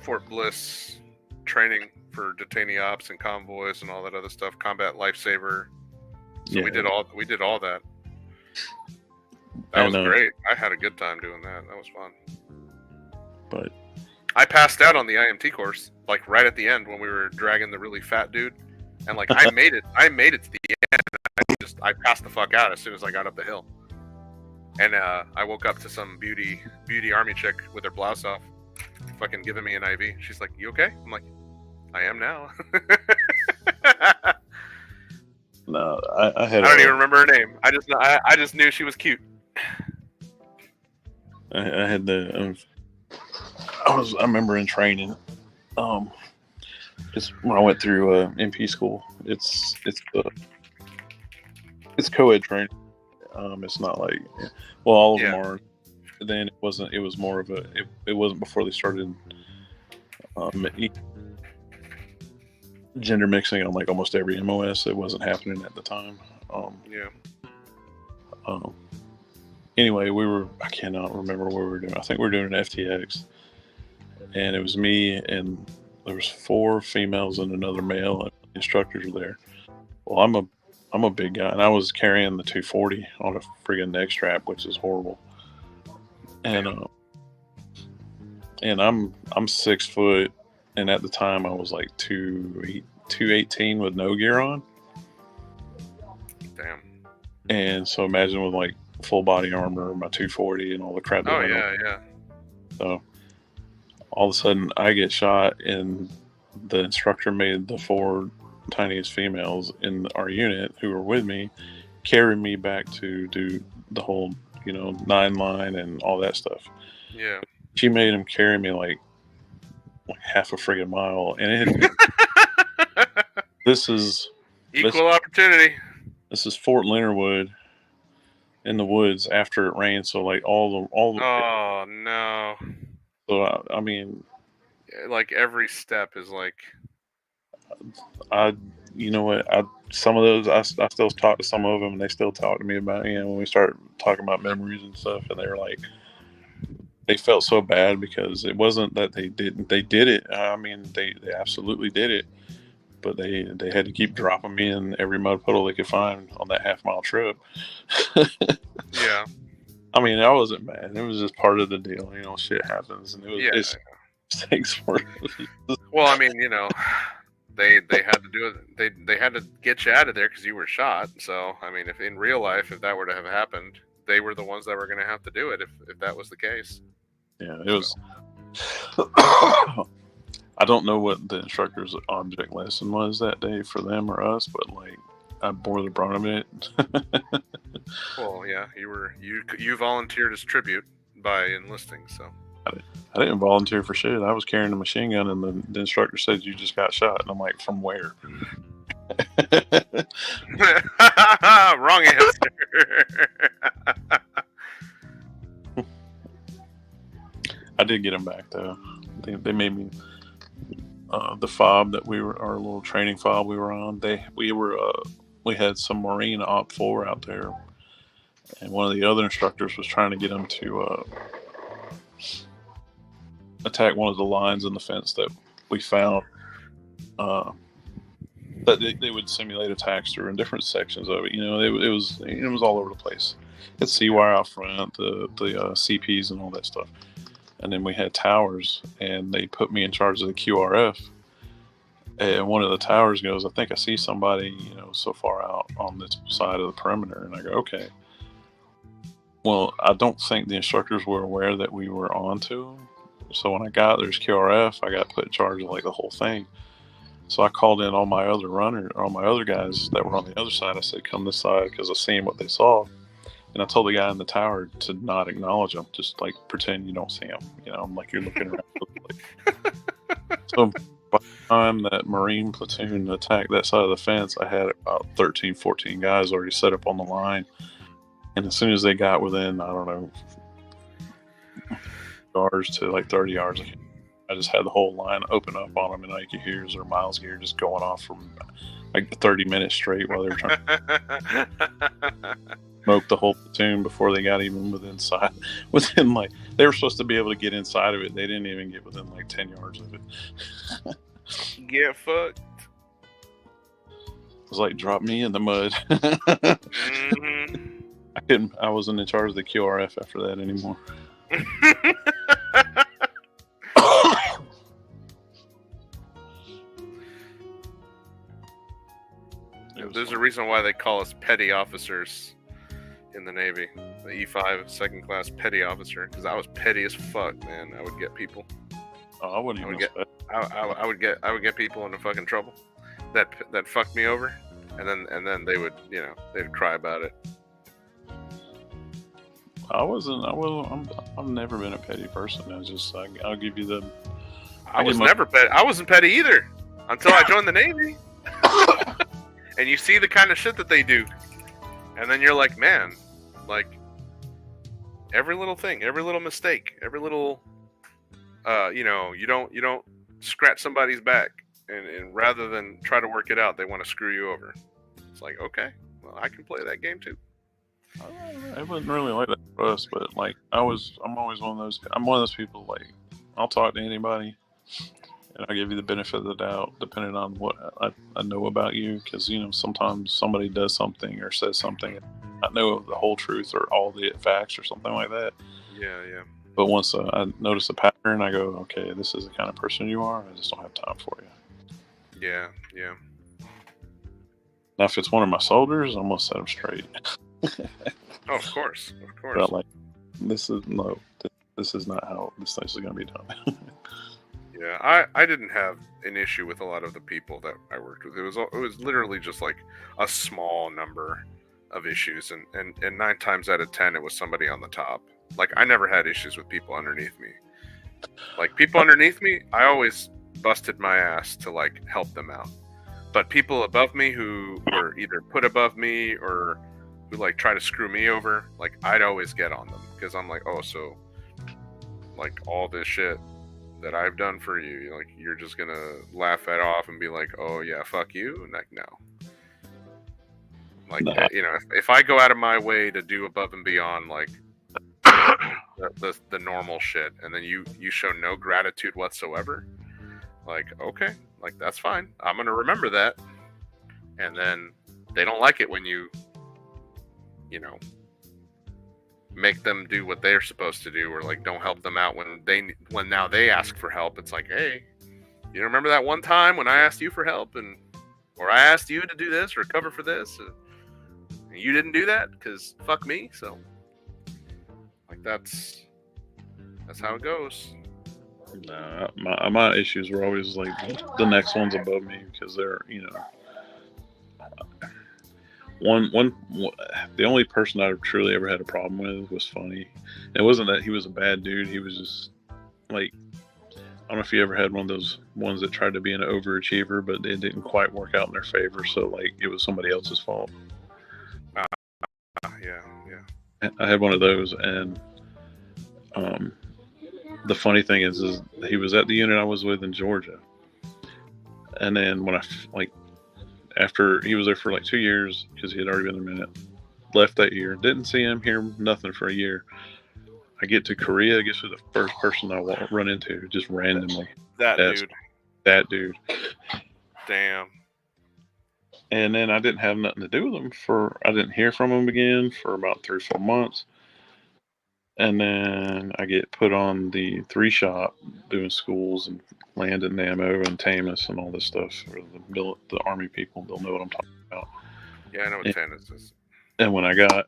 Fort Bliss training for detainee ops and convoys and all that other stuff, combat lifesaver. So we did all that. That was great. I had a good time doing that. That was fun. But I passed out on the IMT course, like right at the end when we were dragging the really fat dude, and like I made it to the end. I I passed the fuck out as soon as I got up the hill. And I woke up to some beauty army chick with her blouse off, fucking giving me an IV. She's like, "You okay?" I'm like, "I am now." No, I had. I don't even remember her name. I just knew she was cute. I had the. I remember in training, just when I went through MP school. It's co-ed training. It's not like, well, all of them are. Then it wasn't. It was more of a. It wasn't before they started gender mixing on like almost every MOS. It wasn't happening at the time. Anyway, I cannot remember what we were doing. I think we were doing an FTX, and it was me and there was 4 females and another male. And the instructors were there. Well, I'm a big guy, and I was carrying the 240 on a friggin' neck strap, which is horrible. And I'm 6 foot, and at the time I was like 218 with no gear on. Damn. And so imagine with like full body armor, my 240, and all the crap. Oh yeah. So all of a sudden I get shot, and the instructor made the 4 tiniest females in our unit who were with me carry me back to do the whole 9 line and all that stuff. Yeah. She made him carry me like half a friggin' mile, and this is equal opportunity. This is Fort Leonard Wood in the woods after it rained, so like all the. Oh no! So I mean, like every step is like. You know what? Some of those I still talk to some of them, and they still talk to me about when we start talking about memories and stuff, and they're like, they felt so bad because it wasn't that they did it. I mean, they absolutely did it, but they had to keep dropping me in every mud puddle they could find on that half-mile trip. Yeah. I mean, I wasn't mad. It was just part of the deal. Shit happens, and it was mistakes for. Well, I mean, they had to do it. They had to get you out of there because you were shot. So, I mean, if in real life, if that were to have happened, they were the ones that were going to have to do it if that was the case. Yeah, it was. I don't know what the instructor's object lesson was that day for them or us, but like I bore the brunt of it. Well, yeah, you volunteered as tribute by enlisting, so. I didn't volunteer for shit. I was carrying a machine gun, and the instructor said you just got shot, and I'm like, from where? Wrong answer. I did get them back though. They made me the fob that our little training fob we were on. We had some Marine Op 4 out there, and one of the other instructors was trying to get them to attack one of the lines in the fence that we found. That they would simulate attacks through in different sections of it. It was all over the place. It's C-wire out front, the CPs and all that stuff. And then we had towers, and they put me in charge of the QRF. And one of the towers goes, "I think I see somebody, so far out on this side of the perimeter." And I go, "Okay." Well, I don't think the instructors were aware that we were on to them. So when I got there's QRF, I got put in charge of like the whole thing. So I called in all my other guys that were on the other side. I said, "Come this side," because I seen what they saw. And I told the guy in the tower to not acknowledge them, just like pretend you don't see them. Like you're looking around. So by the time that Marine platoon attacked that side of the fence, I had about 13, 14 guys already set up on the line. And as soon as they got within, I don't know, yards to like 30 yards, I just had the whole line open up on them, and all you could hear is their miles gear just going off from like 30 minutes straight while they were trying to smoke the whole platoon before they got even within like, they were supposed to be able to get inside of it. They didn't even get within like 10 yards of it. Get fucked. It was like, drop me in the mud. Mm-hmm. I wasn't in charge of the QRF after that anymore. There's a reason why they call us petty officers in the Navy. The E5 second class petty officer, because I was petty as fuck, man. I would get people. Oh, I wouldn't even expect. I would get people into fucking trouble that fucked me over, and then they would, you know, they'd cry about it. I've never been a petty person. I'll give you the. I wasn't petty either until I joined the Navy. And you see the kind of shit that they do, and then you're like, man, like every little thing, every little mistake, every little, you know, you don't scratch somebody's back, and rather than try to work it out, they want to screw you over. It's like, okay, well, I can play that game too. It wasn't really like that for us, but like I'm always one of those. I'm one of those people, like, I'll talk to anybody, and I'll give you the benefit of the doubt, depending on what I know about you. Because, you know, sometimes somebody does something or says something, and I know the whole truth or all the facts or something like that. Yeah. But once I notice a pattern, I go, okay, this is the kind of person you are. I just don't have time for you. Yeah. Now, if it's one of my soldiers, I'm gonna set them straight. Oh, of course. But like, this is not how this thing is gonna be done. Yeah, I didn't have an issue with a lot of the people that I worked with. It was literally just like a small number of issues, and 9 times out of 10 it was somebody on the top. Like, I never had issues with people underneath me. Like, people underneath me, I always busted my ass to like help them out. But people above me who were either put above me or who like try to screw me over, like, I'd always get on them, because I'm like, oh, so like all this shit that I've done for you, like, you're just gonna laugh that off and be like, oh yeah, fuck you? And like, no. Like, Nah. you know, if I go out of my way to do above and beyond, like, the normal shit, and then you show no gratitude whatsoever, like, okay, like, that's fine. I'm gonna remember that. And then they don't like it when you know, make them do what they're supposed to do, or like don't help them out when now they ask for help. It's like, hey, you remember that one time when I asked you for help, or I asked you to do this or cover for this, and you didn't do that because fuck me. So like, that's how it goes. Nah, my issues were always like the next ones above me, because they're, you know, one the only person I truly ever had a problem with was Funny. It wasn't that he was a bad dude. He was just like, I don't know if you ever had one of those ones that tried to be an overachiever, but it didn't quite work out in their favor. So like, it was somebody else's fault. Yeah. I had one of those, and the funny thing is he was at the unit I was with in Georgia, and then when after he was there for like 2 years, because he had already been a minute, left that year, didn't see him, hear nothing for a year. I get to Korea, guess who the first person I run into, just randomly? That dude. Damn. And then I didn't have nothing to do with him I didn't hear from him again for about 3 or 4 months. And then I get put on the 3 shop doing schools and land and ammo and TAMIS and all this stuff. For the Army people, they'll know what I'm talking about. Yeah, I know what TAMIS is. And when I got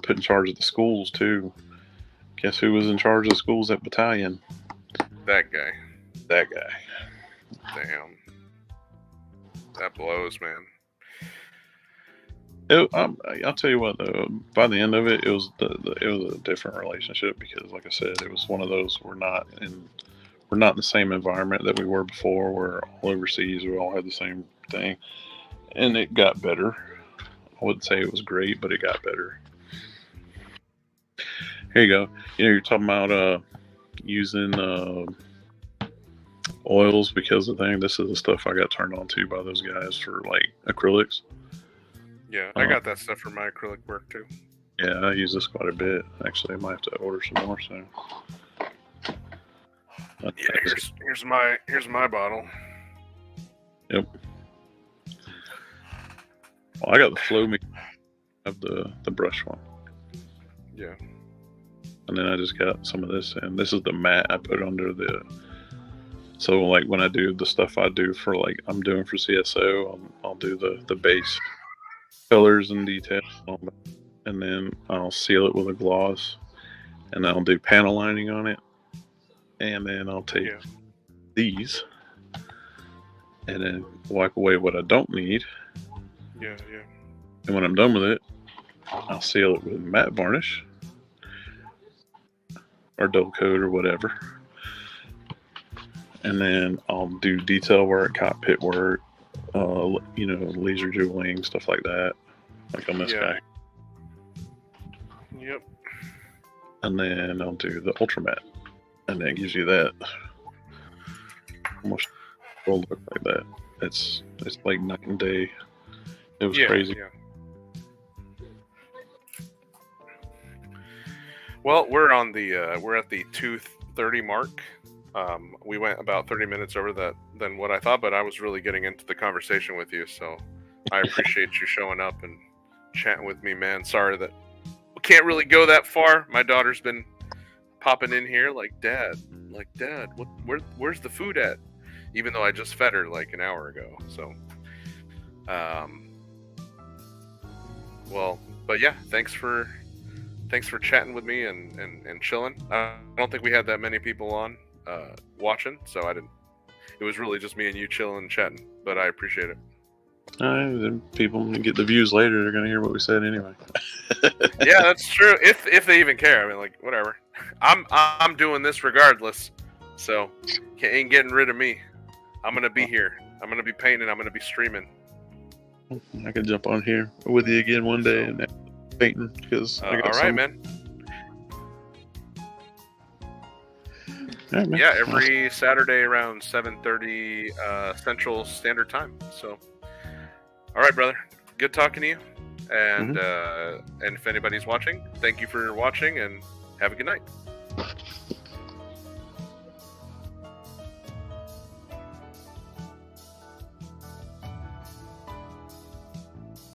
put in charge of the schools too, guess who was in charge of the schools at battalion? That guy. Damn. That blows, man. I'll tell you what, though. By the end of it, it was a different relationship, because, like I said, it was one of those we're not in the same environment that we were before. We're all overseas. We all had the same thing, and it got better. I wouldn't say it was great, but it got better. Here you go. You know, you're talking about using oils because of the thing. This is the stuff I got turned on to by those guys for like acrylics. Yeah, I got that stuff for my acrylic work too. Yeah, I use this quite a bit. Actually, I might have to order some more soon. Yeah, here's my bottle. Yep. Well, I got the Flow Me of the brush one. Yeah. And then I just got some of this, and this is the matte I put under the So like when I do the stuff I do for like I'm doing for CSO, I'll do the base colors and details, and then I'll seal it with a gloss, and I'll do panel lining on it, and then I'll take these and then wipe away what I don't need. Yeah. And when I'm done with it, I'll seal it with matte varnish or dull coat or whatever. And then I'll do detail work, cockpit work, laser jeweling, stuff like that, like on this guy. Yep. And then I'll do the ultra matte, and that gives you that almost full look like that. It's like night and day. It was crazy. Yeah. Well, we're at the 2:30 mark. We went about 30 minutes over than what I thought, but I was really getting into the conversation with you, so I appreciate you showing up and chatting with me, man. Sorry that we can't really go that far. My daughter's been popping in here like, Dad, where's the food at? Even though I just fed her like an hour ago. So, but yeah, thanks for chatting with me and chilling. I don't think we had that many people on watching, so I didn't. It was really just me and you chilling and chatting, but I appreciate it. Then people get the views later. They're gonna hear what we said anyway. Yeah, that's true. If they even care, I mean, like, whatever. I'm doing this regardless, so ain't getting rid of me. I'm gonna be here. I'm gonna be painting. I'm gonna be streaming. I could jump on here with you again one day and painting because I got all right, man. All right, man. Yeah, every Saturday around 7:30 Central Standard Time. So, all right, brother. Good talking to you. And and if anybody's watching, thank you for watching, and have a good night.